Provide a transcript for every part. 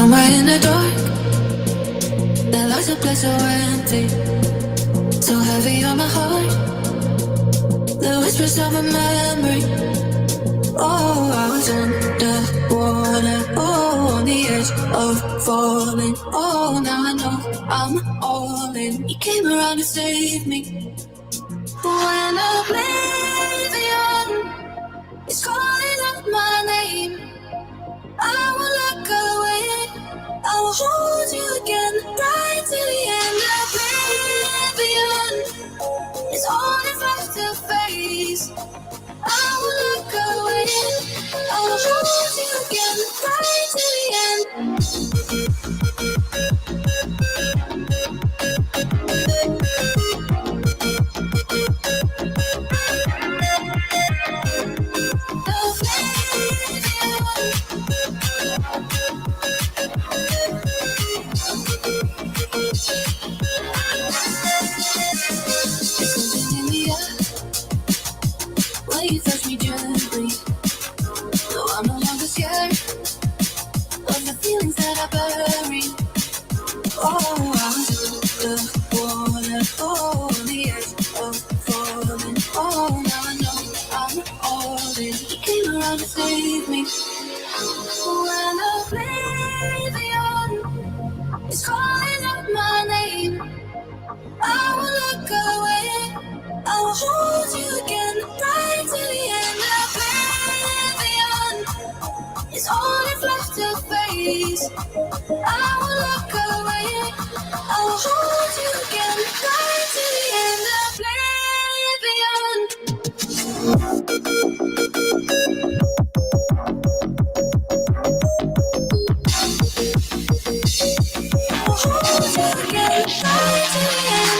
Somewhere in the dark, there lies a place so empty, so heavy on my heart. The whispers of a memory. Oh, I was underwater, oh, on the edge of falling. Oh, now I know I'm all in. You came around to save me. When oblivion is calling out my name, I will look away. I will hold you again, right to the end. Oblivion is all that's left to face. I will look away. I will hold you again, right to the end. Something in the air when you touch me gently. No, I'm no longer scared of the feelings that I bury. Oh, I was underwater, oh, on the edge of falling. Oh, now I know I'm all in. You came around to save me. When oblivion is calling out my name, I will look away. I will hold you again, right to the end. Oblivion is all that's left to face. I will look away. I will hold you again, right to the end. Oblivion. I will hold you again, right to the end.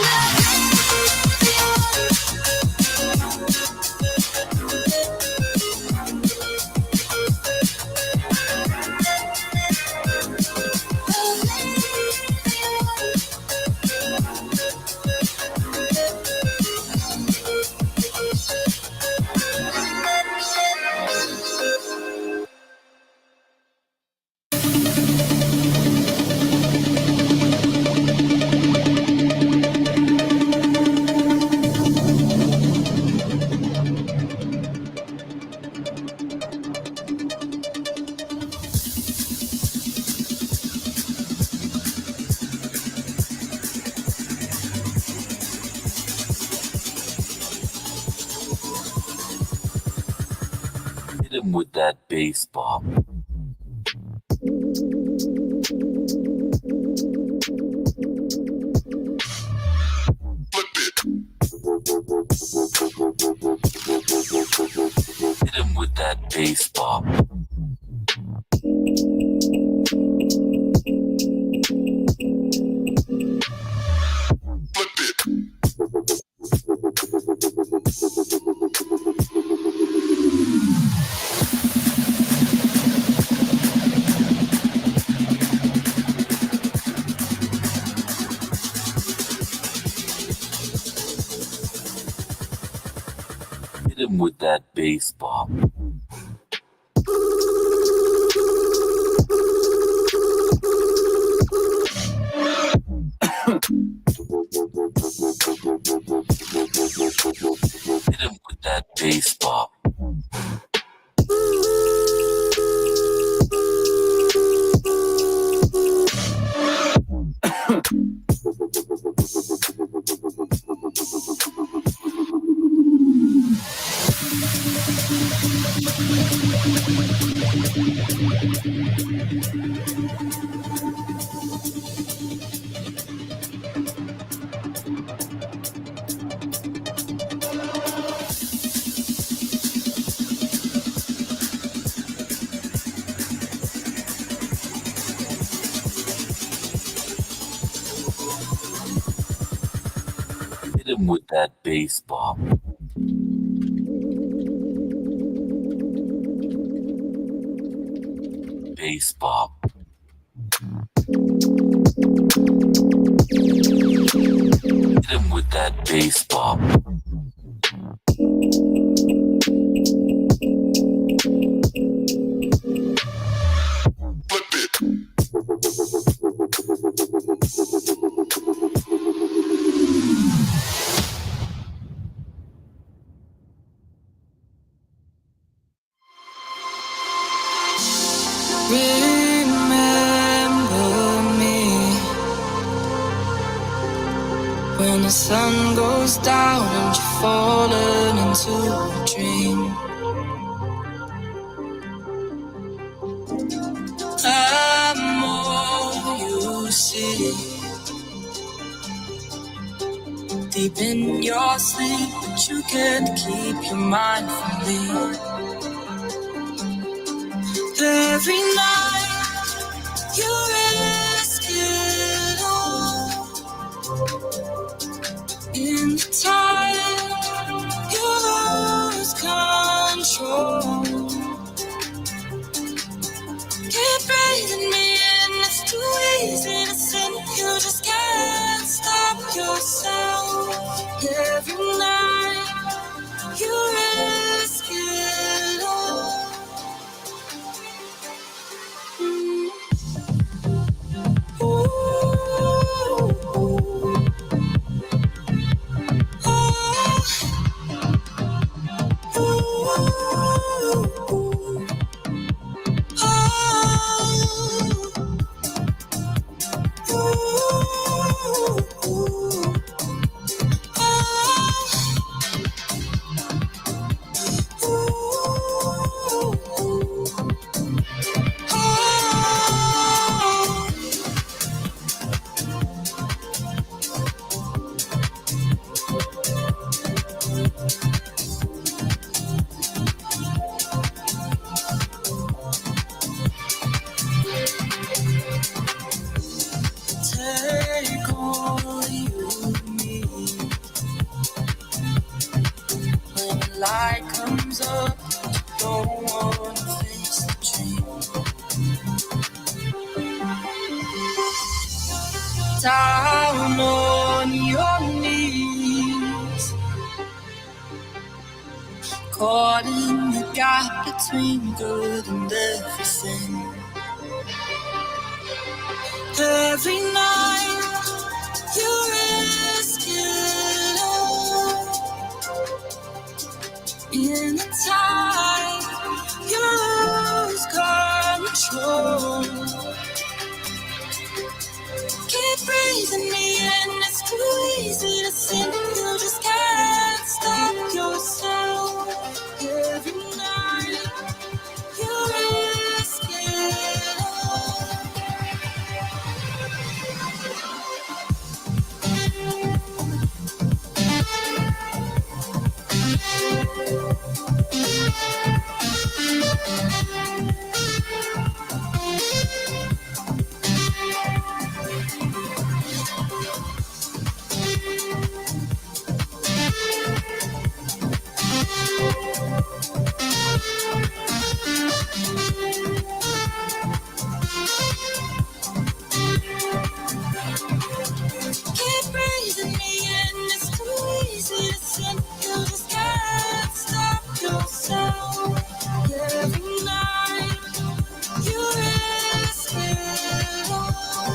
Hit him with that bass bop. Hit him with that bass bop. Hit him with that bass bop. Hit him with that bass bop. Hit him with that bass bop. Bass bop. Hit him with that bass bop. Flip it. Remember me when the sun goes down and you've fallen into a dream. I'm all you see. Deep in your sleep, but you can't keep your mind from me. Every night you risk it all. In the time you lose control. Keep breathing me in, it's too easy to sin. You just can't stop yourself. Every night you risk it all. Take all you need. When the light comes up, you don't wanna face the dream. Down on your knees, caught in the gap between good and everything. Every night you risk it all. In the time you lose control. Keep breathing me in, it's too easy to sin. You just can't stop yourself. Every night you risk it all. Keep breathing me in, it's too easy to sin. You just can't stop yourself. Every night you risk it all.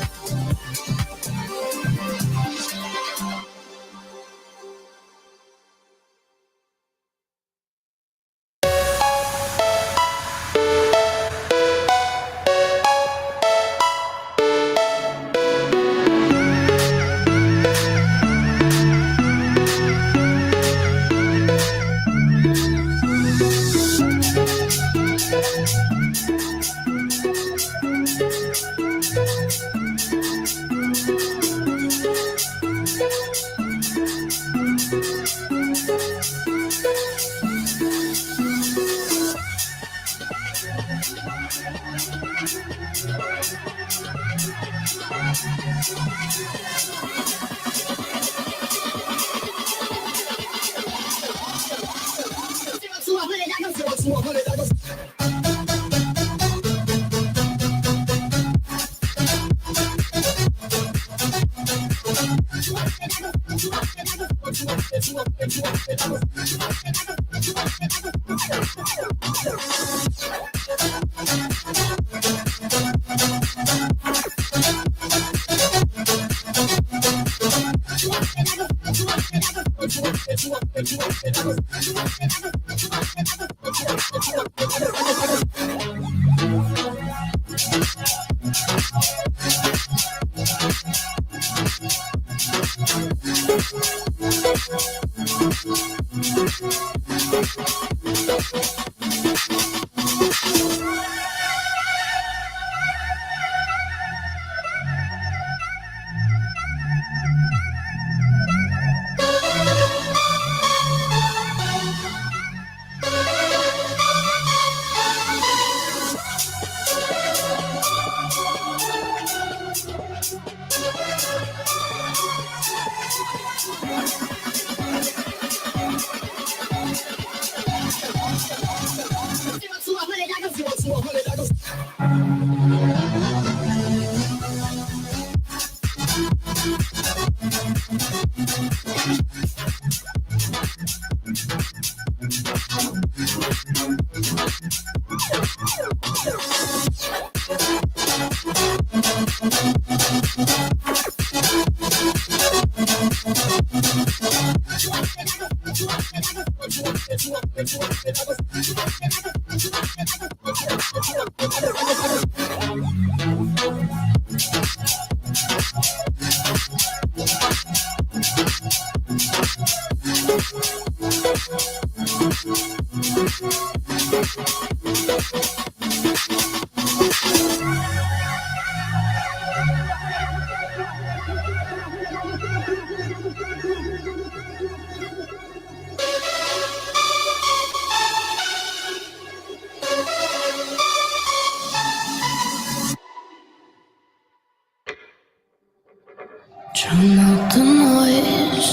Drown out the noise.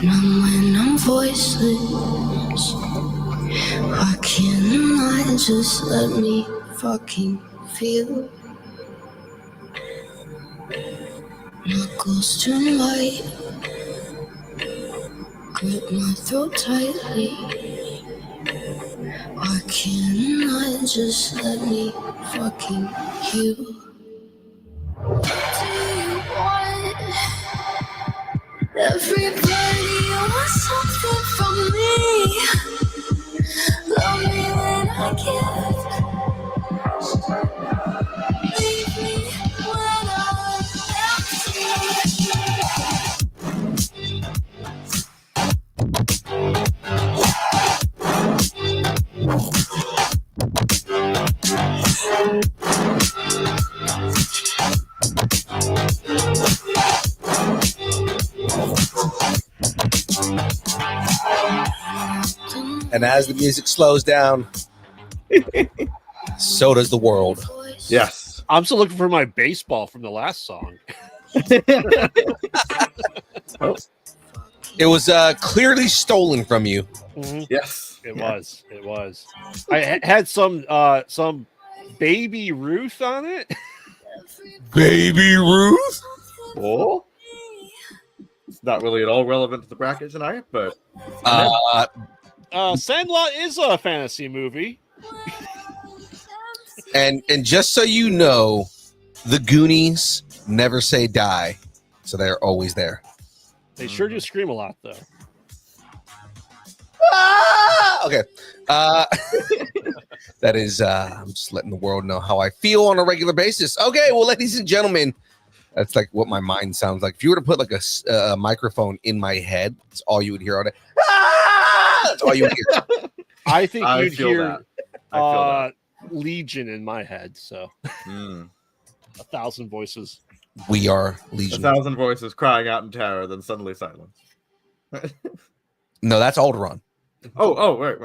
Numb when I'm voiceless. Why can't I just let me fucking feel? Knuckles turn white. Grip my throat tightly. Why can't I just let me fucking heal? Everybody wants something from me. Love me when I give. Leave me when I'm empty. And as the music slows down, so does the world. Yes. I'm still looking for my baseball from the last song. It was clearly stolen from you. Yes. It was. It was. I had some Baby Ruth on it. Baby Ruth? Oh. It's not really at all relevant to the bracket tonight, but Sandlot is a fantasy movie. And just so you know, the Goonies never say die, so they're always there. They sure do scream a lot, though. Okay. That is, I'm just letting the world know how I feel on a regular basis. Okay, well, ladies and gentlemen, that's like what my mind sounds like. If you were to put like a microphone in my head, that's all you would hear all day. That's all you would hear. I think I you'd feel hear that. I feel that. Legion in my head, so 1,000 voices. We are Legion. 1,000 voices crying out in terror, then suddenly silence. No, that's Alderaan. Oh, wait.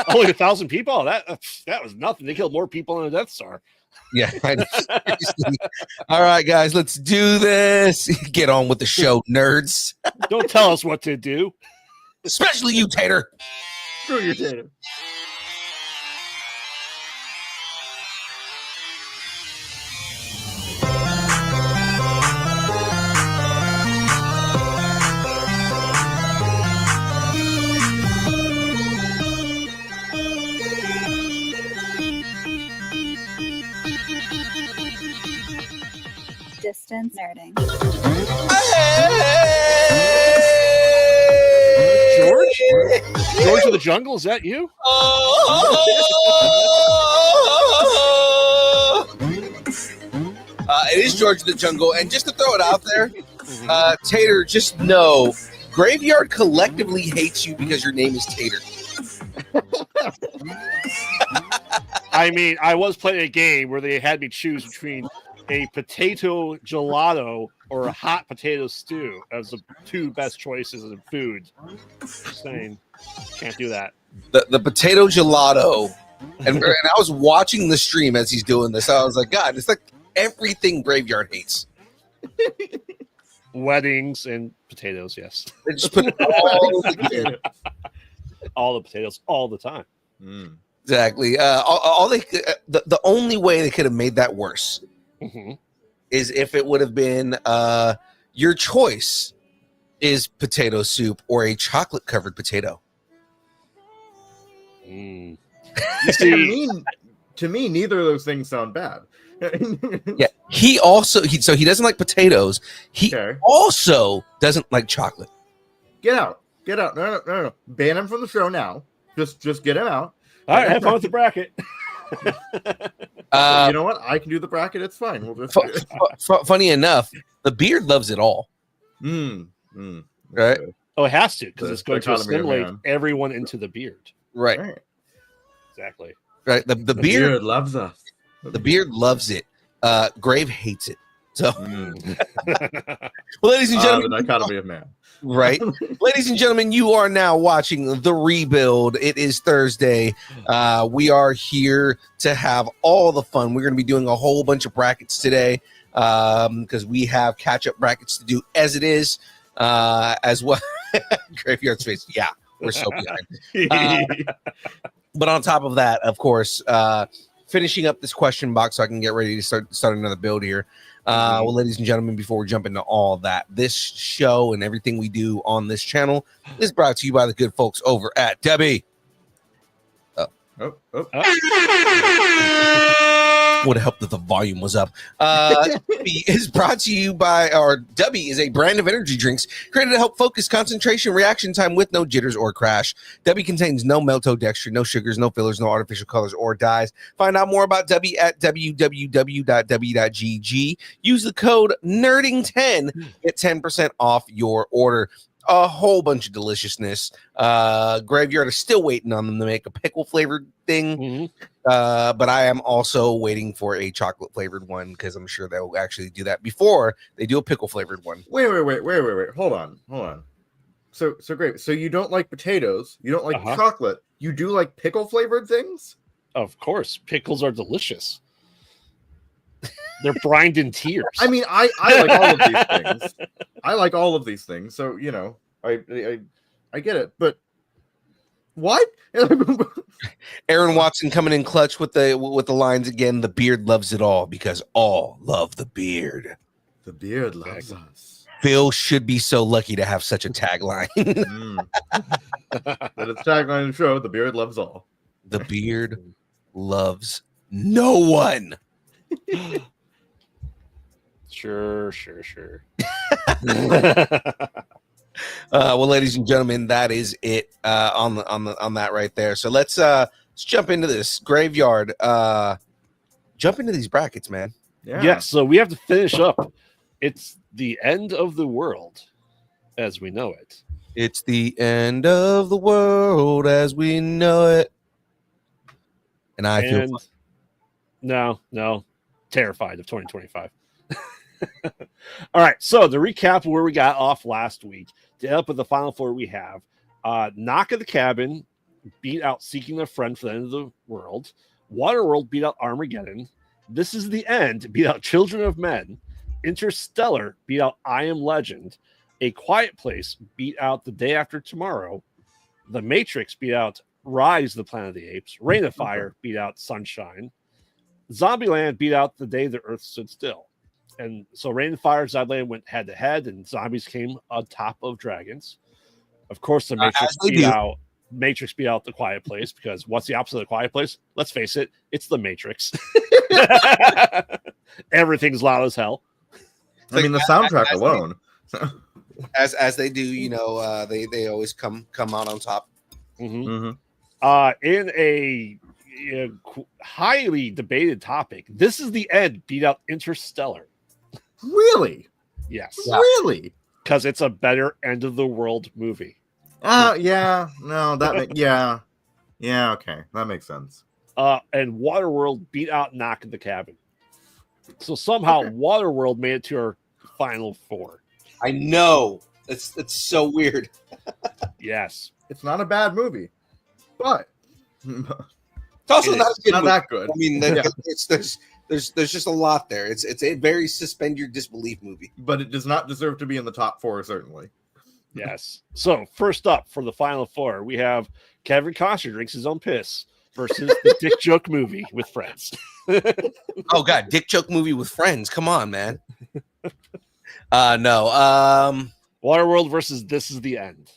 Only 1,000 people? Oh, that was nothing. They killed more people on the Death Star. Yeah. I know. Seriously. All right, guys, let's do this. Get on with the show, nerds. Don't tell us what to do. Especially you, Tater. Screw your tater. Distance nerding. George of the Jungle, is that you? It is George of the Jungle, and just to throw it out there, Tater, just know Graveyard collectively hates you because your name is Tater. I mean, I was playing a game where they had me choose between a potato gelato or a hot potato stew as the two best choices in food. Just saying, can't do that. The potato gelato, and I was watching the stream as he's doing this. I was like, God, it's like everything Graveyard hates. Weddings and potatoes, yes. They just put All the potatoes all the time. exactly. All they the only way they could have made that worse is if it would have been your choice is potato soup or a chocolate covered potato. You To see, me, neither of those things sound bad. Yeah, he doesn't like potatoes. He Okay. also doesn't like chocolate. Get out. No. Ban him from the show now. Just get him out. all right, have fun with the bracket. You know what? I can do the bracket. It's fine. We'll just Funny enough, the beard loves it all. Right? Oh, it has to, because The it's going to dichotomy of assimilate man. everyone into the beard. Right. Right. Exactly. Right. The The beard beard loves us. the beard loves it. Grave hates it. So Mm. well, ladies and The gentlemen, dichotomy of man. right. Ladies and gentlemen, you are now watching The Rebuild. It is Thursday. We are here to have all the fun. We're going to be doing a whole bunch of brackets today because we have catch-up brackets to do as it is as well. Graveyard Space. Yeah, we're so behind. But on top of that, of course, finishing up this question box so I can get ready to start another build here. Well, ladies and gentlemen, before we jump into all that, this show and everything we do on this channel is brought to you by the good folks over at Debbie. Oh. Would have helped if the volume was up. Debbie is brought to you by, or Debbie is a brand of energy drinks created to help focus concentration, reaction time with no jitters or crash. Debbie contains no maltodextrin, no sugars, no fillers, no artificial colors or dyes. Find out more about Debbie at www.debbie.gg. Use the code NERDING10, get 10% off your order. A whole bunch of deliciousness. Graveyard is still waiting on them to make a pickle flavored thing. But I am also waiting for a chocolate flavored one because I'm sure they'll actually do that before they do a pickle flavored one. Wait. Hold on. So great. So you don't like potatoes, you don't like chocolate, you do like pickle flavored things? Of course, pickles are delicious. They're brined in tears. I mean, I like all of these things. I like all of these things. So, you know, I get it. But what? Aaron Watson coming in clutch with the lines again. The beard loves it all because all love the beard. The beard loves us. Phil should be so lucky to have such a tagline. That it's tagline of the show. The beard loves all. The beard loves no one. Sure. Well, ladies and gentlemen, that is it on that right there. So let's jump into this Graveyard. Jump into these brackets, man. Yeah, so we have to finish up. It's the end of the world as we know it. It's the end of the world as we know it. And I feel no, terrified of 2025. All right, so to recap where we got off last week, to end up with the final four we have, Knock at the Cabin beat out Seeking a Friend for the End of the World. Waterworld beat out Armageddon. This Is the End beat out Children of Men. Interstellar beat out I Am Legend. A Quiet Place beat out The Day After Tomorrow. The Matrix beat out Rise of the Planet of the Apes. Reign of Fire beat out Sunshine. Zombieland beat out The Day the Earth Stood Still. And so Rain and Fire, Zombieland went head to head, and zombies came on top of dragons. Of course, the Matrix beat out The Quiet Place, because what's the opposite of The Quiet Place? Let's face it, it's The Matrix. Everything's loud as hell. I mean, the soundtrack alone. as they do, you know, they always come out on top. In a highly debated topic, This Is the End beat out Interstellar. Really? Yes. Really? Because it's a better end of the world movie. Yeah. No, that yeah, okay. That makes sense. And Waterworld beat out Knock at the Cabin. So somehow Waterworld made it to our final four. I know. It's so weird. Yes. It's not a bad movie, but It's also not a good not movie. that good. I mean, Yeah. there's just a lot there. It's a very suspend your disbelief movie. But it does not deserve to be in the top four, certainly. Yes. So first up for the final four, we have Kevin Costner drinks his own piss versus the Dick Joke movie with friends. Oh god, dick joke movie with friends. Come on, man. No. Waterworld versus This Is the End.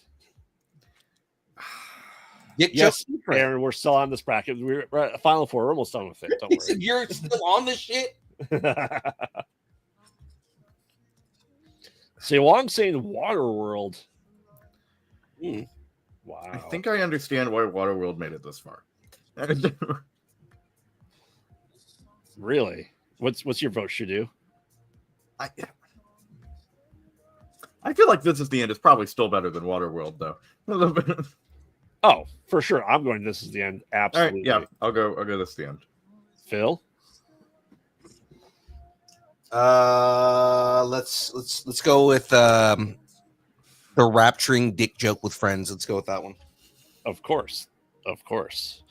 Dick Yes, joke with friends. Aaron, we're still on this bracket. We're at final four. We're almost done with it. Don't He said, you're still on this shit. worry. See, well, I'm saying Waterworld. Hmm. Wow. I think I understand why Waterworld made it this far. Really. What's your vote, Shadu? I feel like This Is the End is probably still better than Waterworld, though. Oh, for sure. I'm going. This Is the End. All Absolutely. right, yeah, I'll go. This is the end. Phil. Let's go with the rapturing dick joke with friends. Let's go with that one. Of course. Of course.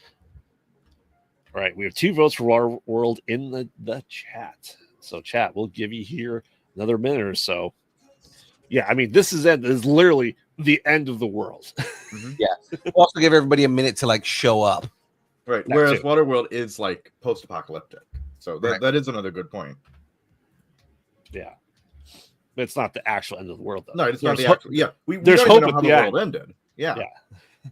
All right. We have 2 votes for Waterworld in the chat. So, chat, we'll give you here another minute or so. Yeah, I mean, This Is End is literally the end of the world. We'll also give everybody a minute to like show up. Right. That Whereas too. Waterworld is like post-apocalyptic, so that, Right. that is another good point. Yeah. But it's not the actual end of the world, though. No, it's not There's the actual. Yeah, we there's don't even hope know how at the the world ended. Yeah. Yeah.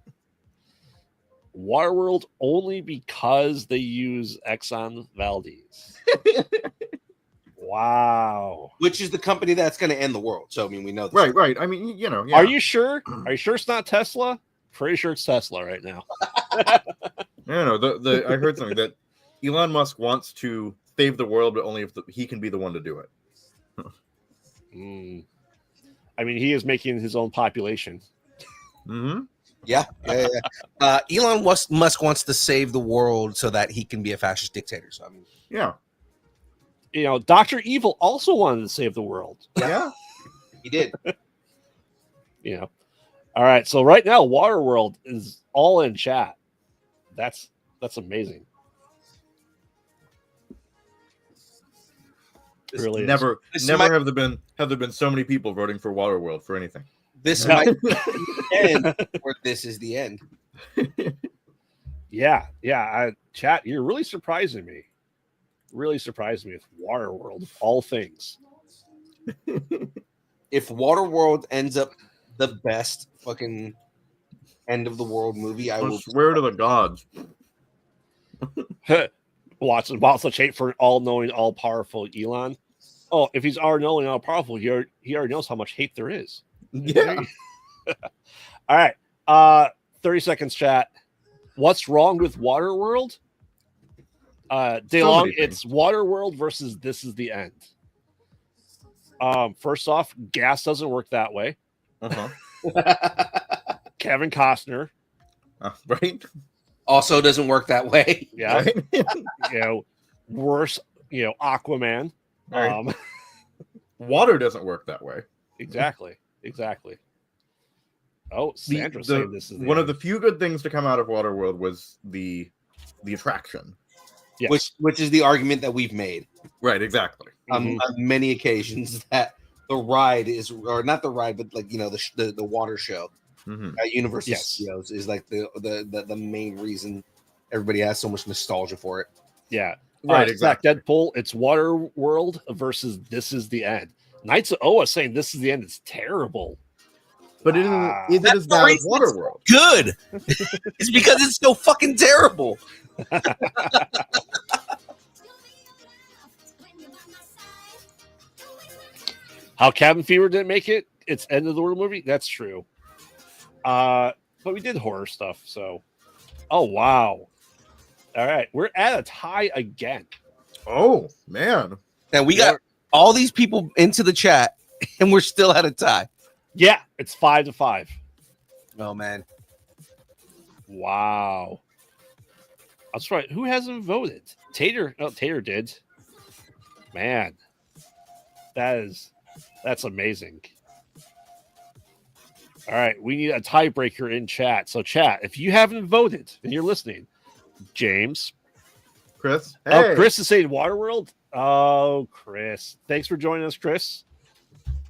Waterworld only because they use Exxon Valdez. Wow. Which is the company that's going to end the world. So I mean, we know this. Right. I mean, you know. Yeah. Are you sure? Are you sure it's not Tesla? Pretty sure it's Tesla right now. No. I heard something that Elon Musk wants to save the world, but only if he can be the one to do it. Mm. I mean, he is making his own population. Mm-hmm. Yeah. Elon Musk wants to save the world so that he can be a fascist dictator. So I mean, Yeah. You know, Dr. Evil also wanted to save the world. Yeah. he did. You know. All right. So right now, Waterworld is all in chat. That's amazing. It really is. Never This never might- have there been so many people voting for Waterworld for anything. This No. might be the end, or this is the end. Yeah. Chat, you're really surprising me. Really surprised me with Waterworld of all things. If Waterworld ends up the best fucking end of the world movie, I I will swear to the gods. Watch such hate for all-knowing, all-powerful Elon. Oh, if he's all-knowing, all-powerful, he already knows how much hate there is. Yeah. All right. 30 seconds, chat. What's wrong with Waterworld? DeLong, many things. it's Waterworld versus This Is the End. First off, gas doesn't work that way. Uh-huh. Kevin Costner, Right. also doesn't work that way. yeah, Right? you know, worse, Aquaman. Right. Water doesn't work that way. Exactly. Oh, Sandra saying this is One of the few good things to come out of Waterworld was the attraction. Yes. Which is the argument that we've made Right, exactly. Mhm. on many occasions that the ride is, or not the ride, but like the water show Mhm. at Universal Yes. Studios is like the main reason everybody has so much nostalgia for it. Yeah. Right, Zach exactly. Deadpool, it's Waterworld versus This Is the End. Knights of Oa saying This Is the End is terrible. But is it That's as the bad as reason it's Waterworld? Good. It's because it's so fucking terrible. How Cabin Fever didn't make it, it's end of the world movie. That's true. But we did horror stuff, so oh wow. All right, we're at a tie again. Oh man. And we got all these people into the chat, and we're still at a tie. Yeah, it's 5-5. Oh man. Wow. That's right. Who hasn't voted? Tater. Oh, Tater did. Man, that's amazing. All right, we need a tiebreaker in chat. So, chat, if you haven't voted and you're listening, James. Chris. Oh, Chris is saying Waterworld. Oh, Chris. Thanks for joining us, Chris.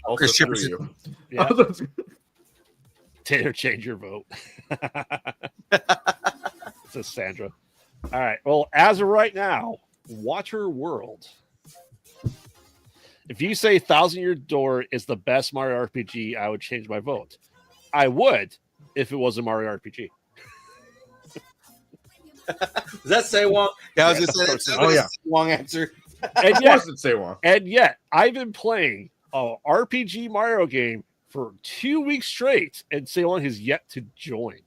Also Chris screw Chipperson. you. Yeah. Taylor, change your vote. Says Sandra. All right. Well, as of right now, Waterworld. If you say Thousand Year Door is the best Mario RPG, I would change my vote. I would if it was a Mario RPG. Does that say Wong? Yeah, I was Yeah, gonna say of that's course. Oh, yeah. Wong answer. And Of yet, course it'd say one. I've been playing a RPG Mario game for 2 weeks straight, and Ceylon has yet to join.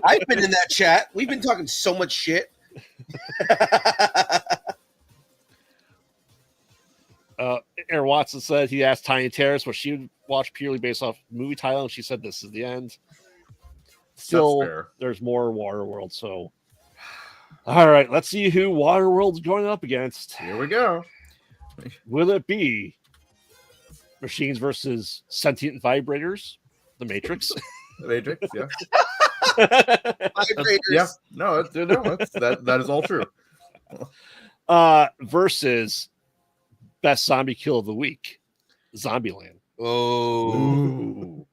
I've been in that chat. We've been talking so much shit. Aaron Watson said he asked Tiny Terrace what she would watch purely based off movie title, and she said this is the end. Still, fair. there's more Waterworld. So, all right, let's see who Waterworld's going up against. Here we go. Will it be machines versus sentient vibrators, The Matrix? Matrix, yeah. Vibrators. Yeah. No, that is all true. Versus best zombie kill of the week, Zombieland. Oh. Ooh.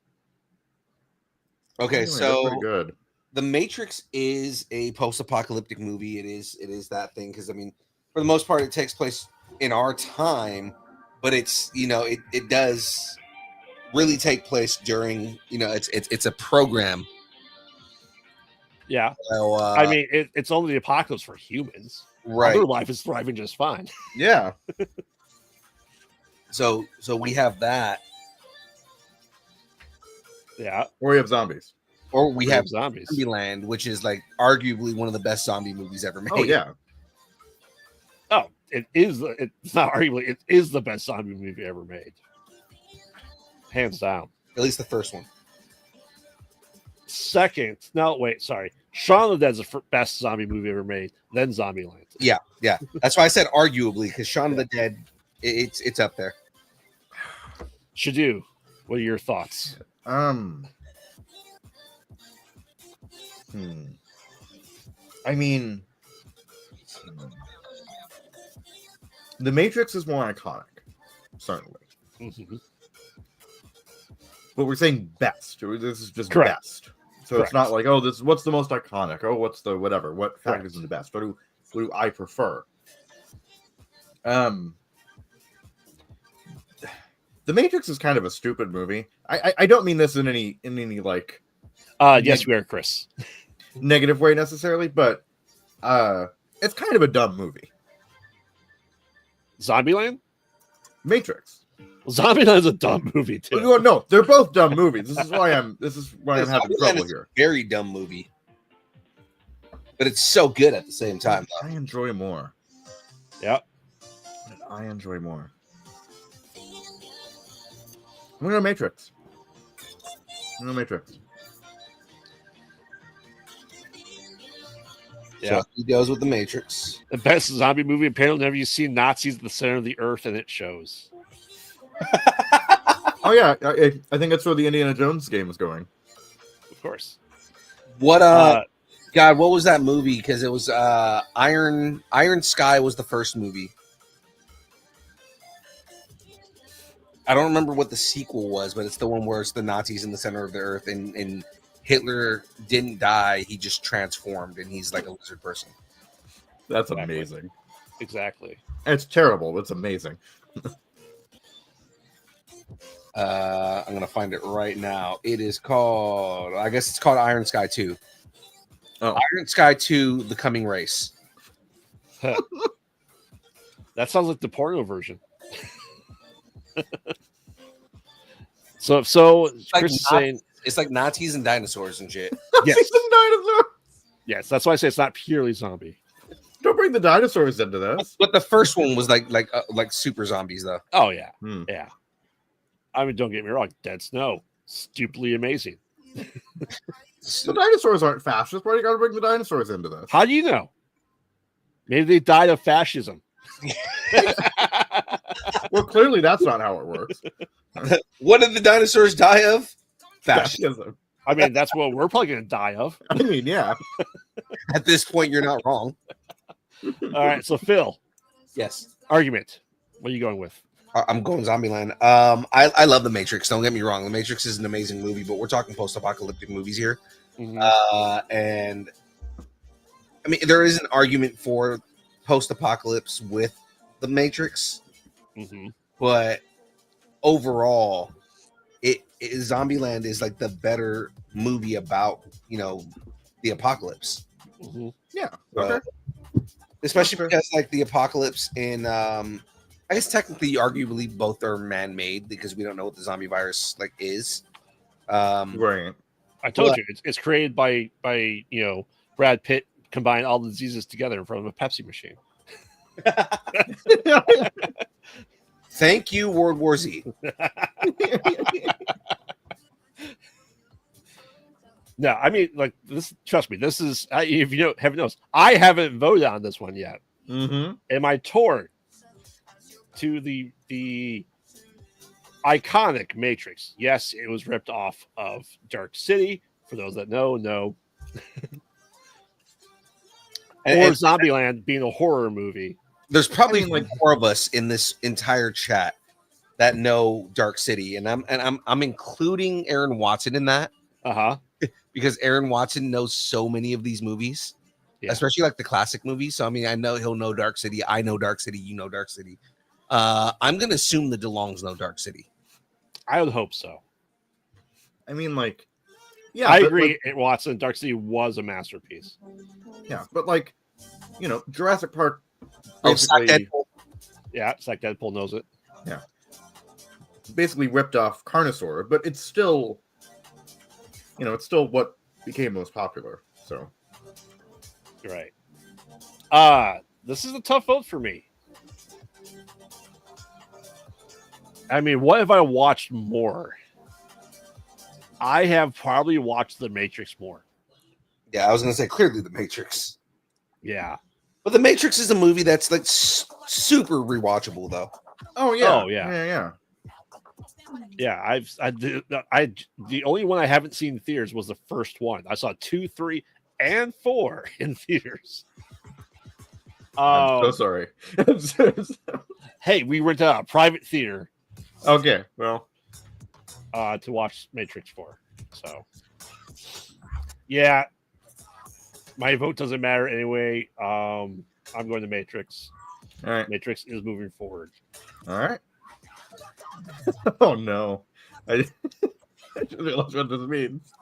Okay, Anyway, that's so pretty good. The Matrix is a post-apocalyptic movie. It is that thing because I mean, for the most part, it takes place in our time, but it's it does really take place during it's a program. Yeah, So, I mean it's only the apocalypse for humans. right. Other life is thriving just fine. Yeah. So we have that, Yeah, Or we have zombies. or we have zombies. Zombieland, which is like arguably one of the best zombie movies ever made. Oh yeah. Oh, it is. It's not arguably. It is the best zombie movie ever made, hands down. At least the first one. Second, no, wait, sorry. Shaun of the Dead's the best zombie movie ever made. Then Zombieland. Yeah. That's why I said arguably because Shaun of the Dead, it's up there. Shadu, what are your thoughts? I mean, The Matrix is more iconic, certainly. Mhm. But we're saying best. This is just Correct. best. So it's not like, oh, this what's the most iconic? Oh, what's the whatever? What factors in the best? What do I prefer? The Matrix is kind of a stupid movie. I don't mean this in any like Yes, we are, Chris. negative way necessarily, but it's kind of a dumb movie. Zombieland? Matrix. Well, Zombieland's a dumb movie too. No, they're both dumb movies. This is why I'm having Zombieland trouble is here. a very dumb movie, but it's so good at the same time. Though. I enjoy more. Yep. I enjoy more. I'm gonna go Matrix. Yeah. So he goes with The Matrix. The best zombie movie apparently never you've seen Nazis at the center of the earth, and it shows. Oh yeah, I think that's where the Indiana Jones game is going. Of course. What God, what was that movie? Because it was Iron Sky was the first movie. I don't remember what the sequel was, but it's the one where it's the Nazis in the center of the earth and Hitler didn't die, he just transformed and he's like a lizard person. That's Exactly. amazing. Exactly. It's terrible, but it's amazing. I'm gonna find it right now. It is called, I guess it's called Iron Sky 2. Oh. Iron Sky 2, The Coming Race. That sounds like the porno version. So Like Chris is not- saying It's like Nazis and dinosaurs and shit. yes. Season 9 of the... Yes, that's why I say it's not purely zombie. Don't bring the dinosaurs into this. But the first one was like super zombies though. Oh yeah. Hmm. Yeah. I mean, don't get me wrong, Dead Snow, stupidly amazing. The dinosaurs aren't fascist. Why do you got to bring the dinosaurs into this? How do you know? Maybe they died of fascism. Well, clearly that's not how it works. What did the dinosaurs die of? Fascism. Fascism. I mean, that's what we're probably going to die of. I mean, yeah. At this point, you're not wrong. All right, so Phil, Yes. argument. What are you going with? I'm going Zombieland. I love The Matrix. Don't get me wrong. The Matrix is an amazing movie, but we're talking post-apocalyptic movies here. Mhm. And I mean, there is an argument for post-apocalypse with The Matrix, Mhm. but overall, Zombieland is like the better movie about the apocalypse. Mhm. Yeah. Okay. Especially Okay. because like the apocalypse in I guess technically arguably both are man-made because we don't know what the zombie virus like is. Right. I told Well, you it's created by Brad Pitt combined all the diseases together in front of a Pepsi machine. Thank you, World War Z. No, I mean, like this. Trust me, this is if you know, heaven knows, I haven't voted on this one yet. Mm-hmm. Am I torn to the iconic Matrix? Yes, it was ripped off of Dark City. For those that know, no. Or And Zombieland being a horror movie. there's probably I mean, like- four of us in this entire chat that know Dark City, and I'm including Aaron Watson in that because Aaron Watson knows so many of these movies, Yeah. especially like the classic movies. So I mean, I know he'll know Dark City. I know Dark City. You know Dark City. I'm gonna assume the DeLongs know Dark City. I would hope so. I mean, like, yeah, I but, agree. like, Watson, Dark City was a masterpiece. yeah, but like, Jurassic Park. Oh, Sack Basically, Deadpool. Yeah, it's like Deadpool knows it. basically ripped off Carnosaur, but it's still, it's still what became most popular. So You're right. This is a tough vote for me. I mean, what have I watched more? I have probably watched The Matrix more. Yeah, I was gonna say clearly The Matrix, Yeah. but The Matrix is a movie that's like super rewatchable though. Oh yeah. Oh, yeah. Yeah. Yeah, the only one I haven't seen in theaters was the first one. I saw 2, 3, and 4 in theaters. I'm so sorry. Hey, we went to a private theater Okay, well, to watch Matrix 4. So, yeah, my vote doesn't matter anyway. I'm going to Matrix. all right, Matrix is moving forward. all right. Oh no, I just realized what this means.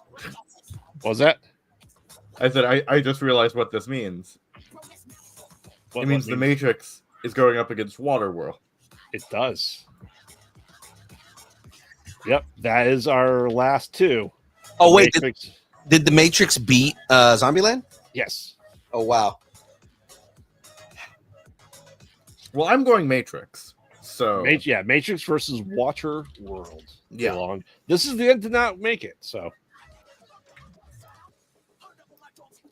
What was that? I said I just realized what this means. What, It means the Matrix is going up against Waterworld. It does. Yep, that is our last two. Oh wait, Matrix. did The Matrix beat Zombieland? Yes. Oh wow. Well, I'm going Matrix. So Matrix versus Waterworld. Yeah. Long. This is the end to not make it. So,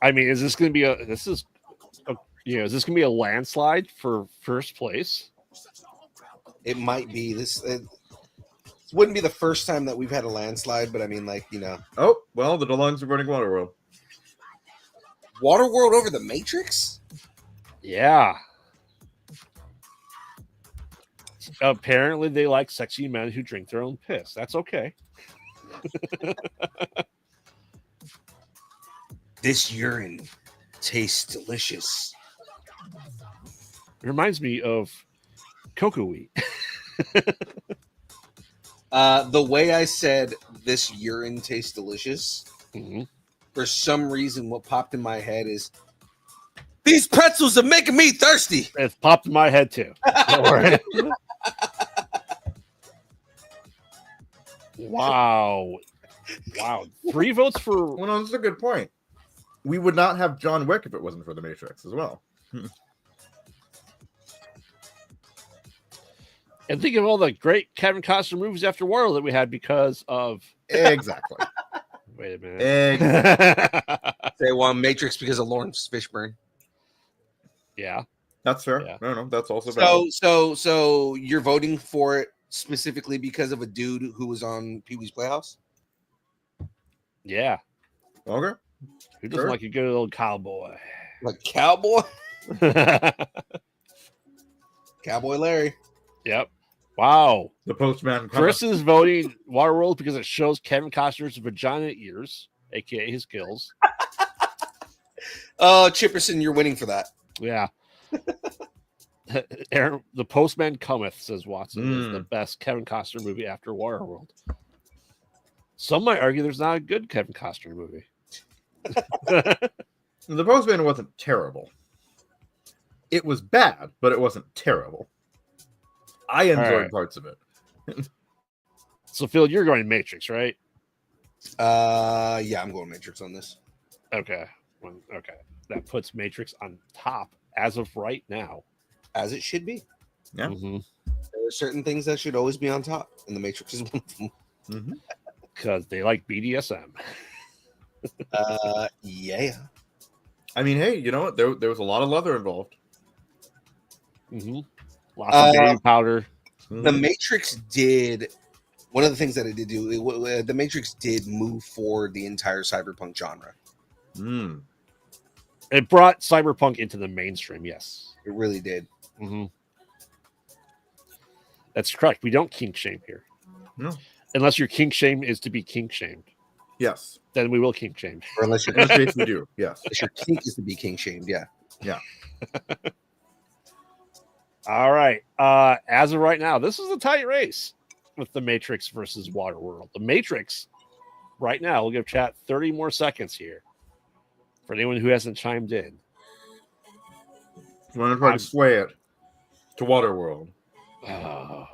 I mean, is this going to be is this going to be a landslide for first place? It might be this. It wouldn't be the first time that we've had a landslide, but I mean, like Oh well, the DeLongs are running Waterworld. Waterworld over The Matrix. Yeah. Apparently, they like sexy men who drink their own piss. That's okay. This urine tastes delicious. It reminds me of cocoa wheat. The way I said this urine tastes delicious, Mhm. for some reason, what popped in my head is these pretzels are making me thirsty. It's popped in my head too. Don't worry. Wow. 3 votes for Well, no, this is a good point. We would not have John Wick if it wasn't for the Matrix as well. and think of all the great Kevin Costner movies after Waterworld that we had because of Exactly. Wait a minute. They want Matrix because of Lawrence Fishburne. Yeah. That's fair. Yeah. No, that's also valid. So you're voting for it specifically because of a dude who was on Pee Wee's Playhouse? Yeah. Okay. Who doesn't Sure. like a good old cowboy? Like Cowboy? Cowboy Larry. Yep. Wow. The postman. Chris is voting Waterworld because it shows Kevin Costner's vagina ears, aka his gills. Oh, Chipperson, you're winning for that. Yeah. Aaron, The Postman Cometh, says Watson, is the best Kevin Costner movie after Waterworld. Some might argue there's not a good Kevin Costner movie. The postman wasn't terrible. It was bad, but it wasn't terrible. I enjoyed right. parts of it. So, Phil, you're going Matrix, right? Yeah, I'm going Matrix on this. Okay. Okay. That puts Matrix on top as of right now. As it should be. Yeah. Mm-hmm. There are certain things that should always be on top, and the Matrix is one of them. Because they like BDSM. Yeah. I mean, hey, you know what? There was a lot of leather involved. Mm-hmm. Lots of baby powder. The Matrix did one of the things that it did do. The Matrix did move forward the entire cyberpunk genre. Mm. It brought cyberpunk into the mainstream. Yes, It really did. mm-hmm. That's correct. We don't kink shame here. No. Unless your kink shame is to be kink shamed, Yes. then we will kink shame. Or unless In this case, we do. Yes. your kink is to be king shamed. Yeah. All right. As of right now, this is a tight race with the Matrix versus Waterworld. The Matrix, right now, we'll give chat 30 more seconds here for anyone who hasn't chimed in. You want to try to sway it to Waterworld. Oh.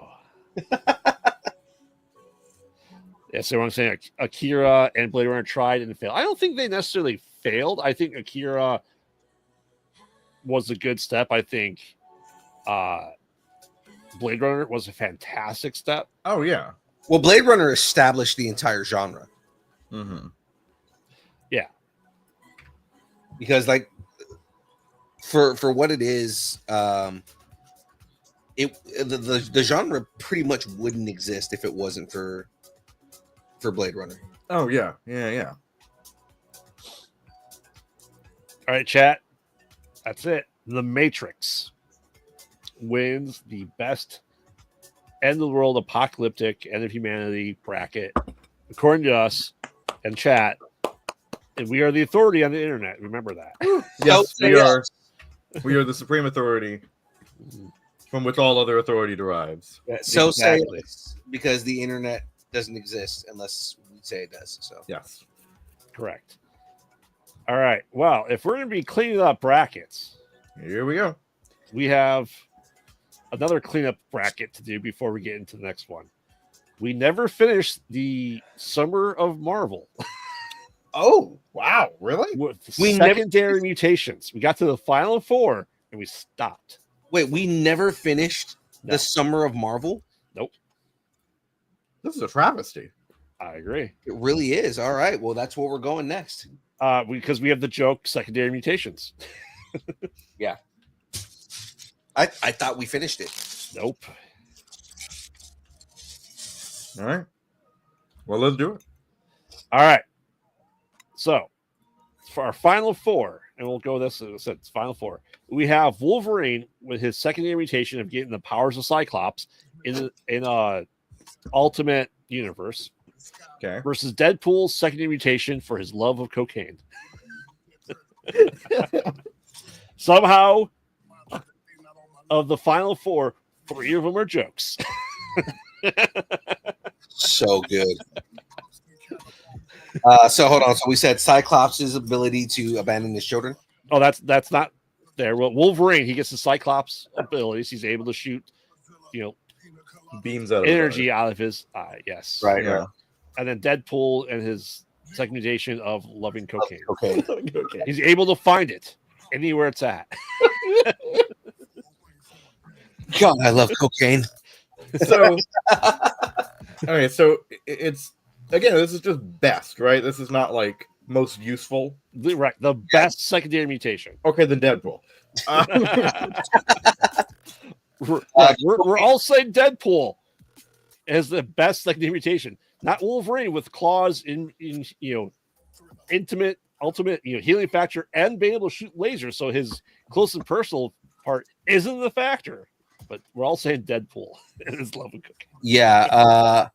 Yeah, so I'm saying Akira and Blade Runner tried and failed. I don't think they necessarily failed. I think Akira was a good step. I think Blade Runner was a fantastic step. Oh, yeah. Well, Blade Runner established the entire genre. Mm-hmm. Yeah. Because, like, for what it is, the genre pretty much wouldn't exist if it wasn't for Blade Runner. Oh, yeah. Yeah. All right, chat. That's it. The Matrix wins the best end of the world apocalyptic end of humanity bracket, according to us and chat. And we are the authority on the internet. Remember that. Yes, So, we yeah. are. We are the supreme authority from which all other authority derives. So Exactly. say this, because the internet doesn't exist unless we say it does. So Yes. Correct. All right. Well, if we're going to be cleaning up brackets, Here we go. we have another cleanup bracket to do before we get into the next one. We never finished the Summer of Marvel Oh, wow. Really? with We never- secondary mutations. We got to the final four and we stopped. wait, we never finished No. the Summer of Marvel? This is a travesty. I agree. It really is. All right. Well, that's where we're going next. Because we have the joke secondary mutations. I thought we finished it. Nope. All right. Well, let's do it. All right. So for our final four, and we'll go this as it's final four. We have Wolverine with his secondary mutation of getting the powers of Cyclops in Ultimate Universe Okay. versus Deadpool's secondary mutation for his love of cocaine. Somehow, of the final four, 3 of them are jokes. So good. So hold on. So we said Cyclops' ability to abandon his children. Oh, that's not there. Well, Wolverine, he gets the Cyclops abilities. He's able to shoot, Beams out of energy out of his eye. Yes. Right. Yeah. And then Deadpool and his second mutation of loving cocaine. Okay. Okay. He's able to find it anywhere it's at. God, I love cocaine. So, okay. So it's again, this is just best, right? This is not like most useful. Right, the best secondary mutation. Okay, then Deadpool. We're all saying Deadpool is the best secondary mutation, not Wolverine with claws in intimate, ultimate, healing factor and being able to shoot lasers. So his close and personal part isn't the factor, but we're all saying Deadpool and his love of cooking. Yeah.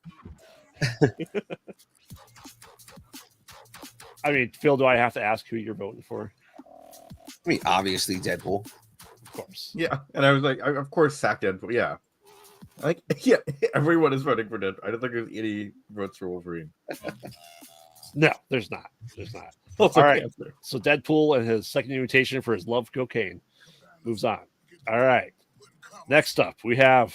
I mean, Phil, do I have to ask who you're voting for? I mean, obviously Deadpool. Of course. Yeah, and I was like, of course, sack Deadpool. Yeah, like yeah, everyone is voting for Deadpool. I don't think there's any votes for Wolverine. No, there's not. There's not. Also All right. Cancer. So Deadpool and his second mutation for his love of cocaine moves on. All right. Next up, we have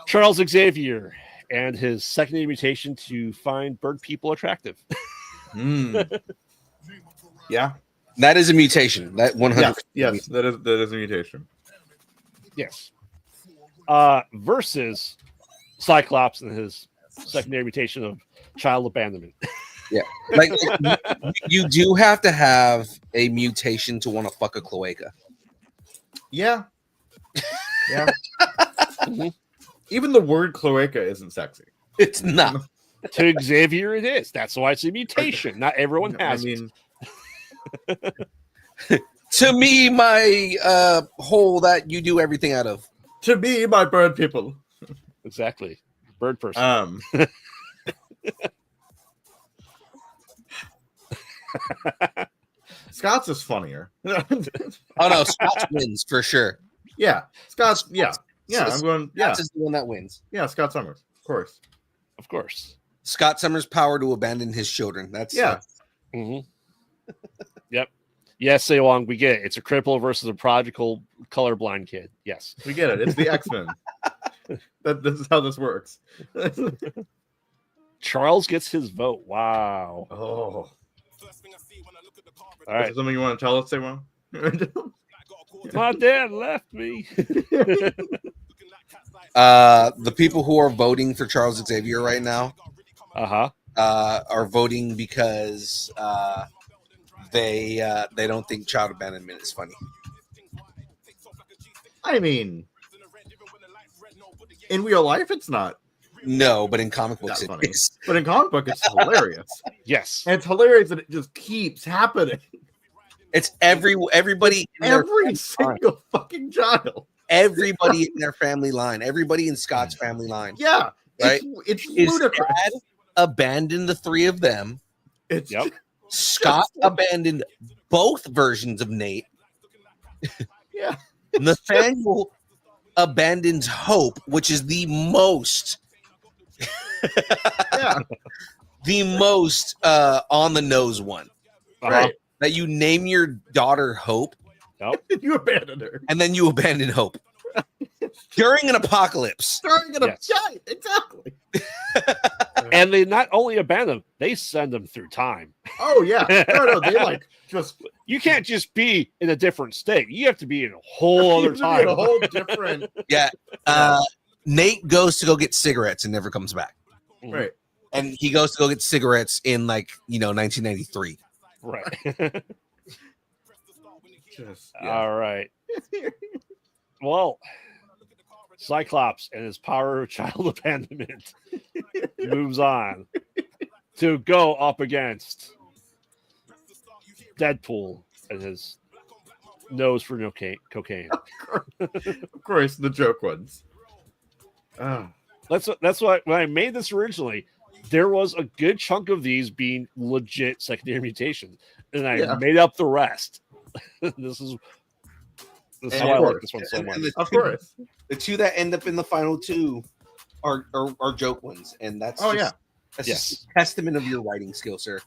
Charles Xavier and his secondary mutation to find bird people attractive. Yeah. That is a mutation. That 100%. Yes, that is a mutation. Yes. Versus Cyclops and his secondary mutation of child abandonment. Yeah. Like you do have to have a mutation to want to fuck a cloaca. Yeah. Yeah. Even the word cloaca isn't sexy. It's not. To Xavier, it is. That's why it's a mutation. Not everyone has it. To me, my hole that you do everything out of. To me, my bird people. Exactly. Bird person. Scott's is funnier. Oh no, Scott wins for sure. Yeah, Scott's. Yeah, I'm going. Yeah, Scott's is the one that wins. Yeah, Scott Summers, of course. Of course. Scott Summers' power to abandon his children. That's yeah. Yep. Yes, say along. We get it. It's a cripple versus a prodigal colorblind kid. Yes, we get it. It's the X-Men. This is how this works. Charles gets his vote. Wow. Oh. All right. Is there something you want to tell us, Saywon? My dad left me. The people who are voting for Charles Xavier right now are voting because they don't think child abandonment is funny. I mean, in real life, it's not. No, but in comic books, it funny. is. But in comic book, it's hilarious. Yes, and it's hilarious that it just keeps happening. It's everybody, every single fucking child, everybody in their family line, everybody in Scott's family line. Yeah, right. It's ludicrous. Dad abandoned the three of them. It's Scott abandoned both versions of Nate. Yeah, Nathaniel abandons Hope, which is the most on the nose one, right? That you name your daughter Hope, you abandon her, and then you abandon Hope during an apocalypse. Exactly. And they not only abandon them, they send them through time. Oh yeah, no, they like just. You can't just be in a different state. You have to be in a whole other time. A whole different. Yeah. Nate goes to go get cigarettes and never comes back. Right. And he goes to go get cigarettes in 1993. Right. All right. Well, Cyclops and his power of child abandonment moves on to go up against Deadpool and his nose for cocaine. Of course, the joke ones. That's why when I made this originally, there was a good chunk of these being legit secondary mutations, and I made up the rest. This is why I like this one so much. Of course, the two that end up in the final two are joke ones, and that's just a testament of your writing skill, sir.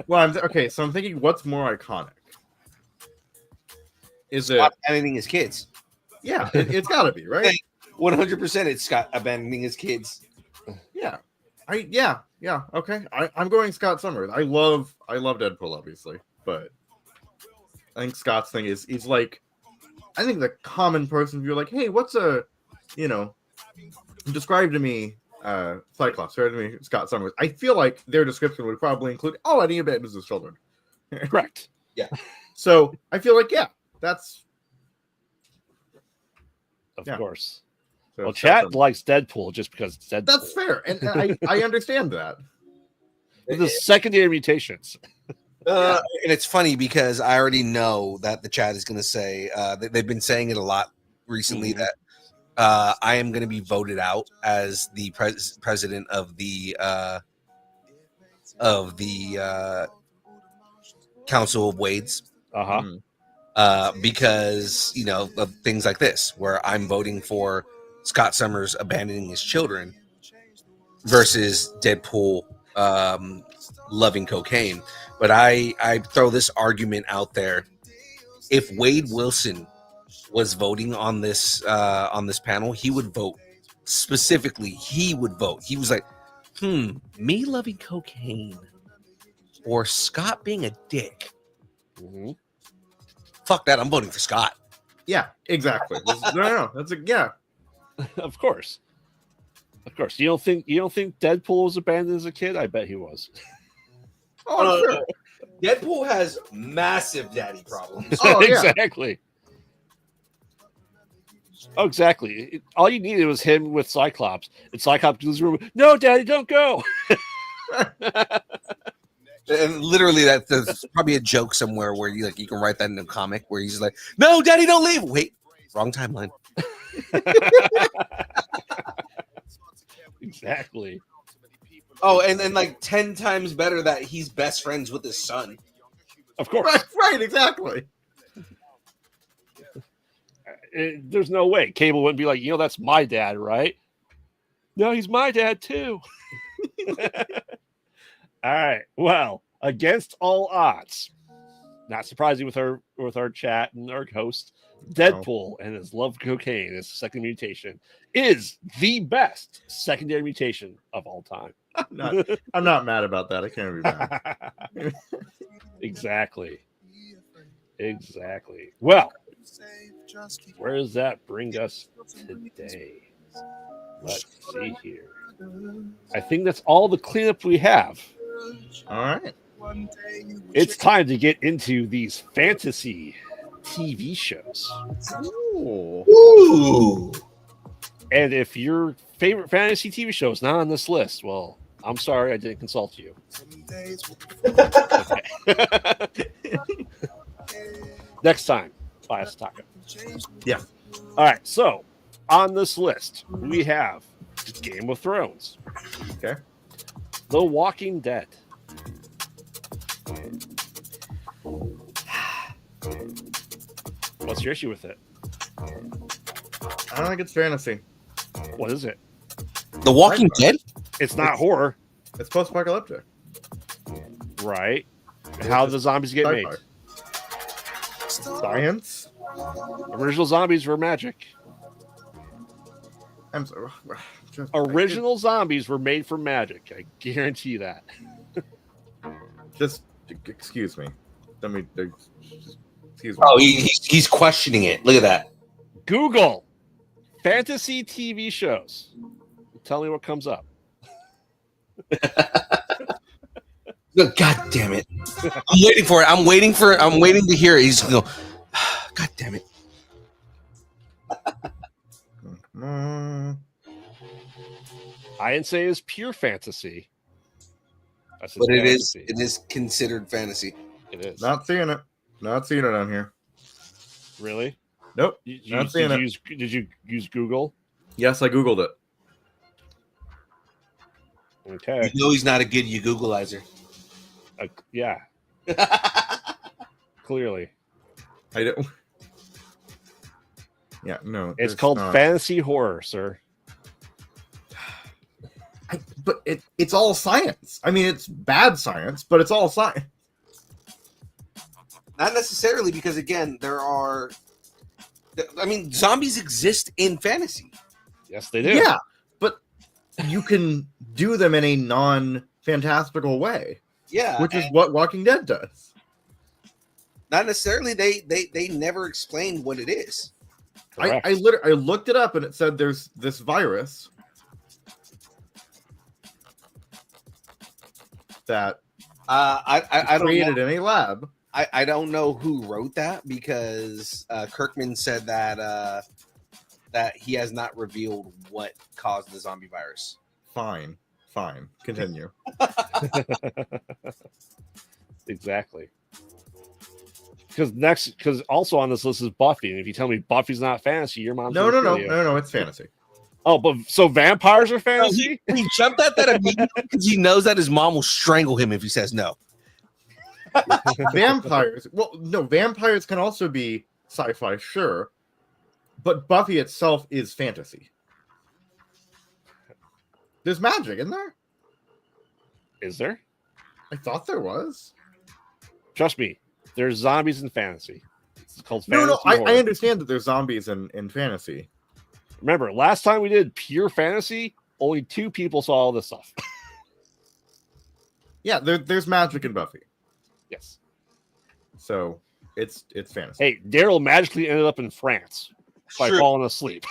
Well, so I'm thinking, what's more iconic? Is Scott abandoning his kids? Yeah, it's got to be, right? 100%. It's Scott abandoning his kids. Yeah, okay. I'm going Scott Summers. I love Deadpool, obviously, but I think Scott's thing is he's like, I think the common person, if you're like, hey, what's describe to me Cyclops, or enemy Scott Summers, I feel like their description would probably include, oh, and he abandons his children. Correct. So I feel like, yeah, that's Of Yeah. course. so Well, Scott chat Summers. likes Deadpool just because it's Deadpool. That's fair, and I understand that. The secondary mutations. And it's funny because I already know that the chat is going to say they've been saying it a lot recently that I am going to be voted out as the president of the Council of Wades Uh-huh. because of things like this, where I'm voting for Scott Summers abandoning his children versus Deadpool loving cocaine. But I throw this argument out there: if Wade Wilson was voting on this panel, he would vote specifically. He would vote. He was like, me loving cocaine or Scott being a dick. Mm-hmm. Fuck that! I'm voting for Scott. Yeah, exactly. No, that's a yeah. Of course. Of course. You don't think Deadpool was abandoned as a kid? I bet he was. Oh, sure. Deadpool has massive daddy problems. Oh, yeah. Exactly. Oh, exactly. All you needed was him with Cyclops. And Cyclops goes, no, Daddy, don't go. And literally, that's probably a joke somewhere where you can write that in a comic where he's like, "No, Daddy, don't leave." Wait, wrong timeline. Exactly. Oh, and like 10 times better that he's best friends with his son. Of course. Right, exactly. There's no way Cable wouldn't be like, that's my dad, right? No, he's my dad too. All right. Well, against all odds, not surprising with our chat and our host, Deadpool and his love of cocaine, his second mutation, is the best secondary mutation of all time. I'm not mad about that. I can't be mad. Exactly. Well, where does that bring us today? Let's see here. I think that's all the cleanup we have. All right. It's time to get into these fantasy TV shows. Ooh. Ooh. And if your favorite fantasy TV show is not on this list, well, I'm sorry I didn't consult you. Next time, Bias Taco. Yeah. All right, so on this list, we have Game of Thrones. Okay. The Walking Dead. What's your issue with it? I don't think it's fantasy. What is it? The Walking Dead? It's not horror, It's post-apocalyptic. right? How the zombies get made. Sci-fi. Science. Original zombies were magic. I'm sorry. Original zombies were made from magic. I guarantee that. Just excuse me. Let me. Excuse me. Oh, he's questioning it. Look at that. Google fantasy TV shows. Tell me what comes up. Look, God damn it! I'm waiting for it. I'm waiting to hear it. He's gonna go. God damn it! I didn't say it's pure fantasy. I said But it fantasy. is considered fantasy. It is. Not seeing it. Not seeing it on here. Really? Nope. Not seeing it. Did you use Google? Yes, I googled it. Okay. You know he's not a good Googleizer. Yeah. Clearly. I don't. Yeah, no. It's there's called not. fantasy horror, sir. But it's all science. I mean, it's bad science, but it's all science. Not necessarily, because again, zombies exist in fantasy. Yes, they do. Yeah, but you can do them in a non-fantastical way, Yeah, which is what Walking Dead does. not necessarily. They never explain what it is. Correct. I looked it up and it said there's this virus that I don't created know. in a lab. I don't know who wrote that because Kirkman said that that he has not revealed what caused the zombie virus. Fine. Continue. Exactly. Because also on this list is Buffy, and if you tell me Buffy's not fantasy, your mom's No, gonna kill you. it's fantasy. Oh, but so vampires are fantasy? He jumped at that immediately because he knows that his mom will strangle him if he says no. Vampires. Well, no, vampires can also be sci-fi, sure, but Buffy itself is fantasy. There's magic, isn't there? Is there? I thought there was. Trust me, there's zombies in fantasy. It's called No, fantasy. I horror. understand that there's zombies in fantasy. Remember, last time we did pure fantasy, only 2 people saw all this stuff. Yeah, there's magic in Buffy, Yes. so it's fantasy. Hey, Daryl magically ended up in France by Sure. falling asleep.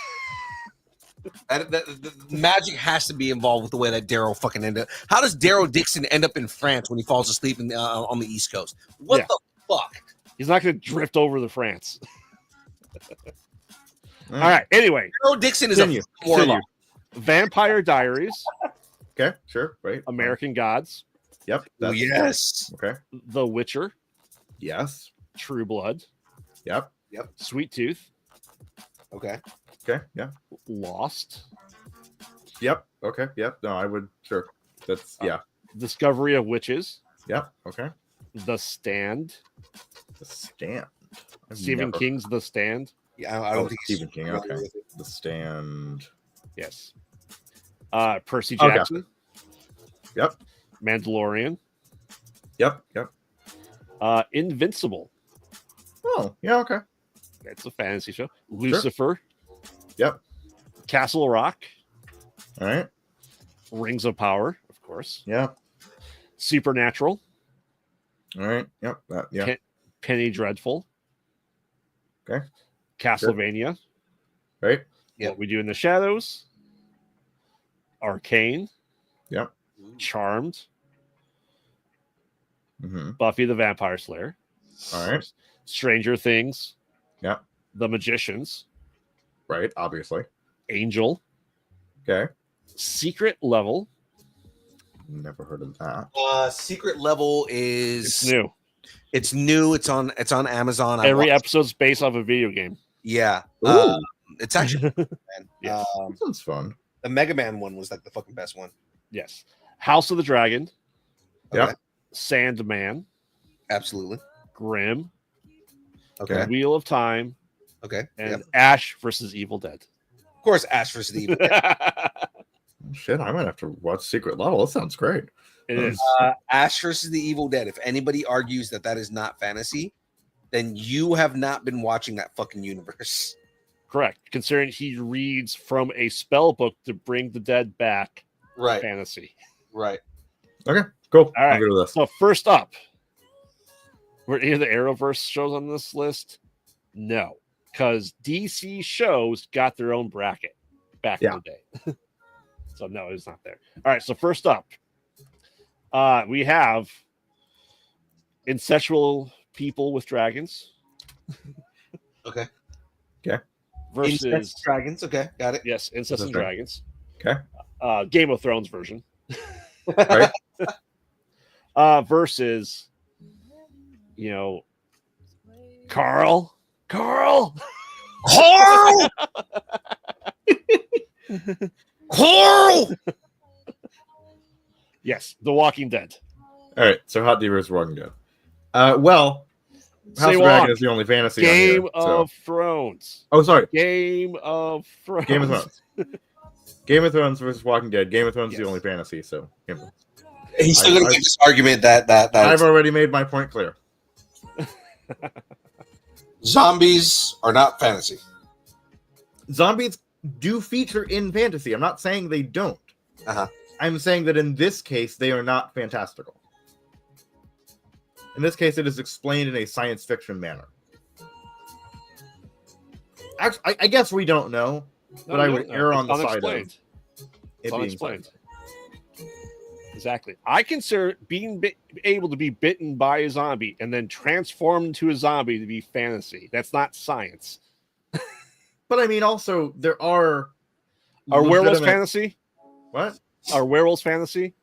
The magic has to be involved with the way that Daryl fucking ended up. How does Daryl Dixon end up in France when he falls asleep on the East Coast? What Yeah. the fuck? He's not going to drift over to France. Mm. All right. Anyway, Daryl Dixon is Continue. a warlock. Vampire Diaries, Okay, sure, right. American Gods, Yep. Oh, That's, yes. Okay. The Witcher, Yes. True Blood, Yep. Sweet Tooth, Okay. Okay. Yeah. Lost, Yep. Okay. Yep. No, I would. Sure. That's yeah. Discovery of Witches, Yep. Okay. The Stand, The Stand. I've Stephen never- King's The Stand. Yeah, I don't think he's Stephen King. familiar Okay. with it. The Stand. Yes. Percy Okay. Jackson. Yep. Mandalorian. Yep. Invincible. Oh, yeah. Okay. It's a fantasy show. Lucifer. Yep. Castle Rock. All right. Rings of Power, of course. Yeah. Supernatural. All right. Yep. Yeah. Ken- Penny Dreadful. Okay. Castlevania. Right. Yep. What We Do in the Shadows. Arcane. Yep. Charmed. Mm-hmm. Buffy the Vampire Slayer. All right. Stranger Things. Yep. The Magicians. Right. Obviously. Angel. Okay. Secret Level. Never heard of that. Secret Level It's is new. It's new. It's on Amazon. I Every watched- episode's based off a video game. Yeah. Ooh. It's actually man. Yes. That sounds fun. The Mega Man one was like the fucking best one. Yes. House of the Dragon. Yep. Okay. Sandman. Absolutely. Grimm. Okay. Wheel of Time. Okay. And Yep. Ash versus Evil Dead. Of course, Ash vs. Evil. Shit, I might have to watch Secret Level. That sounds great. It is. Ash versus the Evil Dead. If anybody argues that that is not fantasy, then you have not been watching that fucking universe. Correct. Considering he reads from a spell book to bring the dead back. Right. Fantasy. Right. Okay, cool. All right. I'll go to this. So first up, were any of the Arrowverse shows on this list? No, because DC shows got their own bracket back in the day. So no, it's not there. All right. So first up, we have incestual people with dragons. Okay. Versus Incest dragons. Okay. Got it. yes, incest and Okay. dragons. Okay. Game of Thrones version. Right. Versus, Carl. Carl! Carl! Yes, The Walking Dead. All right. So Hot Divas Walking Dead. Well, House Say of Dragon what? is the only fantasy. Game on here, so- of Thrones. Oh, sorry. Game of Thrones. Game of Thrones. Game of Thrones versus Walking Dead. Game of Thrones is Yes. the only fantasy. So Game of Thrones. He's still gonna I- make this argument that I've already made my point clear. zombies are not fantasy. Zombies do feature in fantasy. I'm not saying they don't. Uh-huh. I'm saying that in this case, they are not fantastical. In this case, it is explained in a science fiction manner. Actually, I guess we don't know, but I would err on the side of unexplained. it It's being unexplained. Exactly. I consider being able to be bitten by a zombie and then transform into a zombie to be fantasy. That's not science. But I mean, also there are Werewolves legitimate- fantasy? What? Are werewolves fantasy?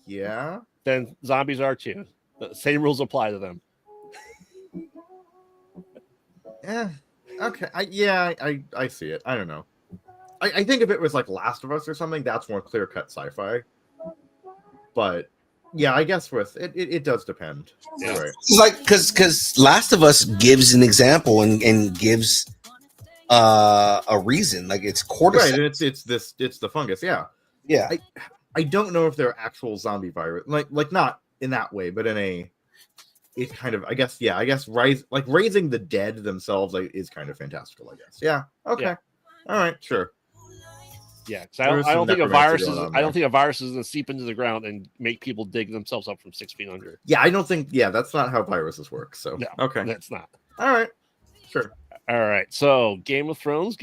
Yeah. Then zombies are too. The same rules apply to them. Yeah. Okay. I see it. I don't know. I think if it was like Last of Us or something, that's more clear cut sci-fi. But yeah, I guess with it does depend. Yeah. Right. It's like because Last of Us gives an example and gives a reason. Like it's cordyceps. Right. And it's the fungus. Yeah. Yeah. I don't know if they're actual zombie virus, like not in that way, but in a, it's kind of, I guess raising the dead themselves is kind of fantastical, I guess. Yeah. Okay. Yeah. All right. Sure. Yeah, because There is I don't some think a virus necromancy is. going on I don't there. think a virus is going to seep into the ground and make people dig themselves up from 6 feet under. Yeah. I don't think. Yeah. That's not how viruses work. So. No. Okay. That's not. All right. Sure. All right. So Game of Thrones.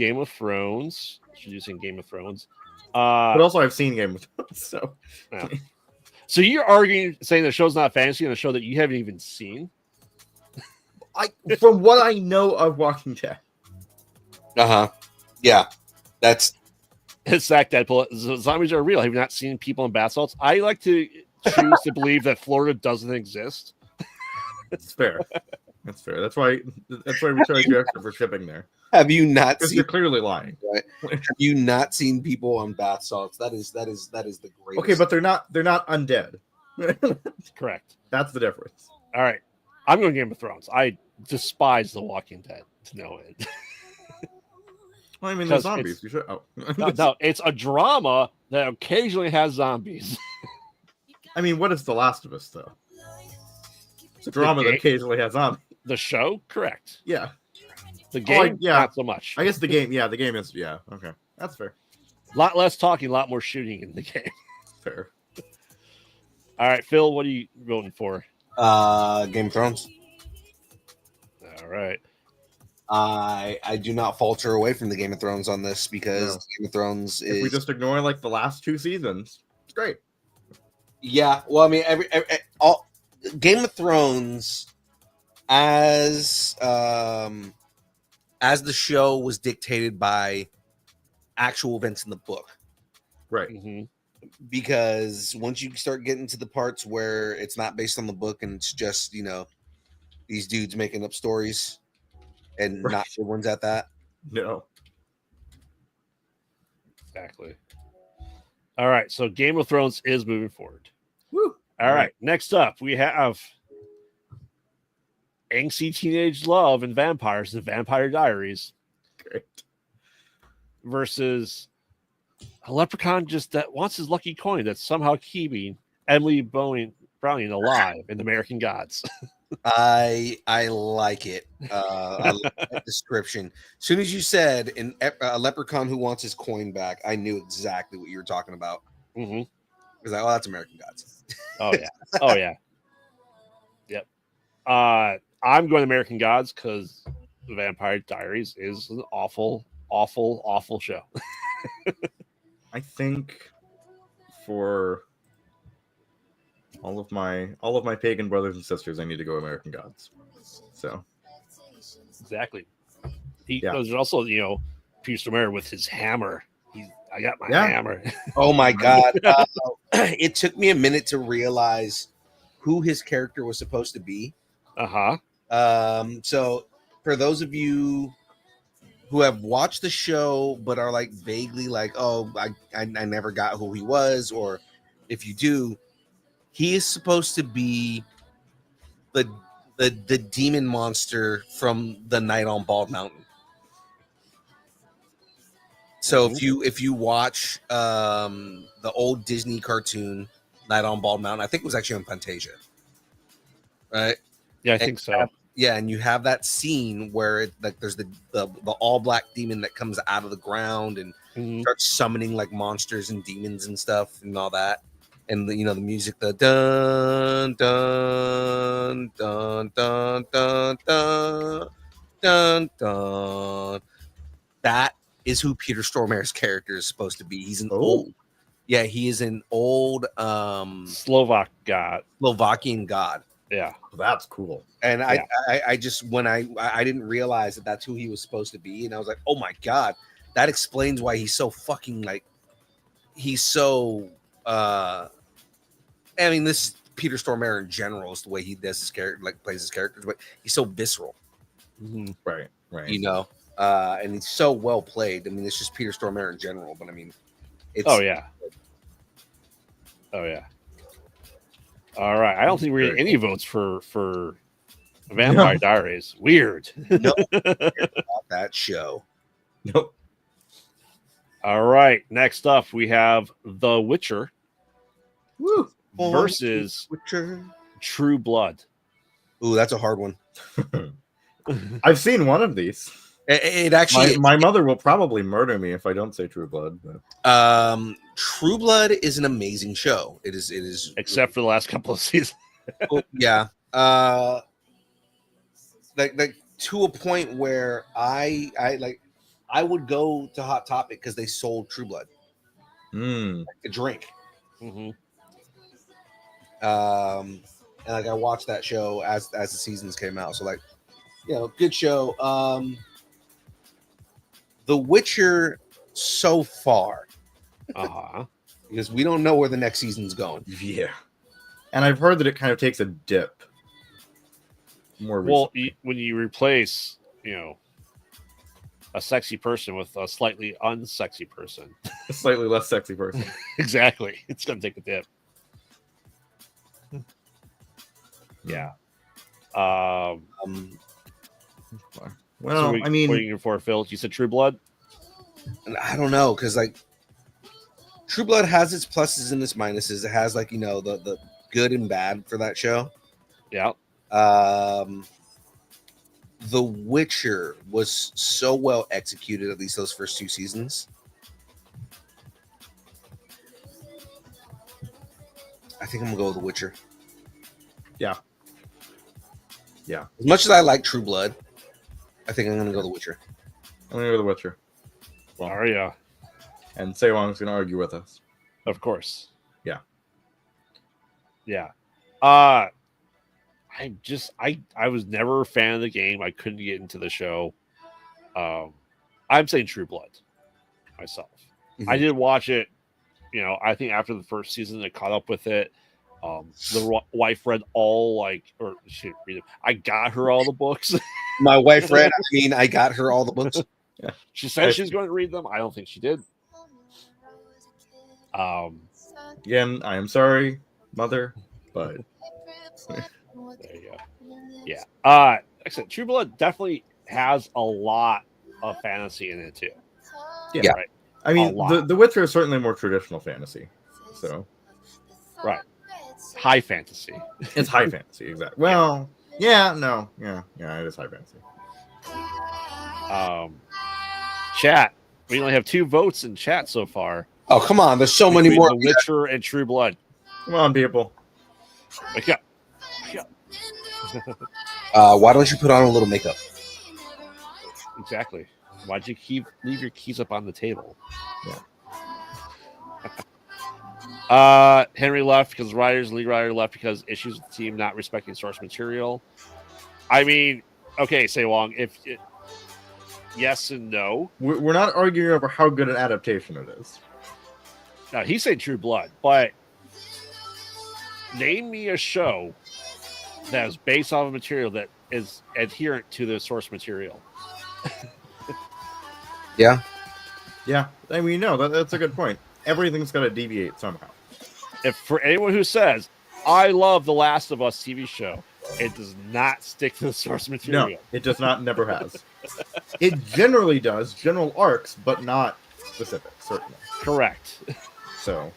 Introducing Game of Thrones. But also, I've seen Game of Thrones, so. Yeah. So you're arguing, saying the show's not fantasy, and a show that you haven't even seen. From what I know of Walking Dead. Yeah. That's It's that Deadpool. Zombies are real. Have you not seen people in bath salts? I like to choose to believe that Florida doesn't exist. It's fair. That's fair. That's why we charge you extra for shipping there. have you not Because seen you're clearly lying. have you not seen people on bath salts? That is the greatest. Okay, but they're not undead. Correct. That's the difference. All right. I'm going Game of Thrones. I despise The Walking Dead to no end. Well, I mean, the 'Cause zombies. You should. Oh. No, it's a drama that occasionally has zombies. I mean, what is The Last of Us though? It's a drama that game? occasionally has zombies. The show, correct. Yeah, The game, yeah. not so much. I guess the game. Yeah, the game is. Yeah, okay, that's fair. A lot less talking, a lot more shooting in the game. Fair. All right, Phil, what are you voting for? Game of Thrones. All right. I do not falter away from the Game of Thrones on this because No. Game of Thrones If we is just ignore like the last 2 seasons, it's great. yeah. Well, I mean, all Game of Thrones as the show was dictated by actual events in the book. Right. Mhm. Because once you start getting to the parts where it's not based on the book and it's just these dudes making up stories and Right. not good ones at that. No. Exactly. All right, so Game of Thrones is moving forward. Woo. All right, next up we have angsty teenage love and vampires, The Vampire Diaries, Great. versus a leprechaun just that wants his lucky coin that's somehow keeping Emily Browning alive in American Gods. I like it. I like that description. As soon as you said a leprechaun who wants his coin back, I knew exactly what you were talking about. Mm-hmm. I was like, oh, that's American Gods. Oh yeah. Oh yeah. Yep. I'm going American Gods because The Vampire Diaries is an awful, awful, awful show. I think for all of my pagan brothers and sisters, I need to go American Gods. So Exactly. Yeah. There's also, Pierce Romero with his hammer. I got my Yeah. hammer. Oh my God. It took me a minute to realize who his character was supposed to be. Uh-huh. So for those of you who have watched the show but are like vaguely like, oh, I never got who he was, or if you do, he is supposed to be the demon monster from the Night on Bald Mountain. So if you watch the old Disney cartoon Night on Bald Mountain, I think it was actually on Fantasia, right? Yeah, I think so. Yeah, and you have that scene where there's the all black demon that comes out of the ground and Mhm. starts summoning like monsters and demons and stuff and all that. And the music, the dun dun dun dun dun dun dun dun. That is who Peter Stormare's character is supposed to be. He's an Oh. old, Yeah, he is an old Slovak god. Slovakian god. Yeah. That's cool. And Yeah. I just when I didn't realize that that's who he was supposed to be, and I was like, oh my god, that explains why he's so fucking like he's so. I mean, this is Peter Stormare in general is the way he does his character, like plays his characters, but he's so visceral, Mhm. Right. you know, and he's so well played. I mean, it's just Peter Stormare in general, but I mean, it's Oh yeah. Oh yeah. All right. I don't think we're getting any votes for Vampire Diaries. Weird. no that show. Nope. All right. Next up, we have The Witcher Woo. versus Witcher. True Blood. Ooh, that's a hard one. I've seen one of these. It actually, My mother will probably murder me if I don't say True Blood. But... True Blood is an amazing show. It is Except for the last couple of seasons. yeah. Like to a point where I would go to Hot Topic because they sold True Blood, Mm. like a drink. Mhm. And like I watched that show as the seasons came out. So like, you know, good show. The Witcher so far, Uh-huh. because we don't know where the next season's going. Yeah. And I've heard that it kind of takes a dip. More Well, recently. when you replace, a sexy person with a slightly unsexy person, A slightly less sexy person. exactly, it's gonna take a dip. Yeah. Um, Well, so I what are mean, you for, Phil? You said True Blood. and I don't know, because like True Blood has its pluses and its minuses. It has like, you know, the good and bad for that show. Yeah. The Witcher was so well executed, at least those first two seasons. I think I'm gonna go with The Witcher. Yeah. Yeah. As much as I like True Blood, I think I'm gonna go The Witcher. I'm going to go The Witcher. Aria, And Sewong's going to argue with us. of course. Yeah. Yeah. I was never a fan of the game. I couldn't get into the show. I'm saying True Blood myself. I did watch it. I think after the first season, I caught up with it. The wife read all or she didn't read it. I got her all the books. My wife read. I got her all the books. She said she's going to read them. I don't think she did. Again, I am sorry, mother, but There you go. Yeah. Like I said, True Blood definitely has a lot of fantasy in it too. Yeah. Right. I mean, lot. the Witcher is certainly more traditional fantasy. So Right. High fantasy. it's high fantasy, exactly. Well, yeah, no, yeah, it is high fantasy. Chat. We only have 2 votes in chat so far. Oh come on! There's so many between more. The Witcher and True Blood. Come on, people. Wake up. Why don't you put on a little makeup? Exactly. Why'd you leave your keys up on the table? Yeah. Henry left because League Rider left because issues with the team not respecting source material. I mean, okay, say Wong, yes and no. We're not arguing over how good an adaptation it is. Now he said True Blood, but name me a show that is based off of material that is adherent to the source material. Yeah. Yeah, I mean, no, that's a good point. Everything's got to deviate somehow. If for anyone who says I love the Last of Us TV show, it does not stick to the source material. No, it does not. Never has. It generally does general arcs, but not specific. Certainly. Correct. So,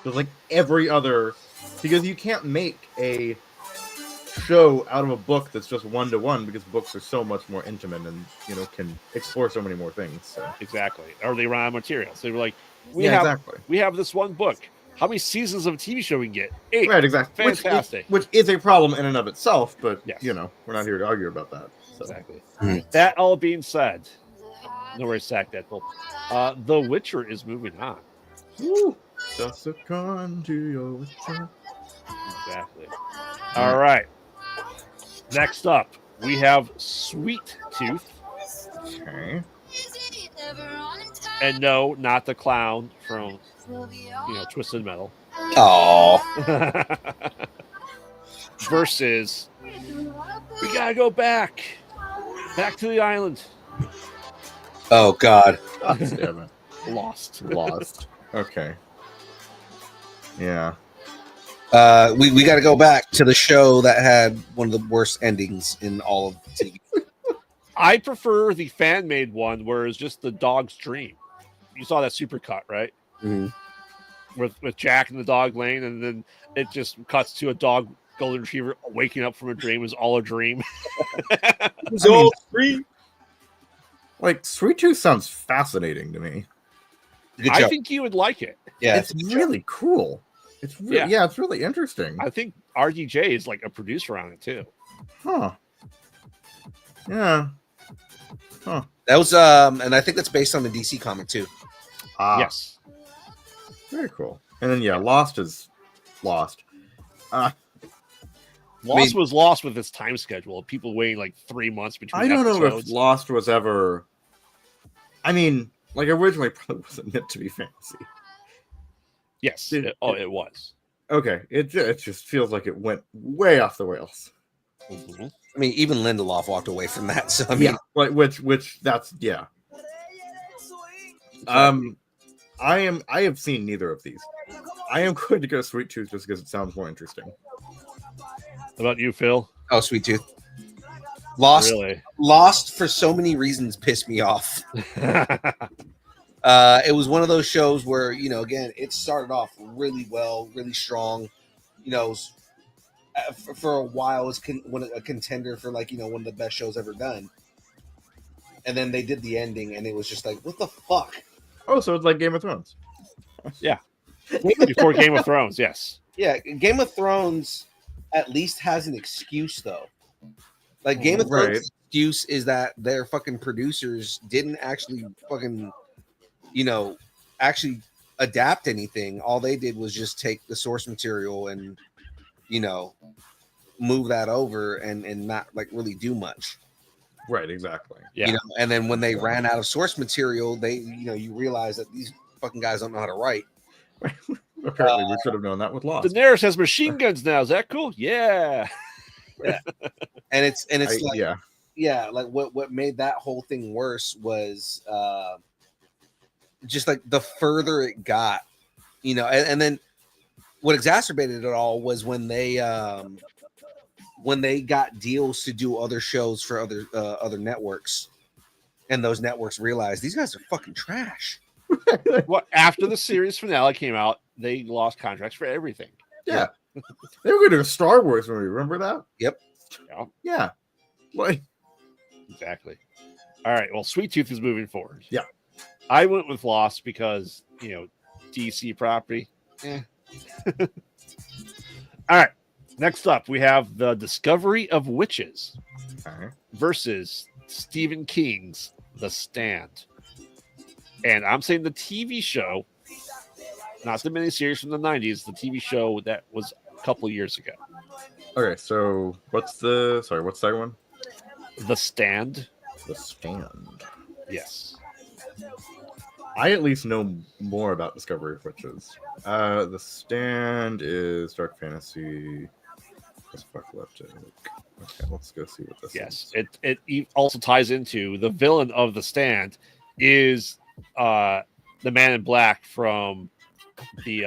there's like every other, because you can't make a show out of a book that's just 1-to-1 because books are so much more intimate and can explore so many more things. So. Exactly. Or they run out of material. So they were like, we have this one book. How many seasons of a TV show we can get? 8. Right, exactly. Fantastic. Which is a problem in and of itself, but Yes. we're not here to argue about that. So. Exactly. Mhm. That all being said, no worries, Sack Deadpool. The Witcher is moving on. Woo. Just succumb to your witcher. Exactly. All right. Next up, we have Sweet Tooth. Okay. And no, not the clown from Twisted Metal. Oh, Versus we gotta go back to the island. oh God. God damn it. Lost. Lost. Okay. Yeah. We got to go back to the show that had one of the worst endings in all of TV. I prefer the fan made one where it's just the dog's dream. You saw that super cut, right? Mhm. With Jack and the dog laying, and then it just cuts to a dog golden retriever waking up from a dream. It was all a dream. Like, Sweet Tooth sounds fascinating to me. Good I job. think you would like it. Yeah, It's really cool. It's yeah, it's really interesting. I think RDJ is like a producer on it too. Huh. Yeah. that was and I think that's based on the DC comic too. Yes. Very cool. And then yeah, Lost is Lost. Lost was lost with its time schedule. People waiting like 3 months between I don't know episodes. if Lost was ever. I mean, like originally probably wasn't meant to be fantasy. Yes. Did- It was. Okay, it just feels like it went way off the rails. Mhm. I mean, even Lindelof walked away from that. So I mean, Like which that's yeah. I have seen neither of these. I am going to go Sweet Tooth just because it sounds more interesting. How about you, Phil? oh, Sweet Tooth. Lost for so many reasons pissed me off. Really? It was one of those shows where, again, it started off really well, really strong. For a while, it's a contender for one of the best shows ever done. And then they did the ending, and it was just like, what the fuck? Oh, so it's like Game of Thrones. Before Game of Thrones, yes. Yeah, Game of Thrones at least has an excuse, though. Like, Game of Thrones' Right. excuse is that their fucking producers didn't actually fucking, actually adapt anything. All they did was just take the source material and, move that over and not, really do much. Right, exactly. Yeah. And then when they ran out of source material, they, you realize that these fucking guys don't know how to write. Apparently, we should have known that with Lost. Daenerys has machine guns now. Is that cool? Yeah. And it's like, yeah. like what made that whole thing worse was just like the further it got, and then what exacerbated it all was when they got deals to do other shows for other networks, and those networks realized these guys are fucking trash. Well, after the series finale came out, they lost contracts for everything. Yeah. They were going to do a Star Wars movie. Remember that? Yep. Yeah. Yeah. Like, Exactly. All right. Well, Sweet Tooth is moving forward. Yeah. I went with Lost because, DC property. All right. Next up, we have The Discovery of Witches okay. versus Stephen King's The Stand. And I'm saying the TV show, not the miniseries from the 90s, the TV show that was a couple of years ago. Okay, so what's the second one? The Stand. The Stand. Yes. I at least know more about Discovery of Witches. The Stand is dark fantasy. Apocalyptic. Okay, let's go see what this Yes. is. It also ties into the villain of The Stand is the Man in Black from the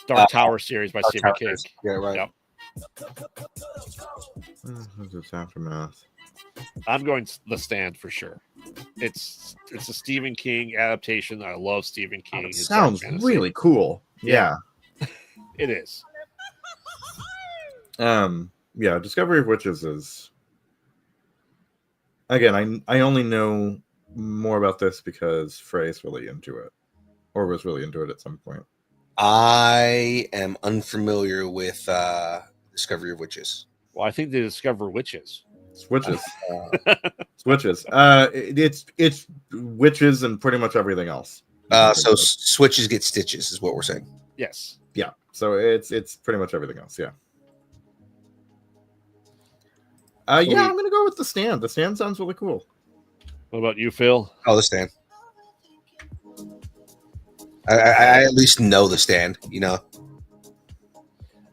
Dark Tower series by Stephen King. Yeah, right. Yep. It's Aftermath. I'm going The Stand for sure. It's a Stephen King adaptation. I love Stephen King. It His sounds dark fantasy. really cool. Yeah. It is. Yeah, Discovery of Witches is again, I only know more about this because Frey's really into it. Or was really into it at some point. I am unfamiliar with Discovery of Witches. Well, I think they discover witches. Switches. Switches. It's witches and pretty much everything else. So switches get stitches is what we're saying. Yes. Yeah. So it's pretty much everything else. Yeah. Yeah, I'm gonna go with the stand. The stand sounds really cool. What about you, Phil? Oh, the stand. I at least know the stand, you know.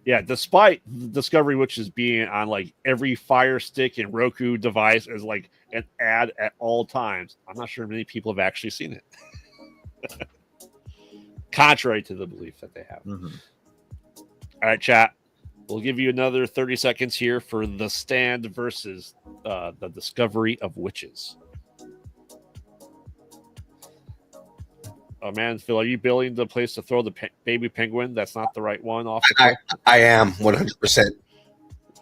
Yeah, despite Discovery Witches being on like every Fire Stick and Roku device as like an ad at all times, I'm not sure many people have actually seen it. Contrary to the belief that they have. Mhm. All right, chat. We'll give you another 30 seconds here for the stand versus the Discovery of Witches. Oh man, Phil, are you building the place to throw the baby penguin? That's not the right one off the cliff? I am 100%.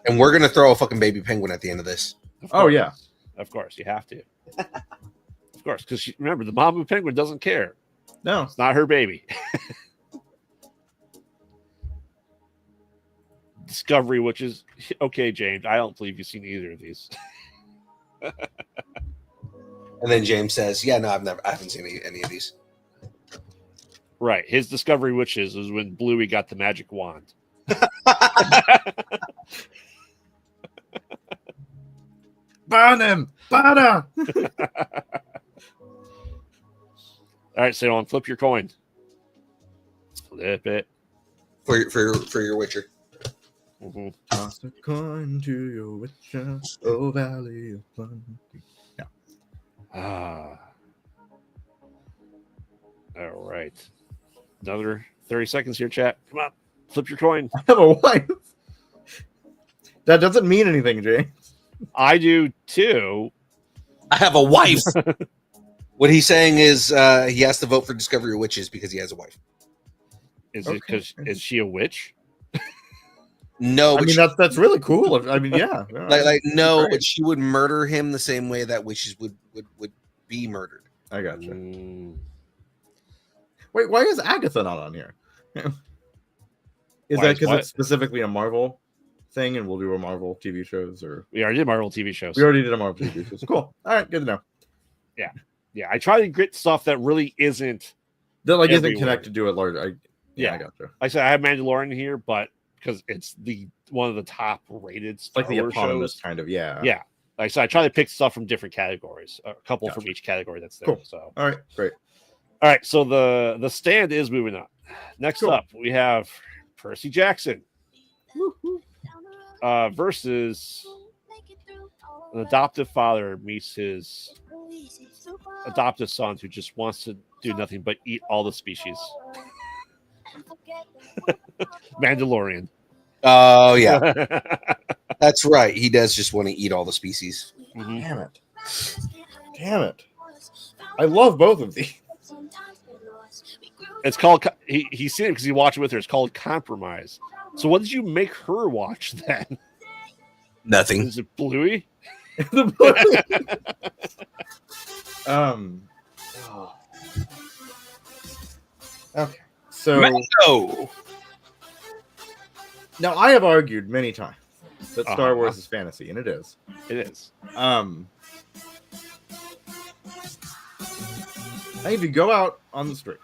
And we're gonna throw a fucking baby penguin at the end of this. Oh yeah. Of course, you have to. Of course, because remember, the mama penguin doesn't care. No. It's not her baby. Discovery, which is okay, James. I don't believe you've seen either of these. And then James says, "Yeah, no, I haven't seen any of these." Right. His Discovery Witches was when Bluey got the magic wand. Burn him! Burn her! All right, so on, flip your coin. Flip it. For your Witcher. Mm-hmm. Toss a coin to your witcher, oh valley of plenty. Yeah. Ah. All right. Another 30 seconds here, chat. Come on. Flip your coin. I have a wife. That doesn't mean anything, James. I do too. I have a wife. What he's saying is he has to vote for Discovery of Witches because he has a wife. Is it because is she a witch? No, I but mean that's really cool. I mean, yeah. like no, Great. but she would murder him the same way that witches would be murdered. I gotcha. Mm, Wait, why is Agatha not on here? Is Why that is because what? it's specifically a Marvel thing, and we'll do a Marvel TV shows, or we already did Marvel TV shows. we already did a Marvel TV shows? Cool. All right, good to know. Yeah, I try to get stuff that really isn't. That like isn't Everywhere. connected to it larger. Yeah. I gotcha. Like I said, I have Mandalorian here, but because it's the one of the top rated Star Like the Wars eponymous shows. kind of, yeah. Yeah. Like I said, I try to pick stuff from different categories, a couple Gotcha. from each category that's there. Cool. So, All right, great. all right. So the stand is moving up. Next Cool. up, we have Percy Jackson versus an adoptive father meets his adoptive son who just wants to do nothing but eat all the species. Mandalorian. Oh yeah, that's right. He does just want to eat all the species. Mhm. Damn it. Damn it. I love both of these. It's called. He's seen it because he watched it with her. It's called Compromise. So what did you make her watch then? Nothing. Is it Bluey? Oh. Okay. So Oh, Oh. now I have argued many times that Star Uh-huh. Wars is fantasy, and it is. It is. I think if you go out on the street,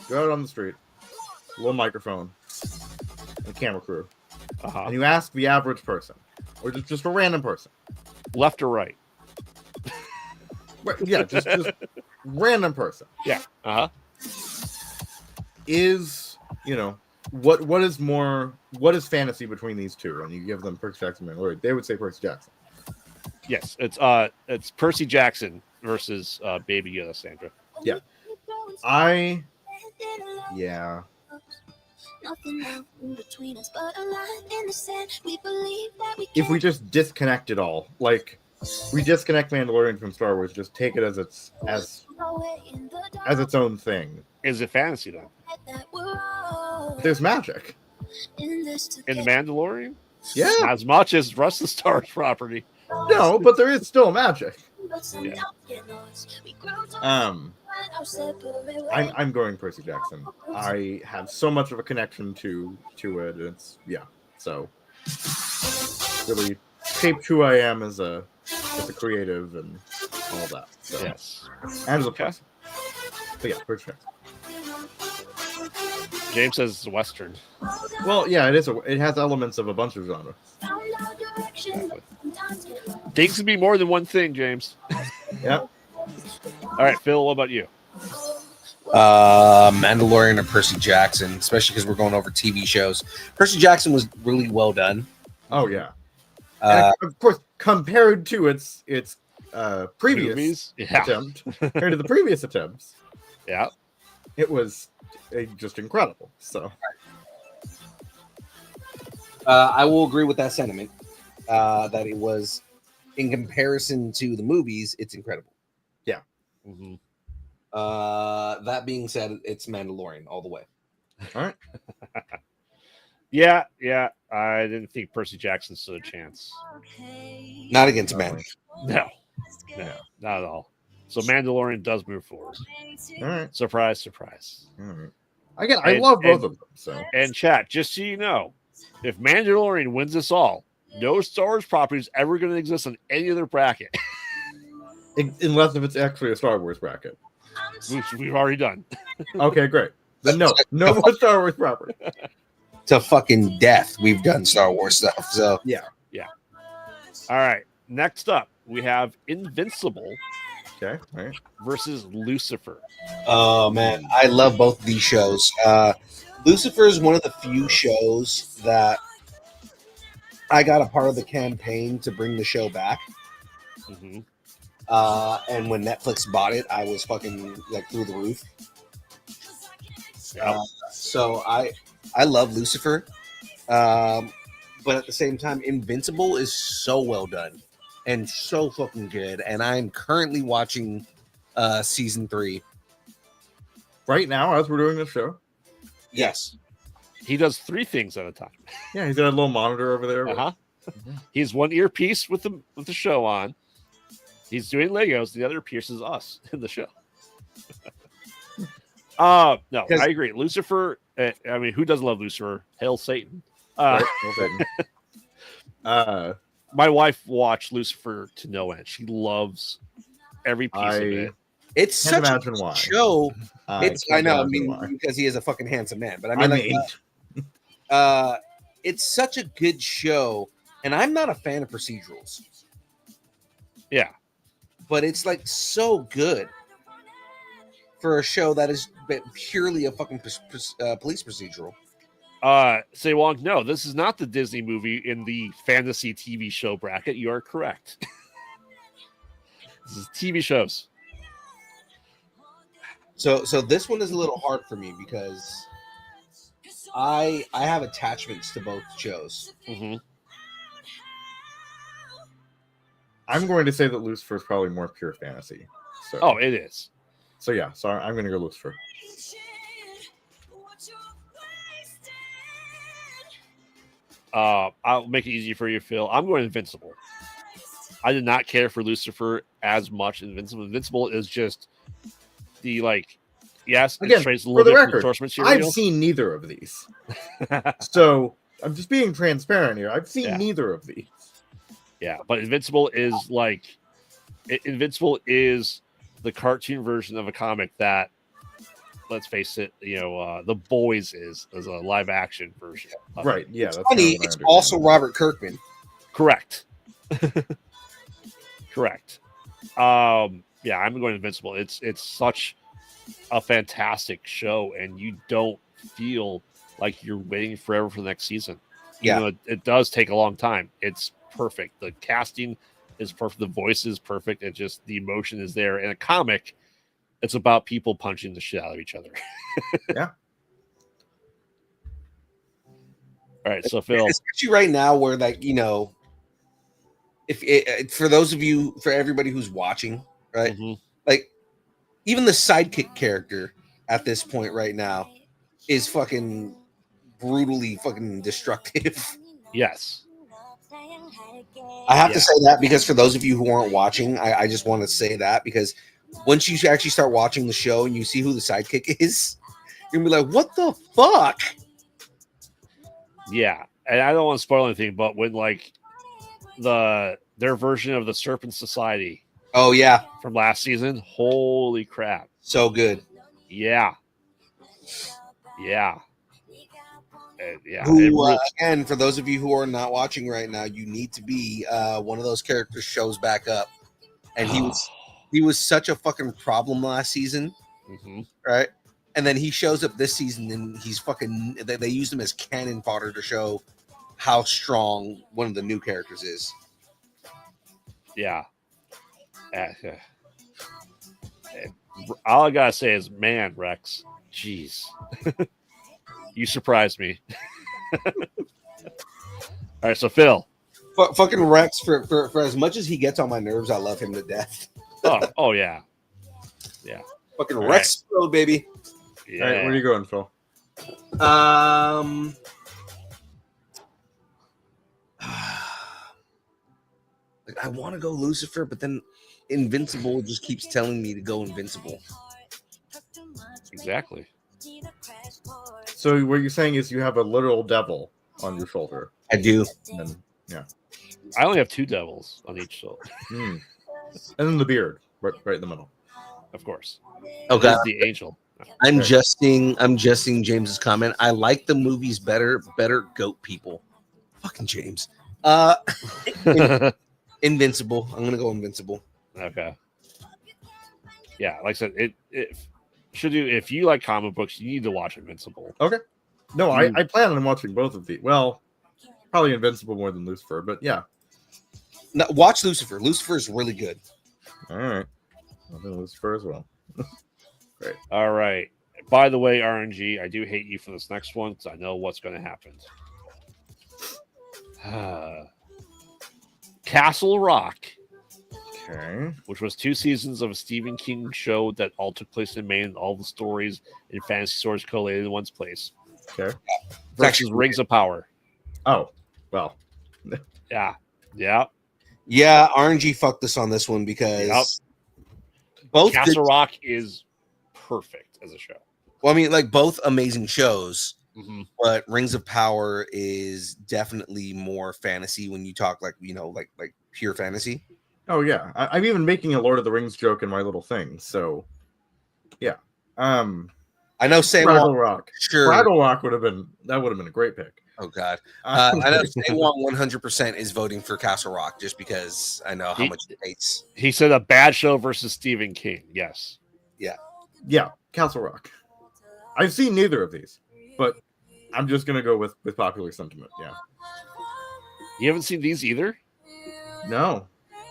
little microphone, and camera crew, Uh-huh. and you ask the average person, or just a random person, Left or right? yeah, just random person, Yeah. Uh-huh. is what is fantasy between these two, and you give them Percy Jackson, Mandalorian, they would say Percy Jackson. Yes. It's Percy Jackson versus Baby Yoda, Sandra. Yeah. If we just disconnect it all, like we disconnect Mandalorian from Star Wars, just take it as its own thing. Is it fantasy then? There's magic. In the Mandalorian? Yeah. Not as much as the rest of the Star Wars property. No, but there is still magic. Yeah. I'm going Percy Jackson. I have so much of a connection to it. It's so really shaped who I am as a creative and all that. So Yes. and as a Okay. person. But yeah, Percy Jackson. James says it's a Western. Well, yeah, it is. It has elements of a bunch of genres. Things can be more than one thing, James. Yeah. All right, Phil, what about you? Mandalorian or Percy Jackson, especially because we're going over TV shows. Percy Jackson was really well done. Oh yeah. And of course, compared to its previous Movies? Yeah. attempt, compared to the previous attempts, Yeah. it was just incredible. So I will agree with that sentiment. That it was, in comparison to the movies, it's incredible. Mm-hmm. That being said, it's Mandalorian all the way. all right. Yeah. I didn't think Percy Jackson stood a chance. Not against man. No, not at all. So Mandalorian does move forward. All right. Surprise, surprise. All right. Again, I And- love both and- of them. So And chat, just so you know, if Mandalorian wins this all, no Star Wars property is ever going to exist on any other bracket, unless if it's actually a Star Wars bracket. which we've already done. Okay, great. Then no more Star Wars property. To fucking death, we've done Star Wars stuff. So All right. Next up, we have Invincible Okay, all right. versus Lucifer. oh man, I love both of these shows. Lucifer is one of the few shows that I got a part of the campaign to bring the show back. Mhm. And when Netflix bought it, I was fucking like through the roof. Yep. So I love Lucifer, but at the same time, Invincible is so well done and so fucking good. And I'm currently watching season 3. Right now, as we're doing this show, Yes. He does 3 things at a time. yeah, he's got a little monitor over there. Uh-huh. He's one earpiece with the show on. He's doing Legos. The other earpiece is us in the show. No, I agree. Lucifer. I mean, who doesn't love Lucifer? Hail Satan. Right? Well, then. My wife watched Lucifer to no end. She loves every piece of it. It's Can't such imagine a why. show. I can't know. I imagine mean, why. because he is a fucking handsome man. But I I mean, mean, it's such a good show, and I'm not a fan of procedurals, Yeah. but it's like so good for a show that is purely a fucking police procedural. Say Wong, no, this is not the Disney movie in the fantasy TV show bracket. You are correct. This is TV shows. So this one is a little hard for me because I have attachments to both shows. Mm-hmm. I'm going to say that Lucifer is probably more pure fantasy. So, Oh, it is. so yeah. So I'm going to go Lucifer. I'll make it easy for you, Phil. I'm going Invincible. I did not care for Lucifer as much. Invincible is just the yes, Again, it strays a For little the bit from the record, source I've material. seen neither of these. So I'm just being transparent here. I've seen Yeah. neither of these. Yeah, but Invincible is Invincible is the cartoon version of a comic that, let's face it, The Boys is a live action version. of it. Right. Yeah. That's Funny, kind of what I it's understand. also Robert Kirkman. Correct. Correct. Yeah, I'm going Invincible. It's such a fantastic show, and you don't feel like you're waiting forever for the next season. Yeah. Even though it does take a long time. It's perfect. The casting is perfect. The voice is perfect. It just the emotion is there. In a comic, it's about people punching the shit out of each other. Yeah. All right, so Phil. Especially right now, where if for those of you, for everybody who's watching, right, Mhm. like even the sidekick character at this point right now is fucking brutally fucking destructive. Yes. I have Yeah. to say that because for those of you who aren't watching, I just want to say that because once you actually start watching the show and you see who the sidekick is, you're gonna be like, what the fuck? Yeah, and I don't want to spoil anything, but when their version of the Serpent Society Oh yeah, from last season, holy crap! so good. Yeah. Yeah. Yeah. Who, again, for those of you who are not watching right now, you need to be one of those characters shows back up, and he was such a fucking problem last season, Mhm. right? And then he shows up this season, and he's fucking. They used him as cannon fodder to show how strong one of the new characters is. Yeah. All I gotta say is, man, Rex, jeez, you surprised me. All right, so Phil. Fucking Rex, for as much as he gets on my nerves, I love him to death. Oh yeah. Fucking All Rex Road, baby. Yeah. All right, where are you going, Phil? Like, I want to go Lucifer, but then Invincible just keeps telling me to go Invincible. Exactly. So what you're saying is you have a literal devil on your shoulder. I do. And I only have 2 devils on each shoulder, and then the beard, right in the middle. of course. Okay. There's the angel. I'm just seeing James's comment. I like the movies better goat people. Fucking James. Invincible. I'm gonna go Invincible. Okay. Yeah, like I said, it should do. If you like comic books, you need to watch Invincible. No, I plan on watching both of these. Well, probably Invincible more than Lucifer, but yeah. No, watch Lucifer. Lucifer is really good. All right. I'll do Lucifer as well. All right. By the way, RNG, I do hate you for this next one because I know what's going to happen. Castle Rock, Okay. which was 2 seasons of a Stephen King show that all took place in Maine, and all the stories and fantasy stories collated in one place. Okay. Versus actually- Rings of Power. Oh, well. Yeah. Yeah, RNG fucked us on this one because both Castle good, Rock is perfect as a show. well, I mean, like both amazing shows, Mm-hmm. but Rings of Power is definitely more fantasy when you talk like like pure fantasy. Oh yeah. I'm even making a Lord of the Rings joke in my little thing. So yeah. I know Sam Fraggle Wong, Rock. sure. Fraggle Rock would have been a great pick. Oh God, I know Sam Wong 100% is voting for Castle Rock just because I know how much he hates. He said a bad show versus Stephen King. Yes. Yeah, Castle Rock. I've seen neither of these, but I'm just gonna go with popular sentiment. Yeah. You haven't seen these either? No.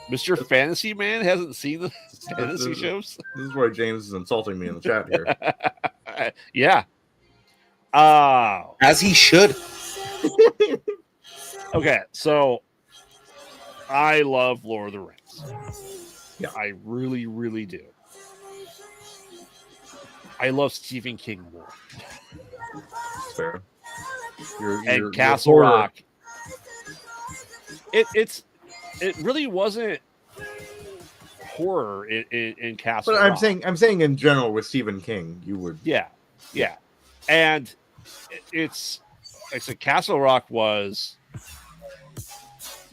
Mr. Fantasy Man hasn't seen the fantasy shows? This is why James is insulting me in the chat here. Yeah. As he should. Okay, so I love Lord of the Rings. Yeah. I really, really do. I love Stephen King more. Fair. And Castle horror- Rock. It really wasn't horror in Castle But Rock. I'm saying in general with Stephen King, you would. Yeah. And it's like I said, Castle Rock was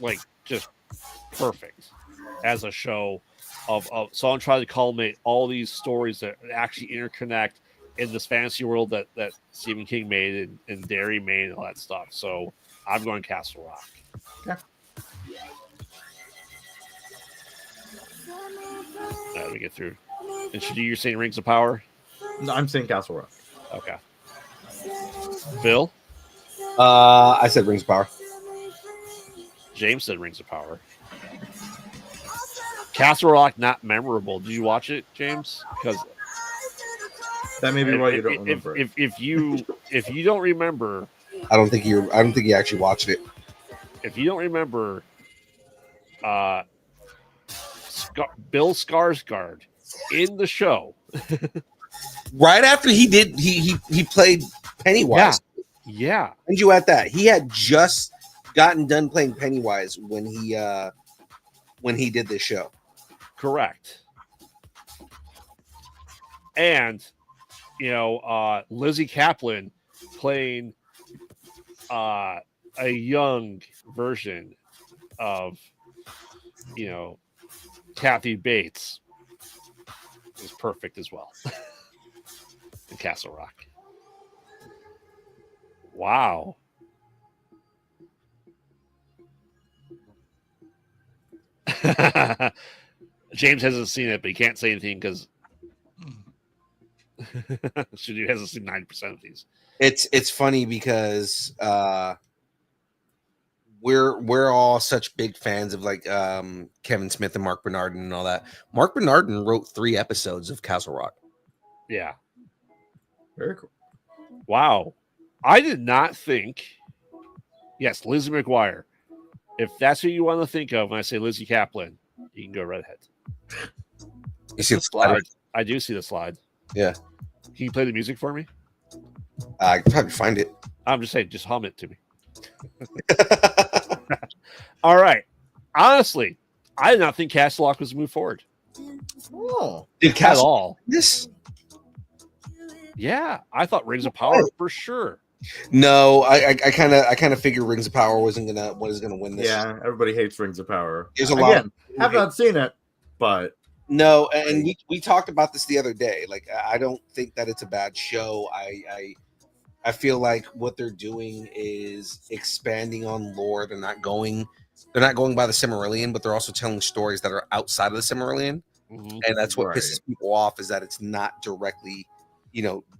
like just perfect as a show of so I'm trying to culminate all these stories that actually interconnect in this fantasy world that Stephen King made in Derry, Maine, and all that stuff. So I'm going Castle Rock. Okay. Let me get through. And should you're saying Rings of Power? No, I'm saying Castle Rock. Okay. Phil? I said Rings of Power. James said Rings of Power. Castle Rock, not memorable. Did you watch it, James? Because That may be why you don't remember it. if you don't remember, I don't think you actually watched it. if you don't remember, Bill Skarsgård in the show. Right after he did, he played Pennywise. Yeah. And you at that? He had just gotten done playing Pennywise when he did this show. Correct. And Lizzie Kaplan playing a young version of Kathy Bates is perfect as well. in Castle Rock. Wow. James hasn't seen it, but he can't say anything because Studio hasn't seen 90% of these. It's funny because we're all such big fans of like Kevin Smith and Mark Bernardin and all that. Mark Bernardin wrote 3 episodes of Castle Rock. Yeah. Very cool. Wow. I did not think. Yes, Lizzie McGuire. If that's who you want to think of when I say Lizzie Kaplan, you can go redhead. You see the slide? I do see the slide. Yeah. Can you play the music for me? I can probably find it. I'm just saying, just hum it to me. All right. Honestly, I did not think Castle Rock was a move forward Oh, Did at Castle all. this? Yeah, I thought Rings of Power for sure. No, I kind of figured Rings of Power wasn't gonna win this. yeah. Everybody hates Rings of Power. There's a lot. Again, have not seen it, but No, and we talked about this the other day. Like, I don't think that it's a bad show. I feel like what they're doing is expanding on lore. They're not going by the Silmarillion, but they're also telling stories that are outside of the Silmarillion. Mhm. And that's what Right. pisses people off, is that it's not directly,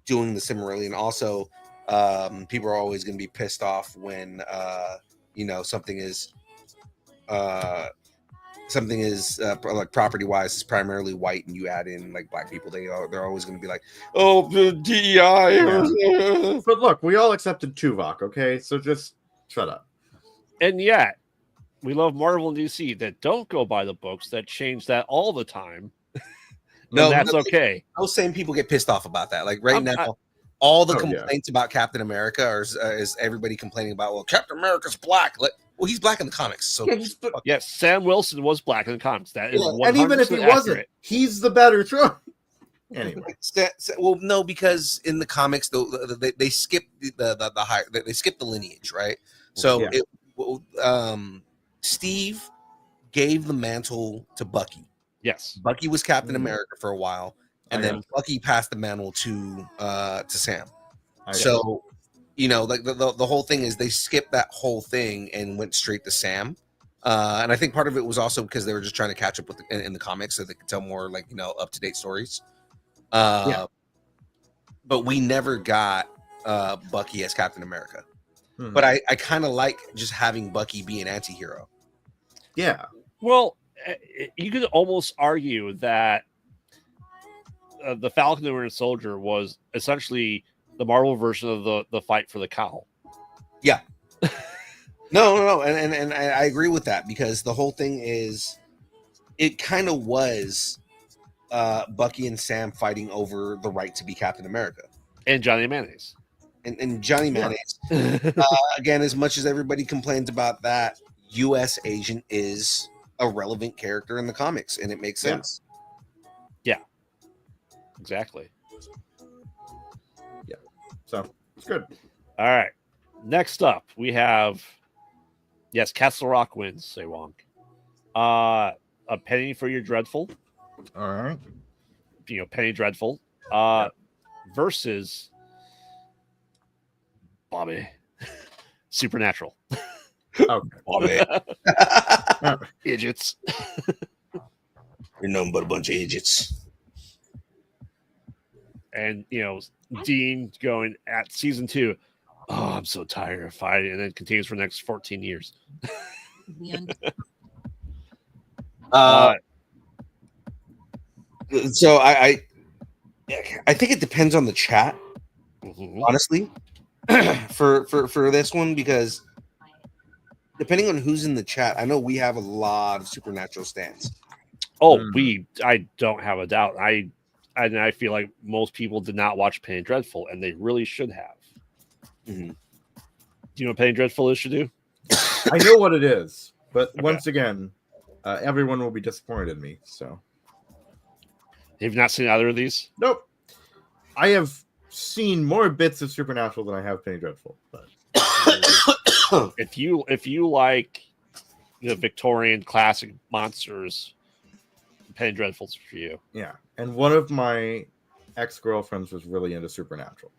doing the Silmarillion. Also, people are always going to be pissed off when something is like property wise is primarily white and you add in like black people. They're always going to be like, oh, the DEI. but look, we all accepted Tuvok. Okay, so just shut up. And yet, we love Marvel and DC that don't go by the books, that change that all the time. No, That's no, okay. Those same people get pissed off about that. Like right I'm- now, all the Oh, yeah. complaints about Captain America is everybody complaining about, well, Captain America's black. Like, well, he's black in the comics. So Yes, Sam Wilson was black in the comics. That is Yeah, 100% And even if he accurate. wasn't, he's the better choice. Anyway, well, no, because in the comics, they skip the high, they skip the lineage, right? So Yeah. Steve gave the mantle to Bucky. Yes. Bucky was Captain Mhm. America for a while, and I then Bucky passed the mantle to Sam. I- So, like the whole thing is they skipped that whole thing and went straight to Sam. And I think part of it was also because they were just trying to catch up with in the comics so they could tell more up to date stories. Yeah. But we never got Bucky as Captain America. Mhm. But I kind of like just having Bucky be an anti-hero. yeah, Well, you could almost argue that the Falcon and Winter Soldier was essentially the Marvel version of the fight for the cowl. No, and I agree with that, because the whole thing is, it kind of was Bucky and Sam fighting over the right to be Captain America, And Johnny Mayonnaise. and Johnny Yeah. Mayonnaise. Again, as much as everybody complains about that, U.S. Agent is a relevant character in the comics, and it makes Yeah. sense. Exactly. so it's good. All right. Next up, we have Castle Rock wins, say Wong. A penny for your dreadful. All right. Penny Dreadful. Versus Bobby. Supernatural. Okay. Bobby. Idiots. You're nothing but a bunch of idiots. And Dean going at season 2. Oh, I'm so tired of fighting, and then continues for the next 14 years. So I think it depends on the chat, Mhm. honestly, for this one, because depending on who's in the chat, I know we have a lot of Supernatural stans. Oh, Mm. I don't have a doubt. I feel like most people did not watch Penny Dreadful, and they really should have. Mhm. Do you know what Penny Dreadful is, Shadu? I know what it is, but Okay. once again, everyone will be disappointed in me. So Have you not seen either of these? nope. I have seen more bits of Supernatural than I have Penny Dreadful. But If you like the Victorian classic monsters, Penny Dreadful's for you. yeah, and one of my ex-girlfriends was really into Supernatural.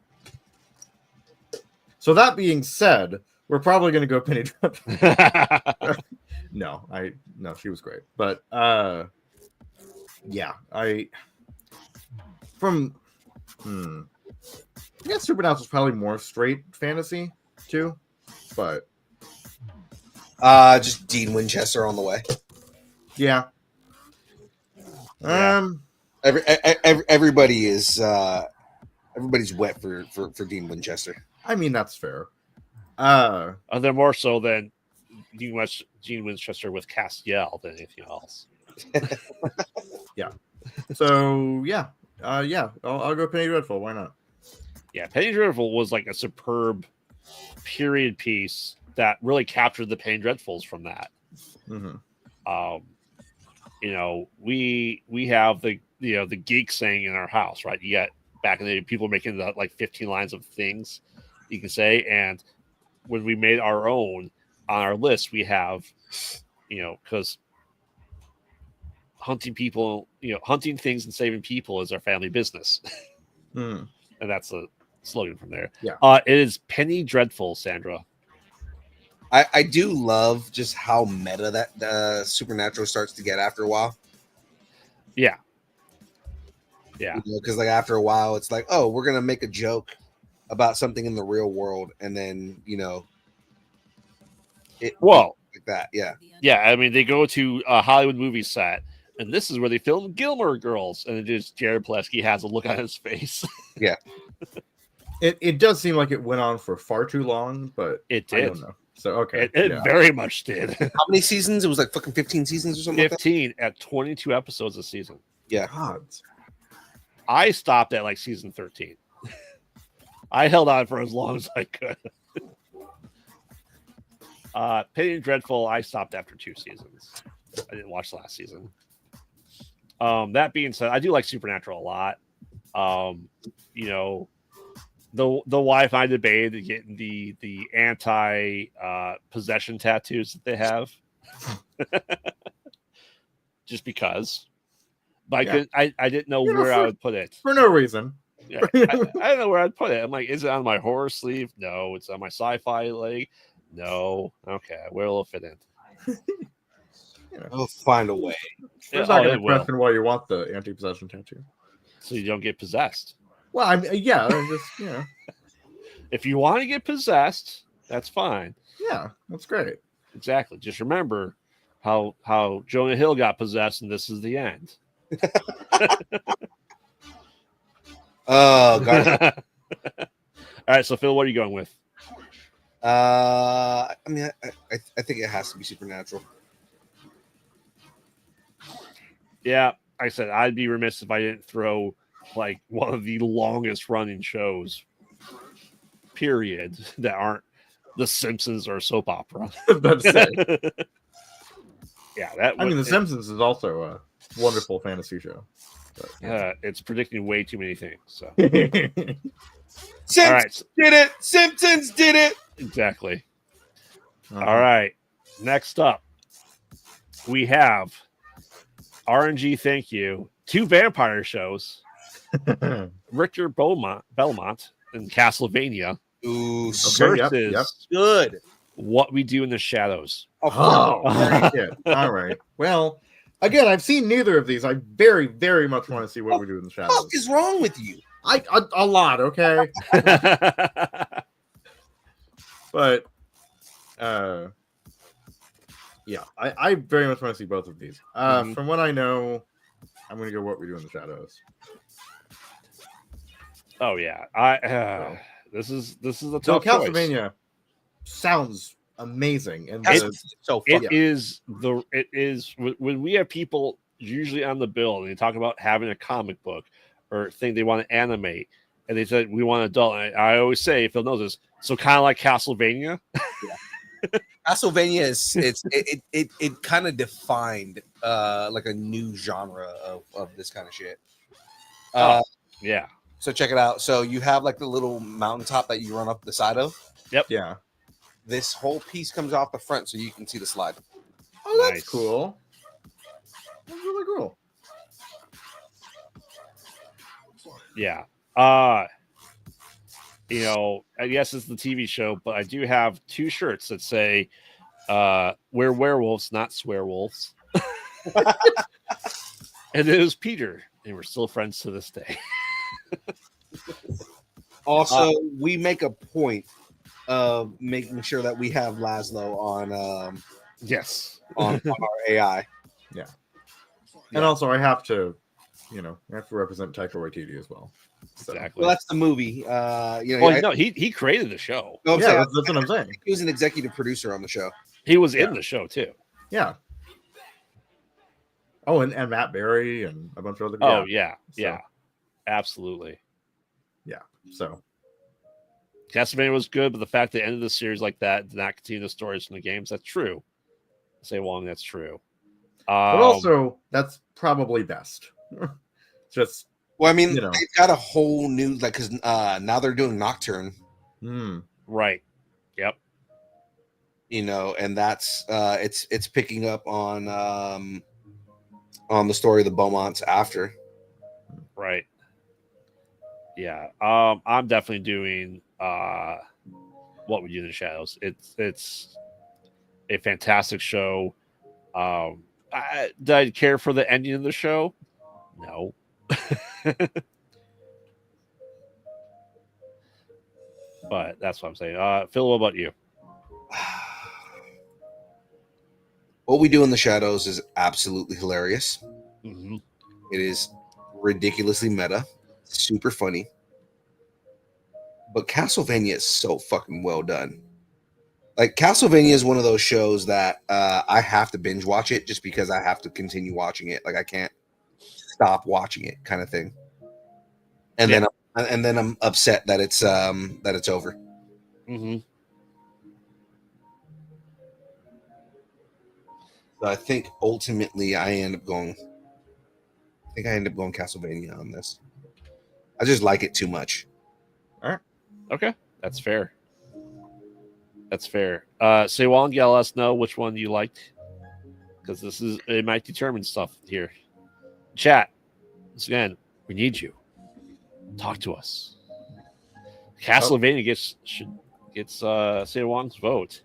So that being said, we're probably going to go Penny Dreadful. No, she was great. But yeah, I guess Supernatural is probably more straight fantasy too, but Just Dean Winchester on the way. yeah. Yeah. Everybody is everybody's wet for Dean Winchester. I mean that's fair. They're more so than Gene Winchester with Castiel than anything else. So yeah, I'll go Penny Dreadful. Why not? Yeah, Penny Dreadful was like a superb period piece that really captured the Penny Dreadfuls from that. Mm-hmm. You know, we have the geek saying in our house, right? You got back in the day, people making the like 15 lines of things you can say, and when we made our own on our list, we have, you know, because hunting people, you know, hunting things and saving people is our family business. Mm. And that's the slogan from there. Yeah. It is Penny Dreadful, Sandra. I do love just how meta that Supernatural starts to get after a while. Yeah. Yeah. Because like after a while, it's like, oh, we're gonna make a joke about something in the real world, and then Well, like that. Yeah. yeah. I mean, they go to a Hollywood movie set, and this is where they filmed Gilmore Girls, and it is Jared Padalecki has a look on his face. It does seem like it went on for far too long, but It I did. don't know. So okay, It yeah. very much did. How many seasons? It was like fucking 15 seasons or something like that. 15 at 22 episodes a season. Yeah. God. I stopped at like season 13. I held on for as long as I could. Penny Dreadful, I stopped after 2 seasons. I didn't watch the last season. That being said, I do like Supernatural a lot. You know, the wife I debated getting the anti possession tattoos that they have. Just because. But Yeah. I didn't know You know, where I would put it. For no reason. Yeah, I don't know where I'd put it. I'm like, is it on my horror sleeve? No. It's on my sci-fi leg? No. Okay, where will it fit in? We'll find a way. It's not it going to will. question why you want the anti-possession tattoo. So you don't get possessed. Well, I mean, yeah, I'm just If you want to get possessed, that's fine. yeah, that's great. Exactly. Just remember how Jonah Hill got possessed, and this is the end. Oh god. All right, so Phil, what are you going with? I mean, I think it has to be Supernatural. Yeah, like I said, I'd be remiss if I didn't throw like one of the longest running shows, period, that aren't The Simpsons or soap opera. That's it. Yeah, that. I mean, The Simpsons is also a wonderful fantasy show. But, It's predicting way too many things. So, Simpsons all right, did it. Simpsons did it. exactly. uh-huh. All right, next up, we have RNG. Thank you. 2 vampire shows. Richard Belmont in Castlevania Ooh, Okay, yep, versus yep. good. What We Do in the Shadows. Oh, very good. All right. Well, again, I've seen neither of these. I very, very much want to see what we do in the What shadows. the fuck is wrong with you? A lot, okay, but yeah, I very much want to see both of these. Mhm. From what I know, I'm gonna go What We Do in the Shadows. Oh yeah, this is a So tough choice. Castlevania sounds amazing, and It's so It fucking. is when we have people usually on the bill and they talk about having a comic book or thing they want to animate, and they said we want adult. And I always say, Phil knows this, so kind of like Castlevania. Castlevania is it kind of defined like a new genre of this kind of shit. Yeah, So check it out. So you have like the little mountaintop that you run up the side of. yeah. This whole piece comes off the front, so you can see the slide. Oh, that's Nice. cool. That's really cool. Yeah. You know, I guess it's the TV show, but I do have 2 shirts that say we're werewolves, not swearwolves. And it was Peter, and we're still friends to this day. Also, we make a point of making sure that we have Laszlo on Yes. on our AI. And also, I have to, I have to represent Taika Waititi as well. So. Exactly. Well, that's the movie. Well, no, he created the show. I'm Yeah, saying, that's what I'm saying. he was an executive producer on the show. He was in the show too. Yeah. Oh, and Matt Berry and a bunch of other. Oh yeah, So- yeah, absolutely. So Castlevania was good, but the fact that it ended the series like that did not continue the stories from the games. That's true. Say Wong, that's true. but also that's probably best. Just Well, I mean, You know. they've got a whole new because now they're doing Nocturne, right. Yep. and that's it's picking up on the story of the Beaumonts after. Right. Yeah. I'm definitely doing What We Do in the Shadows. It's a fantastic show. Did I care for the ending of the show? No. But that's what I'm saying. Phil, what about you? What We Do in the Shadows is absolutely hilarious. Mhm. It is ridiculously meta, super funny. But Castlevania is so fucking well done. Like Castlevania is one of those shows that I have to binge watch it just because I have to continue watching it. Like I can't stop watching it, kind of thing. And then I'm upset that it's over. Mm-hmm. So I think ultimately I end up going Castlevania on this. I just like it too much. Okay, that's fair. That's fair. Say Wong, yeah, let us know which one you liked, because it might determine stuff here. Chat. Once again, we need you. Talk to us. Castlevania gets Say Wong's vote.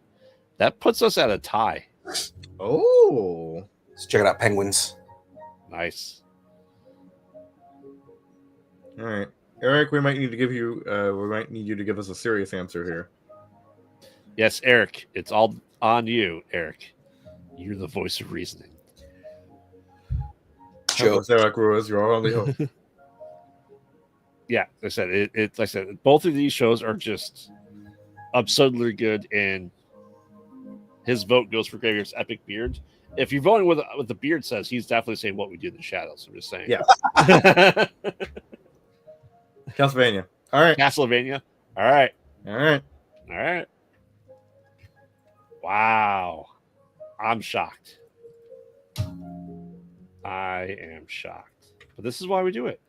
That puts us at a tie. oh, Let's check it out, Penguins. Nice. all right, Eric. We might need you to give us a serious answer here. Yes, Eric. It's all on you, Eric. You're the voice of reasoning. Joe. Help us, Eric Ruiz, you're only hope. Yeah, like I said, both of these shows are just absurdly good, and his vote goes for Graveyard's Epic Beard. If you're voting with what the beard says, he's definitely saying What We Do in the Shadows. I'm just saying. Yeah. Castlevania. All right. Castlevania. All right. All right. All right. Wow. I'm shocked. I am shocked. But this is why we do it.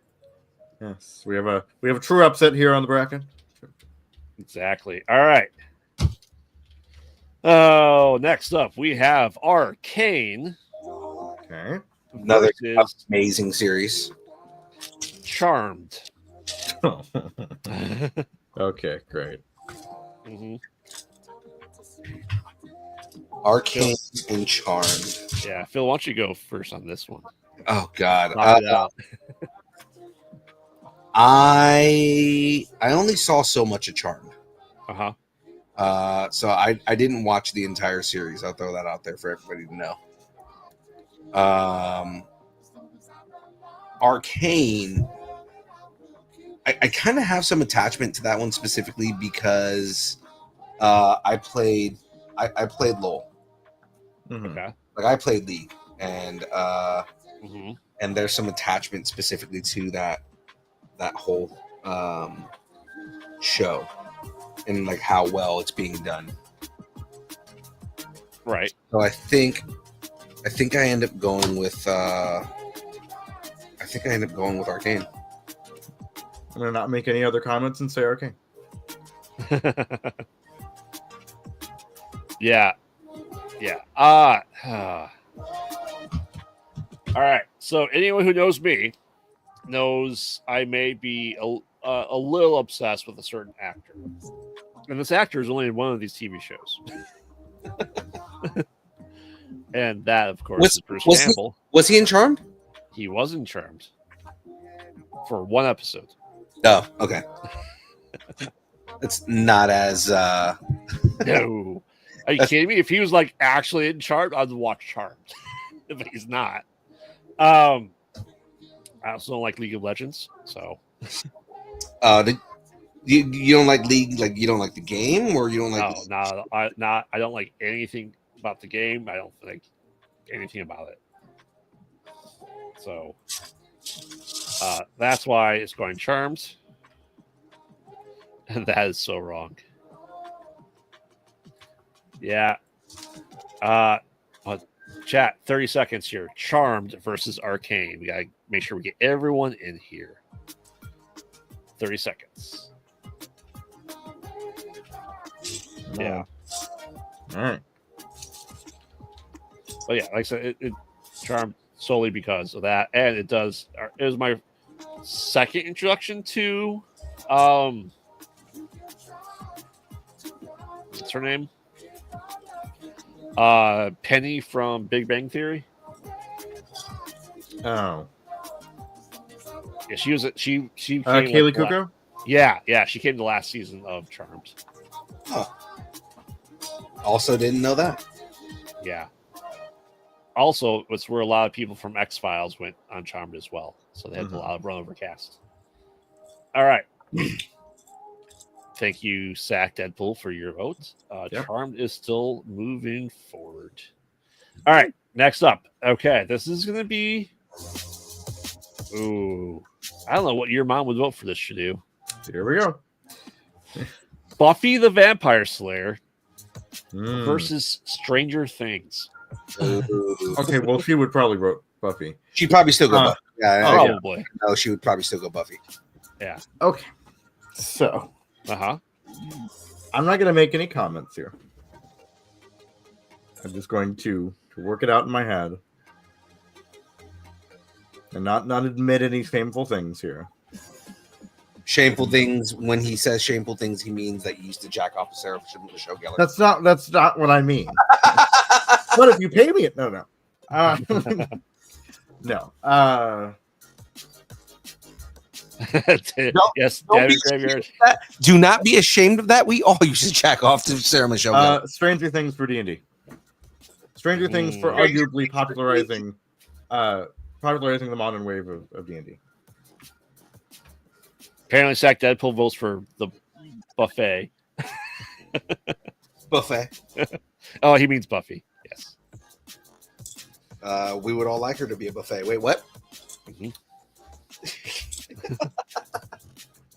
Yes, we have a true upset here on the bracket. Exactly. All right. Oh, next up we have Arcane Okay. Another versus amazing series. Charmed. Okay, great. Mhm. Arcane and Charmed. Yeah, Phil, why don't you go first on this one? Oh God. Knock it out. I only saw so much of Charmed. Uh-huh. So I didn't watch the entire series. I'll throw that out there for everybody to know. Arcane, I kind of have some attachment to that one specifically because I played LoL. Mhm. Okay. Like I played League, and Mm-hmm. and there's some attachment specifically to that whole show and like how well it's being done. Right. So I think I end up going with Arcane. I'm gonna not make any other comments and say okay. Yeah. Yeah. All right. So anyone who knows me knows I may be a little obsessed with a certain actor, and this actor is only in one of these TV shows, and that, of course, is Bruce Campbell. Was he in Charmed? He was in Charmed for one episode. Oh, okay. It's not as No, are you kidding me? If he was like actually in Charmed, I'd watch Charmed, but he's not. I also don't like League of Legends, so. You don't like League, like you don't like the game, or you don't like? I don't like anything about the game. I don't think anything about it. So that's why it's going Charmed, and that is so wrong. Yeah. Chat, 30 seconds here. Charmed versus Arcane. We gotta make sure we get everyone in here. 30 seconds. Yeah. All right. But yeah, like I said, it Charmed solely because of that, and it was my second introduction to what's her name? Penny from Big Bang Theory. Oh. Yeah, she came Kaylee Kuko? Yeah, she came to last season of Charmed. Also, didn't know that. Yeah. Also, it's where a lot of people from X-Files went on Charmed as well. So they had a lot of run-over cast. All right. Thank you, Sack Deadpool, for your vote. Yep. Charmed is still moving forward. All right, next up. Okay, this is going to be... Ooh. I don't know what your mom would vote for this, Shadu. Here we go. Buffy the Vampire Slayer versus Stranger Things. Okay, well, she would probably vote Buffy. She'd probably still go Buffy. Yeah, Probably. No, she would probably still go Buffy. Yeah. Okay. So, Uh-huh. I'm not going to make any comments here. I'm just going to work it out in my head. And not admit any shameful things here. Shameful things. When he says shameful things, he means that you used to jack off to Sarah Michelle Gellar. That's not what I mean. But if you pay me it, no. No. Yes, don't David be Graveyard. Do not be ashamed of that. We all used to jack off to Sarah Michelle Gellar. Stranger Things for D&D. Stranger Things for arguably popularizing the modern wave of D&D. Apparently, Sack Deadpool votes for the buffet. Buffet. Oh, he means Buffy. Yes. We would all like her to be a buffet. Wait, what?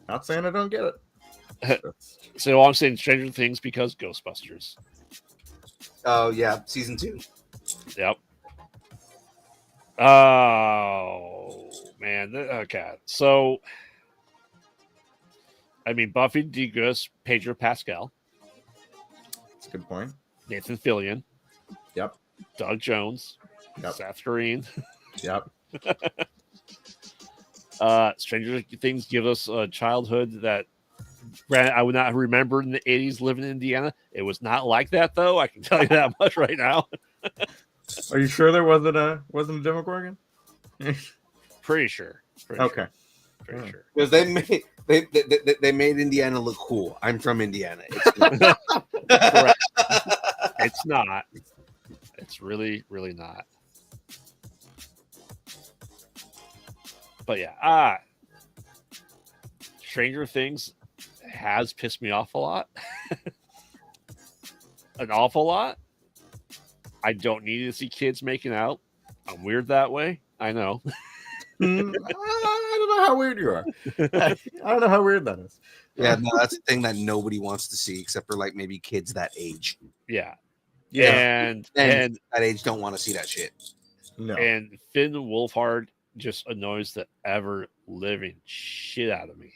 Not saying I don't get it. So I'm saying Stranger Things because Ghostbusters. Oh, yeah. Season 2. Yep. Oh, man. Okay. So, I mean, Buffy DeGuss, Pedro Pascal. That's a good point. Nathan Fillion. Yep. Doug Jones. Yep. Seth Green. Yep. Stranger Things give us a childhood that I would not remember in the 80s living in Indiana. It was not like that, though. I can tell you that much right now. Are you sure there wasn't a Demogorgon? Pretty sure. Okay. Pretty sure. Because they made Indiana look cool. I'm from Indiana. It's Correct. It's not. It's really, really not. But yeah, Stranger Things has pissed me off a lot. An awful lot. I don't need to see kids making out. I'm weird that way. I know. I don't know how weird you are. I don't know how weird that is. Yeah, no, that's a thing that nobody wants to see except for like maybe kids that age. Yeah. And And that age don't want to see that shit. No. and Finn Wolfhard just annoys the ever living shit out of me.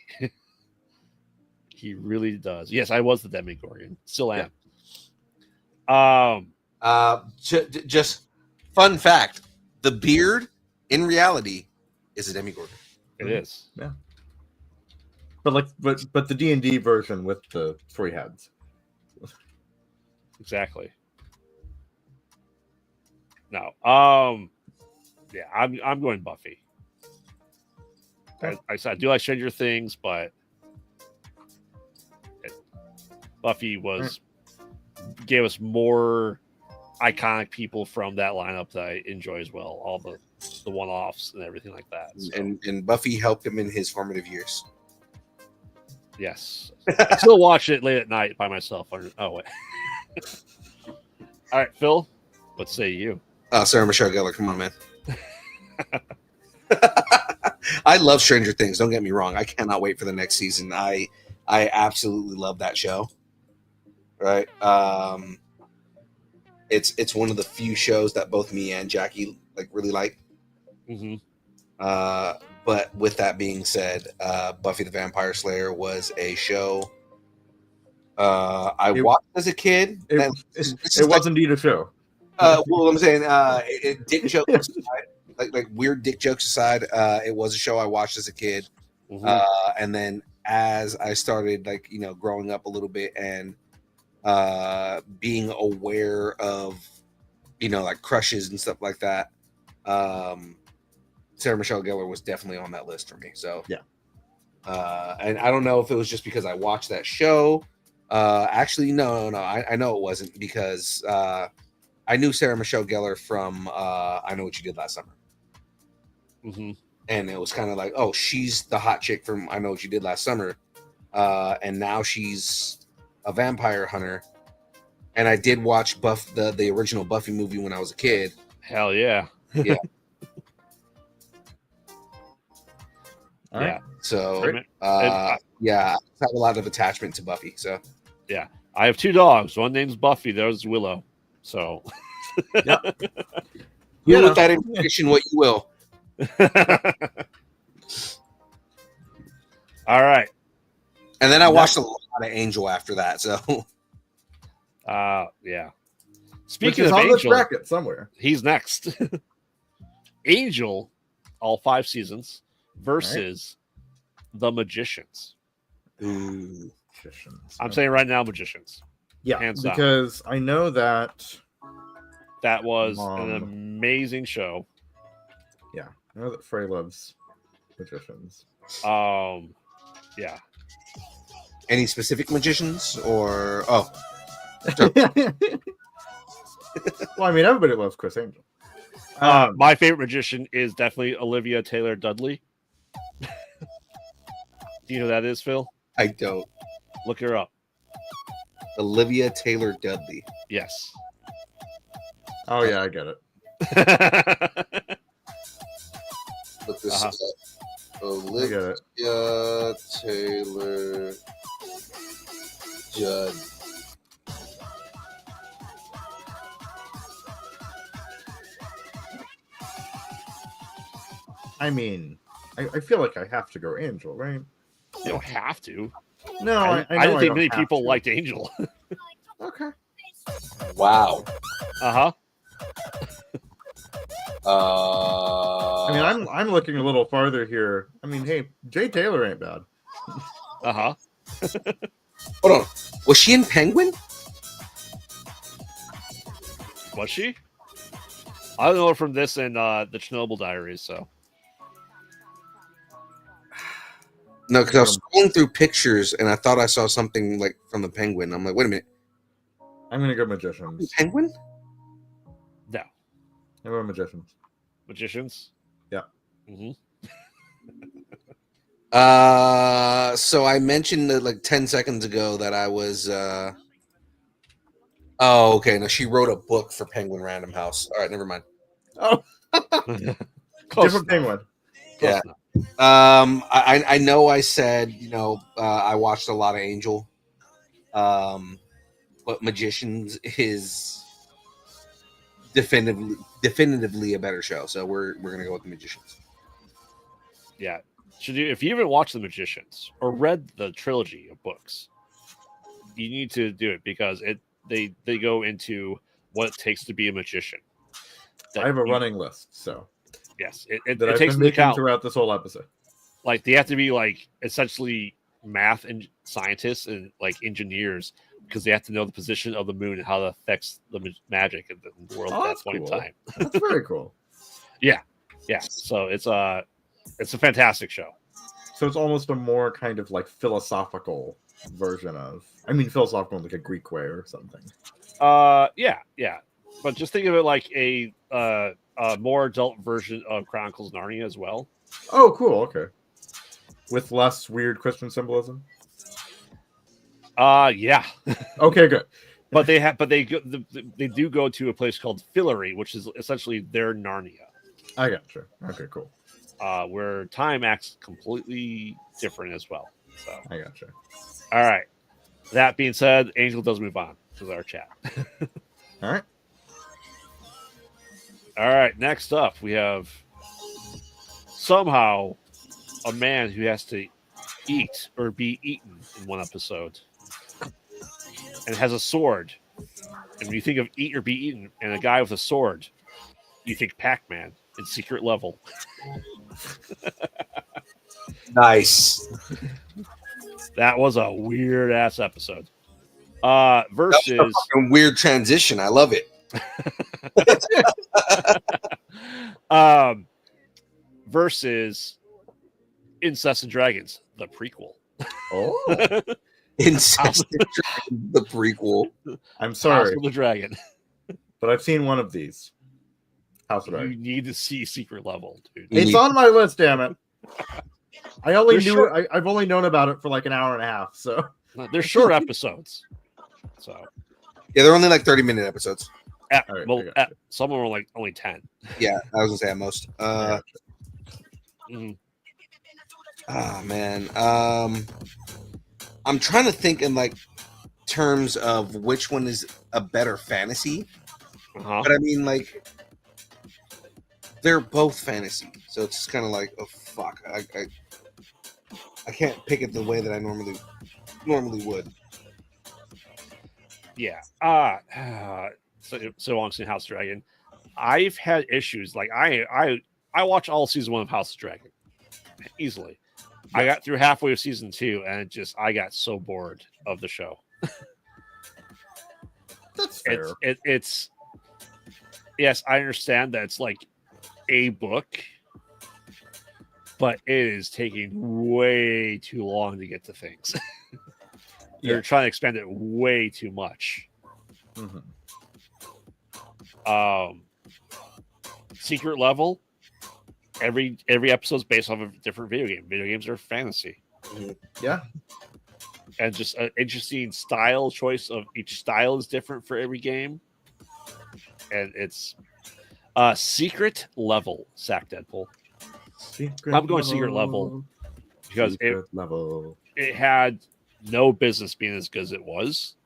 He really does. Yes, I was the Demogorgon. Still am. Just fun fact: the beard in reality is a Demogorgon. It is. But the D&D version with the 3 heads. Exactly. No. Yeah, I'm going Buffy. I said I do like Stranger Things, but Buffy gave us more iconic people from that lineup that I enjoy as well. All the one-offs and everything like that. So, And Buffy helped him in his formative years. yes, I still watch it late at night by myself. Oh wait. All right, Phil, what say you? Sarah Michelle Gellar, come on, man. I love Stranger Things. Don't get me wrong. I cannot wait for the next season. I absolutely love that show. Right. It's one of the few shows that both me and Jackie really like. Mm-hmm. But with that being said, Buffy the Vampire Slayer was a show I watched as a kid. It was indeed a show. Well, I'm saying, dick jokes aside, like weird dick jokes aside, it was a show I watched as a kid. Mm-hmm. And then as I started, growing up a little bit and being aware of, crushes and stuff like that, Sarah Michelle Gellar was definitely on that list for me. So yeah. And I don't know if it was just because I watched that show. Actually, no. I know it wasn't because I knew Sarah Michelle Gellar from I Know What You Did Last Summer. Mm-hmm. And it was kind of like, oh, she's the hot chick from I Know What You Did Last Summer. And now she's a vampire hunter. And I did watch the original Buffy movie when I was a kid. Hell yeah. Yeah. All right. Yeah. So, I have a lot of attachment to Buffy. So, yeah, I have 2 dogs. One name's Buffy. There's Willow. So, do with that information what you will. All right. And then I watched a lot of Angel after that. So, yeah. Which Speaking is of on this Angel, bracket somewhere. he's next. Angel, all 5 seasons versus The Magicians. ooh. I'm saying right now, Magicians. Yeah, hands down. because I know that That was an amazing show. I know that Frey loves Magicians. Yeah. Any specific magicians or Well, I mean, everybody loves Chris Angel. My favorite magician is definitely Olivia Taylor Dudley. Do you know who that is, Phil? I don't. Look her up. Olivia Taylor Dudley. Yes. Oh yeah, I get it. Look this up. I Olivia get it. Taylor Judd. I mean, I feel like I have to go Angel, right? You don't have to. No, I I didn't think many have people to. liked Angel. Okay. Wow. Uh-huh. I mean, I'm looking a little farther here. I mean, hey, Jay Taylor ain't bad. Uh-huh. Hold on. Was she in Penguin? Was she? I don't know her from this and the Chernobyl Diaries, so. No, because I was scrolling through pictures and I thought I saw something like from the Penguin. I'm like, wait a minute. I'm gonna go Magicians. Penguin? No. I'm going Magicians. Magicians? Yeah. Mm-hmm. So I mentioned that like 10 seconds ago that I was oh, okay. No, she wrote a book for Penguin Random House. All right, never mind. Oh, different Penguin. Yeah. I know I said, I watched a lot of Angel. But Magicians is definitively a better show. So we're gonna go with the Magicians. Yeah. If you haven't watched The Magicians or read the trilogy of books, you need to do it because they go into what it takes to be a magician. I have a running list, so yes, that it I've takes been into making account throughout this whole episode. like they have to be like essentially math and scientists and like engineers because they have to know the position of the moon and how that affects the magic in the world Oh, at that that's point in cool. time. That's very cool. Yeah, so it's a fantastic show. So it's almost a more kind of like philosophical version of. I mean, philosophical in like a Greek way or something. Yeah, but just think of it like a more adult version of Chronicles of Narnia as well. Oh, cool. Okay. With less weird Christian symbolism. Yeah, Okay, good. but they do go to a place called Fillory, which is essentially their Narnia, I got you. Okay, cool. where time acts completely different as well. So, I got you. all right. That being said, Angel does move on to our chat. All right. All right. Next up, we have somehow a man who has to eat or be eaten in one episode and has a sword. And when you think of eat or be eaten and a guy with a sword, you think Pac-Man in Secret Level. Nice. That was a weird ass episode. That was a Versus fucking weird transition. I love it. versus Incest and Dragons, the prequel. Oh, Incest and Dragons, the prequel. I'm House sorry, of the Dragon. but I've seen one of these. House of You Dragon. need to see Secret Level, dude. It's on my list. Damn it! I only They're knew. short. I've only known about it for like an hour and a half. So They're short episodes. So Yeah, they're only like 30-minute episodes. at, All right, well, I got at, some of them are like only 10. Yeah, I was gonna say at most. Mhm. Man. I'm trying to think in like terms of which one is a better fantasy. Uh-huh. But I mean, like, they're both fantasy, so it's kind of like, oh fuck, I can't pick it the way that I normally would. Yeah. So on to House of Dragon. I've had issues. Like I watched all season 1 of House of Dragon easily. I got through halfway of season 2 and I got so bored of the show. that's fair. It's yes, I understand that it's like a book, but it is taking way too long to get to things. They're Yeah. trying to expand it way too much. Mhm. Secret Level, every episode's based off of a different video game. Video games are fantasy, Yeah. and just an interesting style choice of each style is different for every game. And it's Secret Level, Sack Deadpool, Secret I'm going Secret Level because Secret level. it had no business being as good as it was.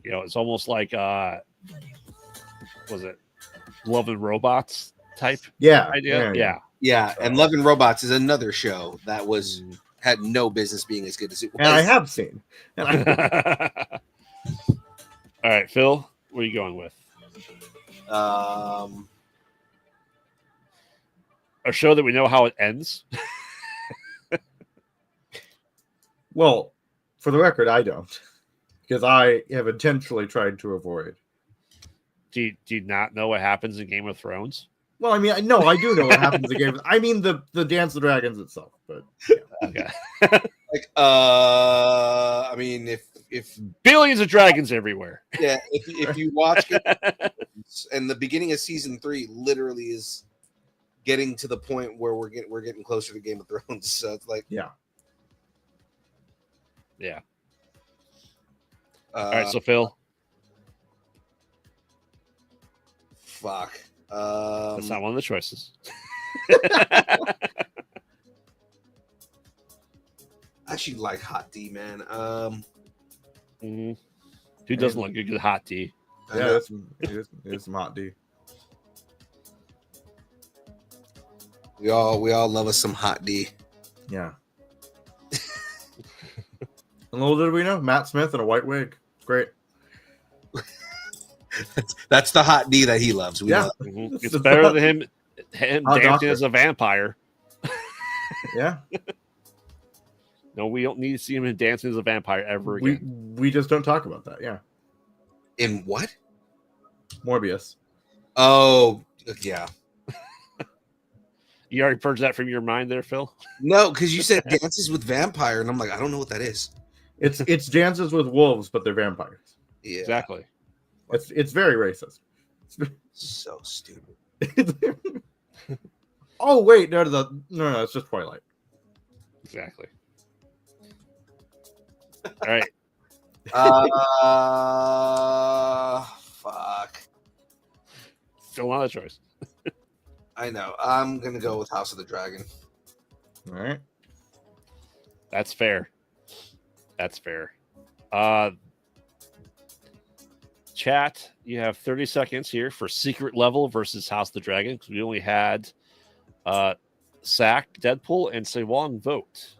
It's almost like was it Love and Robots type Yeah. idea? Yeah. Yeah, and Love and Robots is another show that had no business being as good as it was. And I have seen. And All right, Phil, what are you going with? A show that we know how it ends? well, for the record, I don't, because I have intentionally tried to avoid. Do you not know what happens in Game of Thrones? Well, I mean, no, I do know what happens in Game. I mean, the Dance of the Dragons itself, but Okay. like, I mean, if Billions of dragons everywhere. yeah, if you watch it, and the beginning of season 3 literally is getting to the point where we're getting closer to Game of Thrones. So it's like, yeah. Yeah. All right, so Phil, fuck. that's not one of the choices. I actually like Hot D, man. Mhm. Who doesn't like a good hot tea? I Yeah, know. it's some hot D. we all love us some Hot D. Yeah. And little did we know, Matt Smith in a white wig. Great. That's the Hot D that he loves. We Yeah. love. Mhm. It's It's the better best. than him Hot dancing doctor. as a vampire. Yeah. No, we don't need to see him in Dancing as a Vampire ever again. We just don't talk about that. Yeah. In what? Morbius. Oh, yeah. You already purged that from your mind there, Phil? No, because you said Dances with Vampire, and I'm like, I don't know what that is. It's dances with wolves, but they're vampires. Yeah, Exactly. It's very racist. so stupid. Oh wait, no, it's just Twilight. Exactly. All right. Fuck. Still not a choice. I know. I'm gonna go with House of the Dragon. All right. That's fair. That's fair. Chat, you have 30 seconds here for Secret Level versus House of the Dragon, because we only had Sack, Deadpool, and Sewon vote.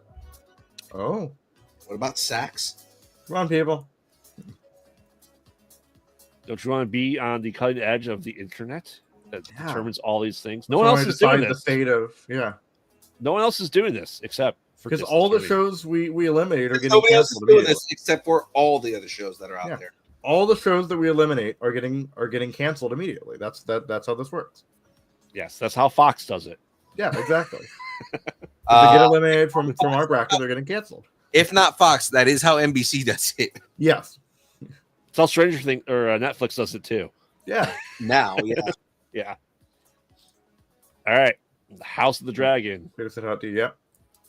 Oh, What about Sax? come on, people. Don't you want to be on the cutting edge of the internet that Yeah. determines all these things? No So one else I is doing decide the this. fate of No one else is doing this except for because Disney all the TV. shows we eliminate are getting Nobody else is canceled doing immediately. this except for all the other shows that are out Yeah. there. All the shows that we eliminate are getting canceled immediately. That's how this works. Yes, that's how Fox does it. Yeah, exactly. If they get Uh, eliminated from our bracket, they're getting canceled. if not Fox, that is how NBC does it Yes. It's how Stranger Things or Netflix does it too. Yeah. now. Yeah, Yeah. All right. The House of the Dragon Figure it out to you. Yeah.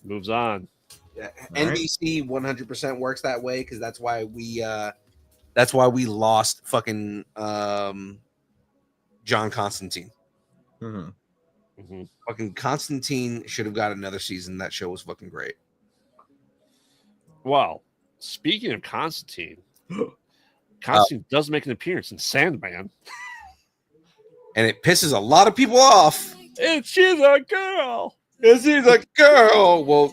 moves on. yeah. All right. NBC 100% works that way because that's why we lost fucking John Constantine. Mm-hmm. hmm Fucking Constantine should have got another season. That show was fucking great. Well, speaking of Constantine, Constantine does make an appearance in Sandman. And it pisses a lot of people off. And she's a girl. Is he the girl? Well,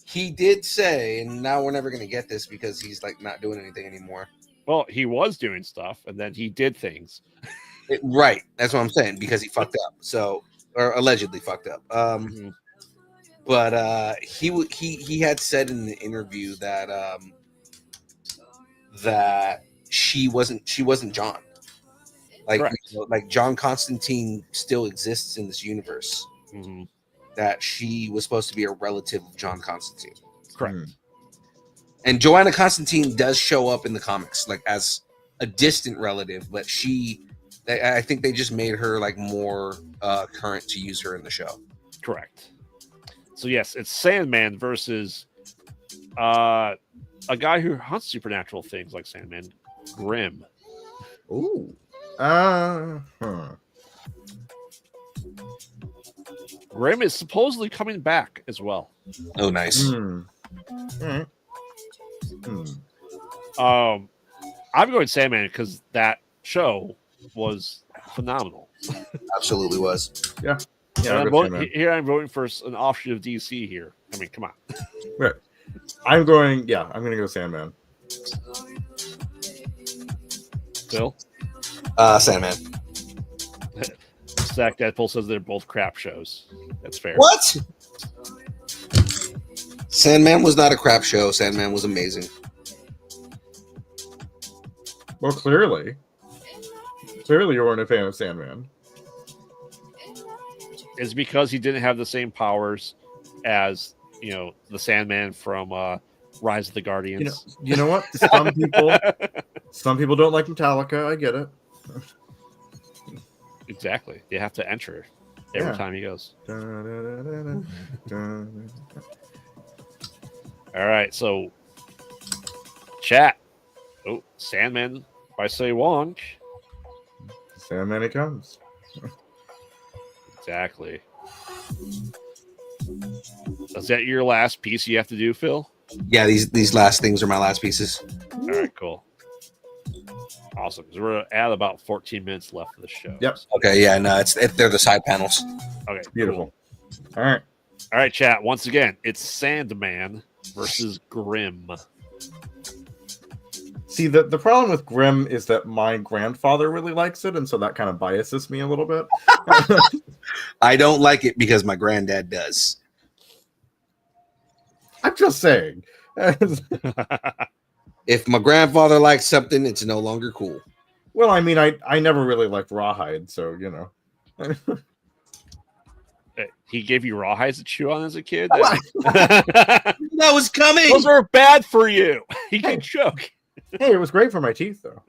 he did say, and now we're never gonna get this because he's like not doing anything anymore. Well, he was doing stuff, and then he did things. Right, that's what I'm saying because he fucked up. So, or allegedly fucked up. Mhm. But he had said in the interview that that she wasn't John. Like Correct. like John Constantine still exists in this universe. Mhm. That she was supposed to be a relative of John Constantine. Correct. Mm. And Joanna Constantine does show up in the comics like as a distant relative, but I think they just made her like more current to use her in the show. Correct. So yes, it's Sandman versus a guy who hunts supernatural things like Sandman, Grimm. Ooh. Grimm is supposedly coming back as well. Oh, nice. Mm. All right. I'm going Sandman because that show was phenomenal. Absolutely was. Yeah. And I'll I'm go voting, Sandman. here I'm voting for an offshoot of DC here. I mean, come on. Right. I'm going to go Sandman. Phil? Sandman. Zach Deadpool says they're both crap shows. That's fair. What? Sandman was not a crap show. Sandman was amazing. Well, clearly you weren't a fan of Sandman. Is because he didn't have the same powers as the Sandman from Rise of the Guardians. You know what? Some people don't like Metallica. I get it. Exactly. They have to enter every Yeah. time he goes. Dun-dun-dun-dun-dun. All right, so chat. Oh, Sandman by Say Wong. Sandman it comes. Exactly. Is that your last piece you have to do, Phil? Yeah, these last things are my last pieces. All right, cool. Awesome. 'Cause we're at about 14 minutes left of the show. Yep. Okay, yeah, no, they're the side panels. Okay. Beautiful. cool. All right. All right, chat. Once again, it's Sandman versus Grimm. See, the problem with Grimm is that my grandfather really likes it, and so that kind of biases me a little bit. I don't like it because my granddad does. I'm just saying. If my grandfather likes something, it's no longer cool. Well, I mean, I never really liked Rawhide, so you know. He gave you rawhides to chew on as a kid. That was coming. Those are bad for you. You can choke. Hey, it was great for my teeth, though.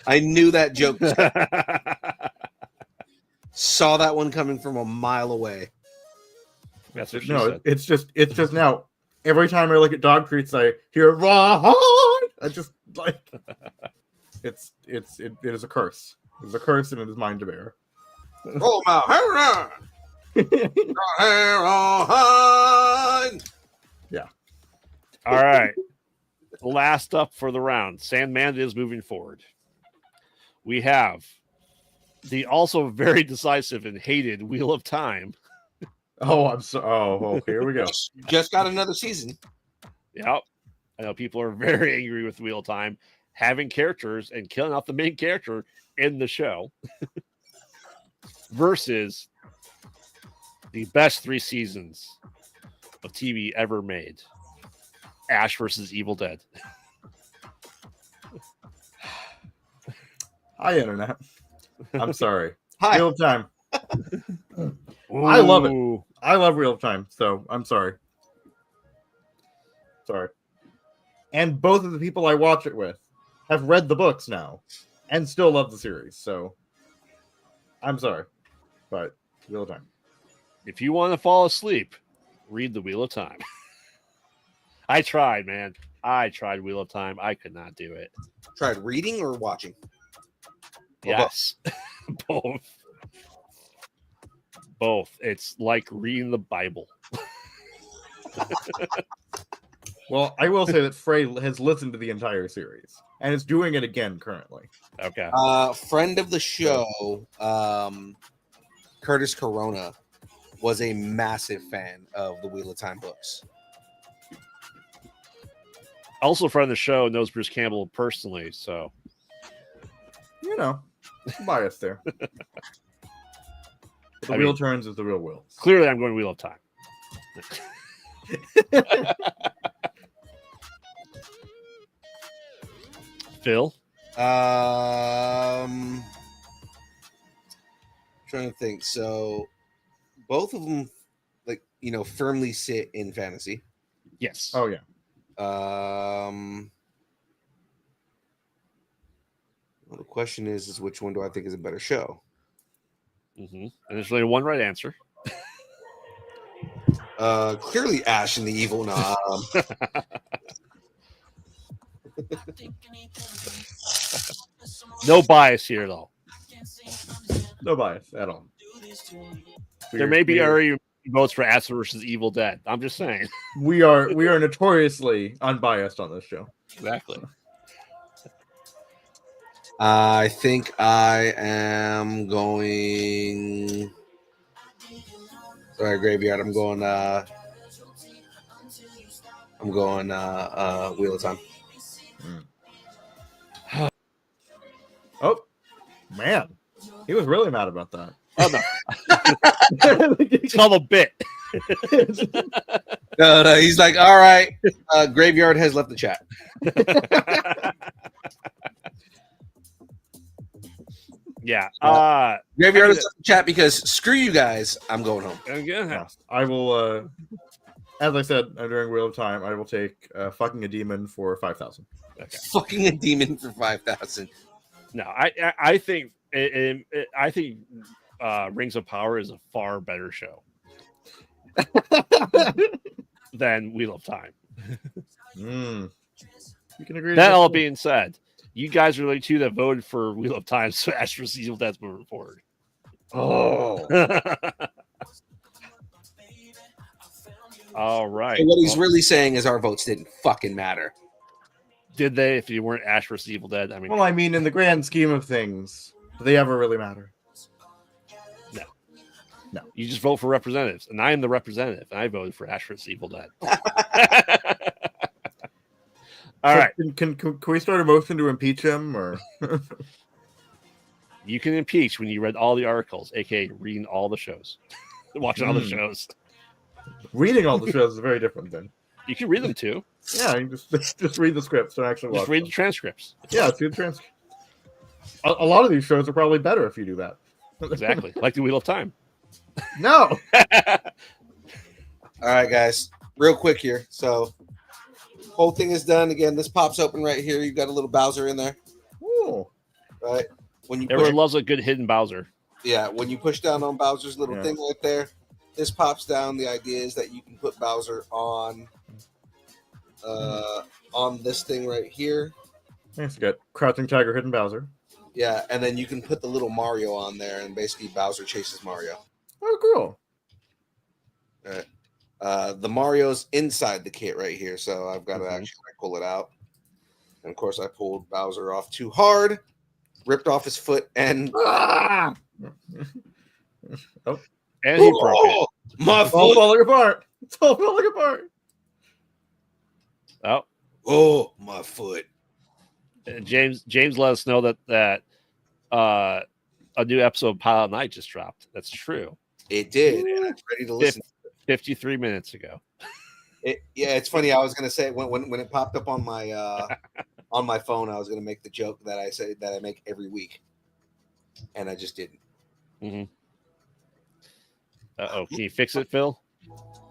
I knew that joke. Saw that one coming from a mile away. That's what she No, said. it's just now. Every time I look at dog treats, I hear Rawhide. I just like it is a curse. It is a curse, and it is mine to bear. Oh my hair on. All right. Last up for the round. Sandman is moving forward. We have the also very decisive and hated Wheel of Time. Oh, I'm so. Oh, here we go. Just got another season. Yep. I know people are very angry with Wheel of Time having characters and killing off the main character in the show versus the best 3 seasons of TV ever made. Ash versus Evil Dead. Hi, internet. I'm sorry. Hi. Wheel of Time. I love it. Ooh. I love Wheel of Time, so I'm sorry. Sorry. And both of the people I watch it with have read the books now and still love the series, so I'm sorry. But Wheel of Time. If you want to fall asleep, read the Wheel of Time. I tried, man. I tried Wheel of Time. I could not do it. Tried reading or watching? Or Yes. Both. Both. It's like reading the Bible. Well, I will say that Frey has listened to the entire series and is doing it again currently. Okay. Friend of the show, Curtis Corona, was a massive fan of the Wheel of Time books. Also, a friend of the show knows Bruce Campbell personally, so You know, bias there. The I wheel mean- turns is the real will. clearly I'm going Wheel of Time. Phil? Trying to think. So both of them, like, firmly sit in fantasy. Yes. Oh yeah. Well, the question is which one do I think is a better show? And there's only one right answer. Clearly Ash and the Evil. No, No bias here, though. No bias at all. There may be already votes for Ash versus Evil Dead. I'm just saying. We are notoriously unbiased on this show. Exactly. I think I am going. Sorry, Graveyard. I'm going. Wheel of Time. Oh man, he was really mad about that. Oh, no. It's called a bit. No, he's like, all right. Graveyard has left the chat. Yeah. Graveyard has left the chat because screw you guys. I'm going home. Again, Yes, I will. As I said during Wheel of Time, I will take fucking a demon for 5,000. okay. Fucking a demon for 5,000. No, I think I think Rings of Power is a far better show than Wheel of Time. You can agree. to That all disagree. being said, you guys are the two that voted for Wheel of Time, so Ash vs. Evil Dead's moving forward. Oh, All right. So what he's Well, really saying is our votes didn't fucking matter. did they? If you weren't Ash vs. Evil Dead, I mean, well, I mean, in the grand scheme of things, do they ever really matter? you just vote for representatives, and I am the representative, and I voted for Ash vs. Evil Dead. All So right. Can we start a motion to impeach him or? You can impeach when you read all the articles, aka reading all the shows, watching all the shows. Reading all the shows is very different then. You can read them too. Yeah, you just read the scripts and actually watch Just read them. the transcripts. Yeah, see the transcript. A lot of these shows are probably better if you do that. Exactly. Like the Wheel of Time. No. All right, guys, real quick here. So, whole thing is done. Again, this pops open right here. You've got a little Bowser in there, Ooh. right? When you Everyone push, loves a good hidden Bowser. yeah, when you push down on Bowser's little Yeah. thing right there, this pops down. The idea is that you can put Bowser on this thing right here. Nice. You got Crouching Tiger, Hidden Bowser. Yeah, and then you can put the little Mario on there, and basically Bowser chases Mario. Oh, cool. The Mario's inside the kit right here, so I've got to actually pull it out. And of course, I pulled Bowser off too hard, ripped off his foot, and Ah! And he broke it. My It's all foot! falling apart. It's all falling apart. Oh, Oh, my foot! and James let us know that a new episode of Pilot Night just dropped. That's true. It did, and I'm ready to listen. 53 minutes ago. Yeah, it's funny. I was gonna say when it popped up on my phone, I was gonna make the joke that I say that I make every week, and I just didn't. Uh-oh. Can you fix it, Phil?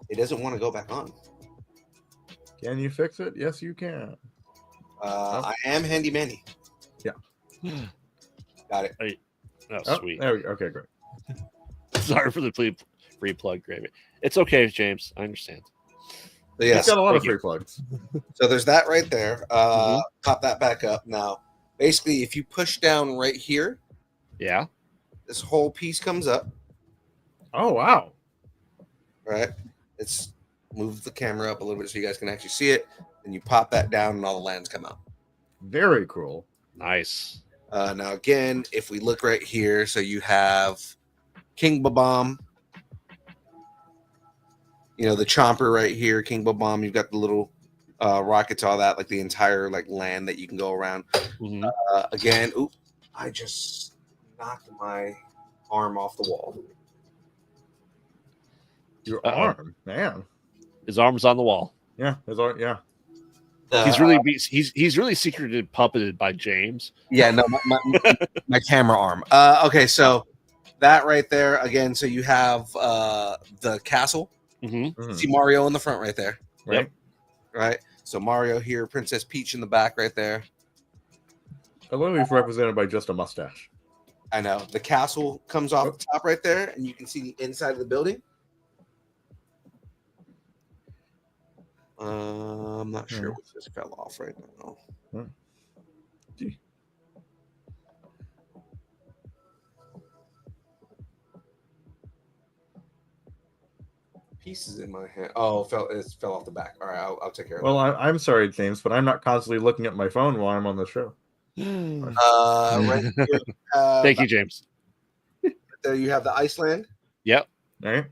It doesn't want to go back on. Can you fix it? Yes, you can. I am handy manny. Yeah. Got it. Oh, Oh, sweet. there we go. Okay, great. Sorry for the free plug, Gravy. It's okay, James. I understand. But yes, It's got a lot of thank you. free plugs. so there's that right there. Pop that back up. Now, basically, if you push down right here, Yeah. this whole piece comes up. Oh, wow. Right. It's move the camera up a little bit so you guys can actually see it. And you pop that down, and all the lands come out. Very cool. Nice. Now, again, if we look right here, so you have King Babam. You know, the Chomper right here, King Babam. You've got the little rockets, all that, like the entire like land that you can go around. Mhm. Again, oop, I just knocked my arm off the wall. Your Uh-oh. arm, man. His arm's on the wall. Yeah, his arm. Yeah. He's really secretly puppeted by James. Yeah, no, my camera arm. Okay, so that right there again. So you have the castle. Mm-hmm. Mhm. See Mario in the front right there, Right. right? So Mario here, Princess Peach in the back right there. I love he's represented by just a mustache. I know the castle comes off the top right there, and you can see the inside of the building. I'm not sure which just fell off right now. Gee. Pieces in my hand. Oh, it fell off the back. All right, I'll take care of Well, I'm sorry, James, but I'm not constantly looking at my phone while I'm on the show. it. Right here, Thank you, James. there you have the Iceland. Yep. All right.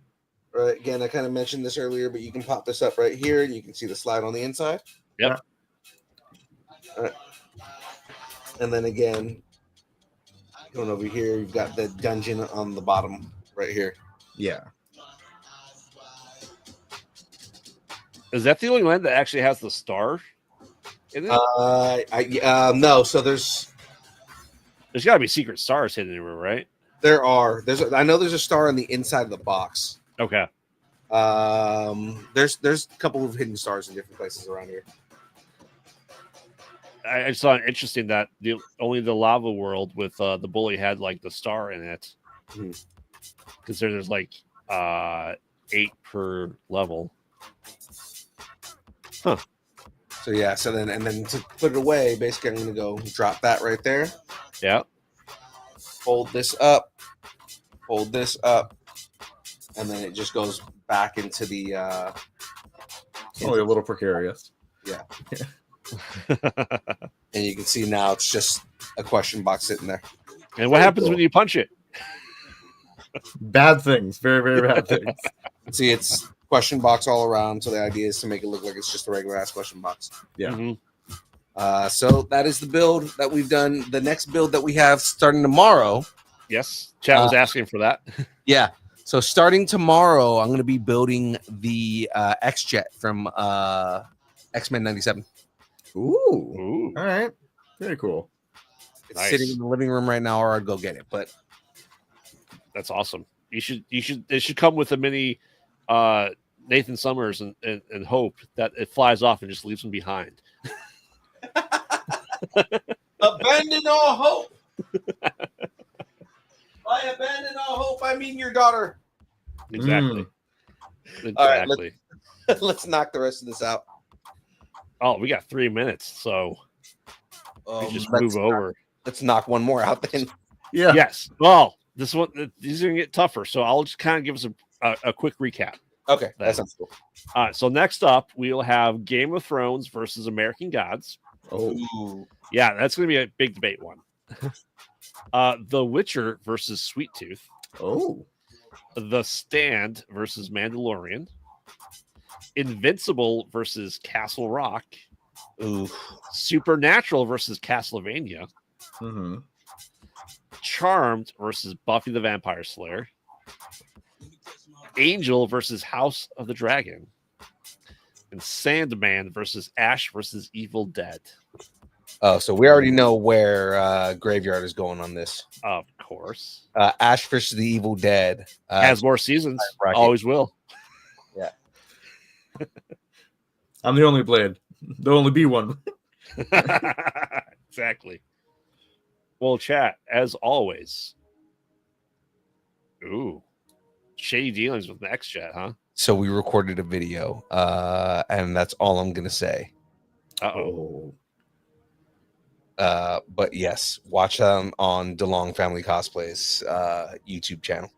Right. Again, I kind of mentioned this earlier, but you can pop this up right here, and you can see the slide on the inside. Yep. All right. And then again, going over here, you've got the dungeon on the bottom right here. Yeah. Is that the only land that actually has the star in it? No. So there's There's got to be secret stars hidden anywhere, right? I know there's a star on the inside of the box. Okay. There's a couple of hidden stars in different places around here. I just thought it interesting that only the lava world with the bully had like the star in it. Mhm. Because there's like 8 per level. Huh. So yeah, so then to put it away, basically I'm gonna go drop that right there, Yeah. hold this up, and then it just goes back into the Only a little precarious. and you can see now it's just a question box sitting there. And what happens when you punch it? Bad things. Very, very bad things. See, it's question box all around. So the idea is to make it look like it's just a regular ass question box. Yeah. Mhm. So that is the build that we've done. The next build that we have starting tomorrow. Yes, Chad was asking for that. Yeah. So starting tomorrow, I'm going to be building the X-Jet from X-Men 97. Ooh. All right. Very cool. It's Nice. sitting in the living room right now, or I'd go get it. But That's awesome. It should come with a mini Nathan Summers and hope that it flies off and just leaves him behind. abandon all hope. By abandon all hope, I mean your daughter. Exactly. All right, Exactly. Let's knock the rest of this out. Oh, we got 3 minutes, so we just move over. Let's knock one more out then. Yeah. Yes. Well, this one, these are gonna get tougher, so I'll just kind of give us a quick recap. Okay, that sounds cool. All right. So next up, we'll have Game of Thrones versus American Gods. Oh. Ooh. Yeah, that's gonna be a big debate one. The Witcher versus Sweet Tooth. Oh. The Stand versus Mandalorian. Invincible versus Castle Rock. Ooh. Supernatural versus Castlevania. Mm-hmm. Charmed versus Buffy the Vampire Slayer. Angel versus House of the Dragon. And Sandman versus Ash versus Evil Dead. Oh, so we already know where Graveyard is going on this. Of course. Ash versus the Evil Dead. Has more seasons. bracket. Always will. I'm the only blade. There'll only be one. Exactly. Well, chat, as always. Ooh. Shady dealings with Next Chat, huh? So we recorded a video, and that's all I'm gonna say. Uh-oh. But yes, watch them on DeLong Family Cosplays YouTube channel.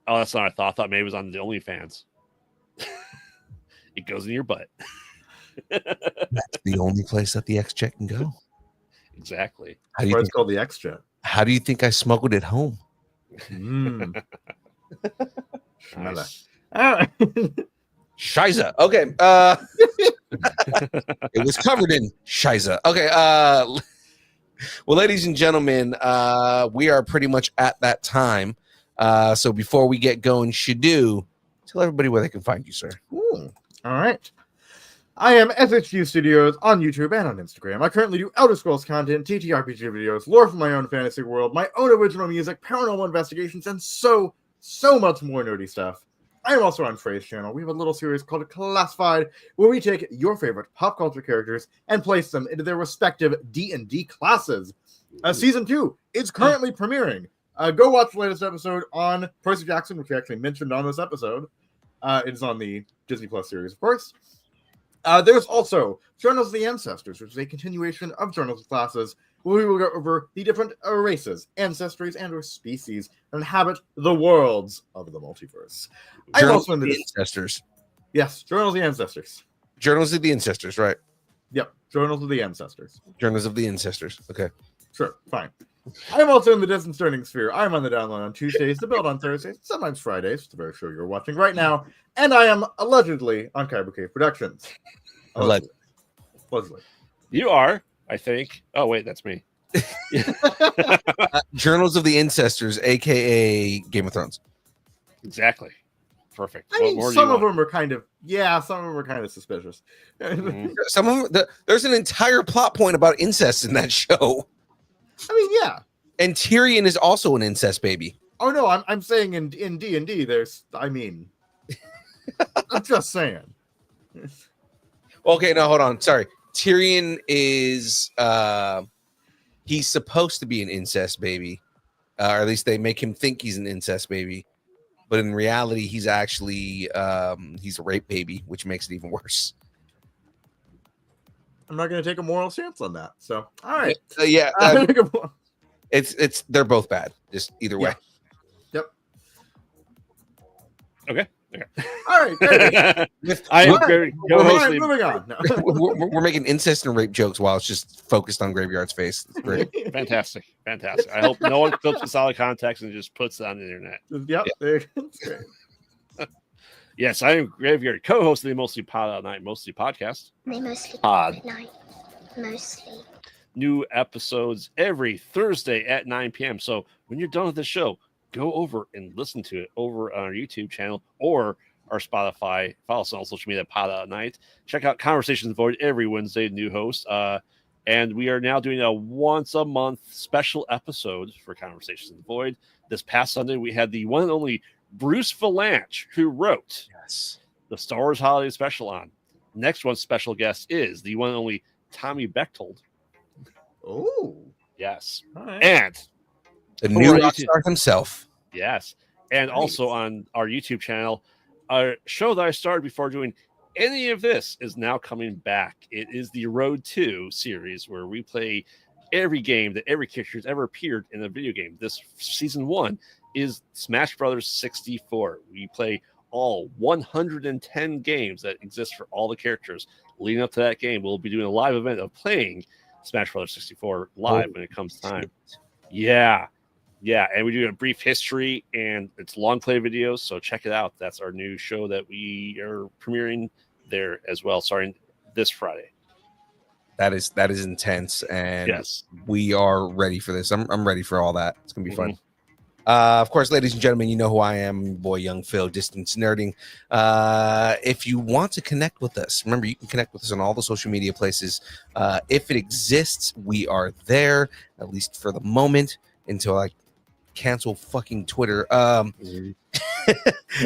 Oh, that's not what I thought. I thought maybe it was on the OnlyFans. It goes in your butt. That's the only place that the X-Jet can go. Exactly. How do you Or it's think, called the X-Jet. how do you think I smuggled it home? Mm. Nice. Ah. Shiza. Okay. It was covered in Shiza. Okay. Well, ladies and gentlemen, we are pretty much at that time. So before we get going, Shadu, tell everybody where they can find you, sir. Ooh. All right. I am SHU Studios on YouTube and on Instagram. I currently do Elder Scrolls content, TTRPG videos, lore from my own fantasy world, my own original music, paranormal investigations, and so much more nerdy stuff. I am also on Frey's channel. We have a little series called Classified, where we take your favorite pop culture characters and place them into their respective D&D classes. Season 2 is currently premiering. Go watch the latest episode on Percy Jackson, which we actually mentioned on this episode. It is on the Disney Plus series, of course. There's also Journals of the Ancestors, which is a continuation of Journals of Classes, where we will go over the different races, ancestries, and/or species that inhabit the worlds of the multiverse. I'm Journals also in of the the Ancestors. Yes, Journals of the Ancestors. Journals of the Ancestors, right? Yep, Journals of the Ancestors. Journals of the Ancestors. Okay. Sure, fine. I'm also in the Disconcerting Sphere. I'm on the download on Tuesdays, the build on Thursdays, sometimes Fridays, the very show you're watching right now, and I am allegedly on Kyber Cave Productions. Allegedly. You are, I think. Oh, wait, that's me. Journals of the Ancestors, aka Game of Thrones. Exactly. Perfect. I mean, some of them are kind of, suspicious. Mhm. Some of them, there's an entire plot point about incest in that show, I mean, yeah. and Tyrion is also an incest baby. Oh no, I'm saying in D&D, there's, I mean, I'm just saying. Okay, no, hold on. Sorry, Tyrion is he's supposed to be an incest baby, or at least they make him think he's an incest baby, but in reality, he's actually he's a rape baby, which makes it even worse. I'm not going to take a moral stance on that. So, all right. Yeah, I'm gonna take a moral- it's they're both bad. Just either way. Yep. Okay. All right. Great. I am Alright, very Moving on. No. we're making incest and rape jokes while it's just focused on Graveyard's face. It's great. fantastic. I hope no one clips this out of context and just puts it on the internet. Yep. There you go. That's great. Yes, I am Graveyard, co-host of the Mostly Pod Out Night Mostly podcast. They mostly Pod. at night. Mostly. New episodes every Thursday at 9 p.m. So when you're done with the show, go over and listen to it over on our YouTube channel or our Spotify. Follow us on social media, Pod Out Night. Check out Conversations Void every Wednesday, new host. And we are now doing a once a month special episode for Conversations in the Void. This past Sunday, we had the one and only Bruce Valanche, who wrote the Star Wars Holiday Special on. Next one's special guest is the one and only Tommy Bechtold. Oh, Yes. all right. And The new Alright. rock star himself. yes. And also on our YouTube channel, a show that I started before doing any of this is now coming back. It is the Road 2 series where we play every game that every character has ever appeared in a video game. This season 1 is Smash Brothers 64. We play all 110 games that exist for all the characters. Leading up to that game, we'll be doing a live event of playing Smash Brothers 64 live when it comes time. Yeah. Yeah. And we do a brief history and it's long play videos. So check it out. That's our new show that we are premiering there as well, starting this Friday. That is intense, and Yes. we are ready for this. I'm ready for all that. It's gonna be fun. Of course, ladies and gentlemen, you know who I am, boy, Young Phil, Distance Nerding. If you want to connect with us, remember you can connect with us on all the social media places. If it exists, we are there, at least for the moment, until I cancel fucking Twitter.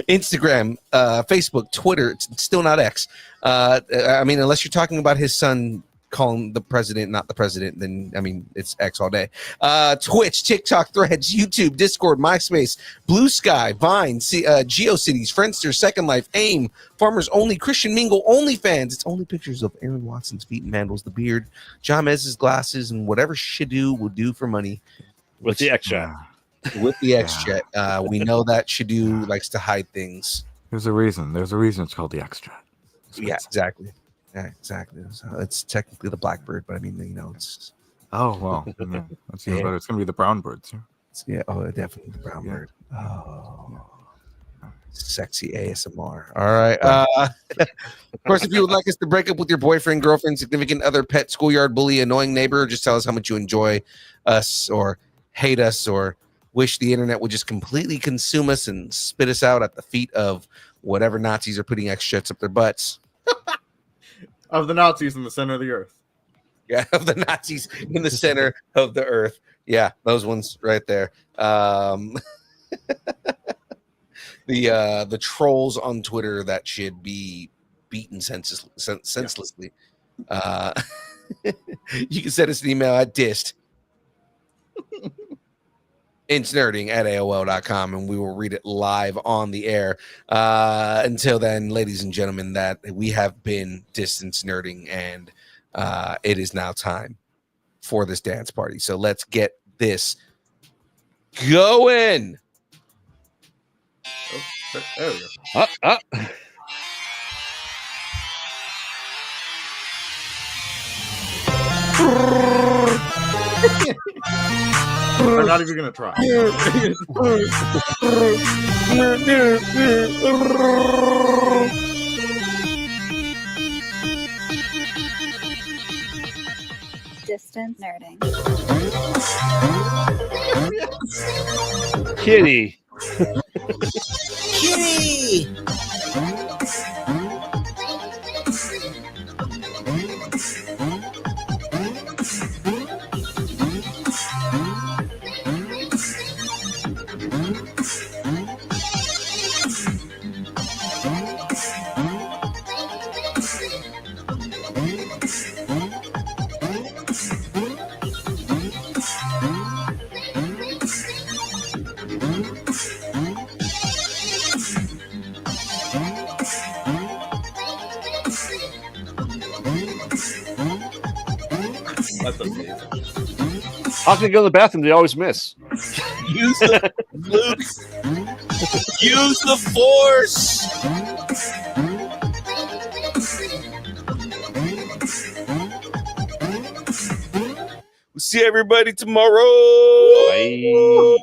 Instagram, Facebook, Twitter. It's still not X. I mean, unless you're talking about his son calling the president not the president, then I mean it's X all day. Twitch, TikTok, Threads, YouTube, Discord, MySpace, Blue Sky, Vine, GeoCities, Friendster, Second Life, AIM, Farmers Only, Christian Mingle, OnlyFans. It's only pictures of Aaron Watson's feet and Mandels the beard, John Mez's glasses, and whatever Shadu will do for money. With the extra. With the X-Jet. We know that Shadu likes to hide things. There's a reason. There's a reason it's called the X-Jet. Yeah, exactly. Yeah, exactly. So it's technically the Blackbird, but I mean, you know, it's Oh well, yeah, that's even better. It's gonna be the brown birds. yeah. Oh, definitely the brown Yeah. bird. Oh, sexy ASMR. All right. Of course, if you would like us to break up with your boyfriend, girlfriend, significant other, pet, schoolyard bully, annoying neighbor, just tell us how much you enjoy us or hate us or wish the internet would just completely consume us and spit us out at the feet of whatever Nazis are putting X-Jets up their butts. Of the Nazis in the center of the earth. Yeah, of the Nazis in the center of the earth. Yeah, those ones right there. The trolls on Twitter that should be beaten senselessly. You can send us an email at dist insnerding@aol.com and we will read it live on the air. Until then, ladies and gentlemen, that we have been Distance Nerding, and it is now time for this dance party. So let's get this going. Oh, there we go. I'm not even gonna try. Distance nerding. Kitty. Kitty! That's amazing. How can they go to the bathroom? They always miss. Use the Luke. Use the force. We'll see everybody tomorrow. Bye.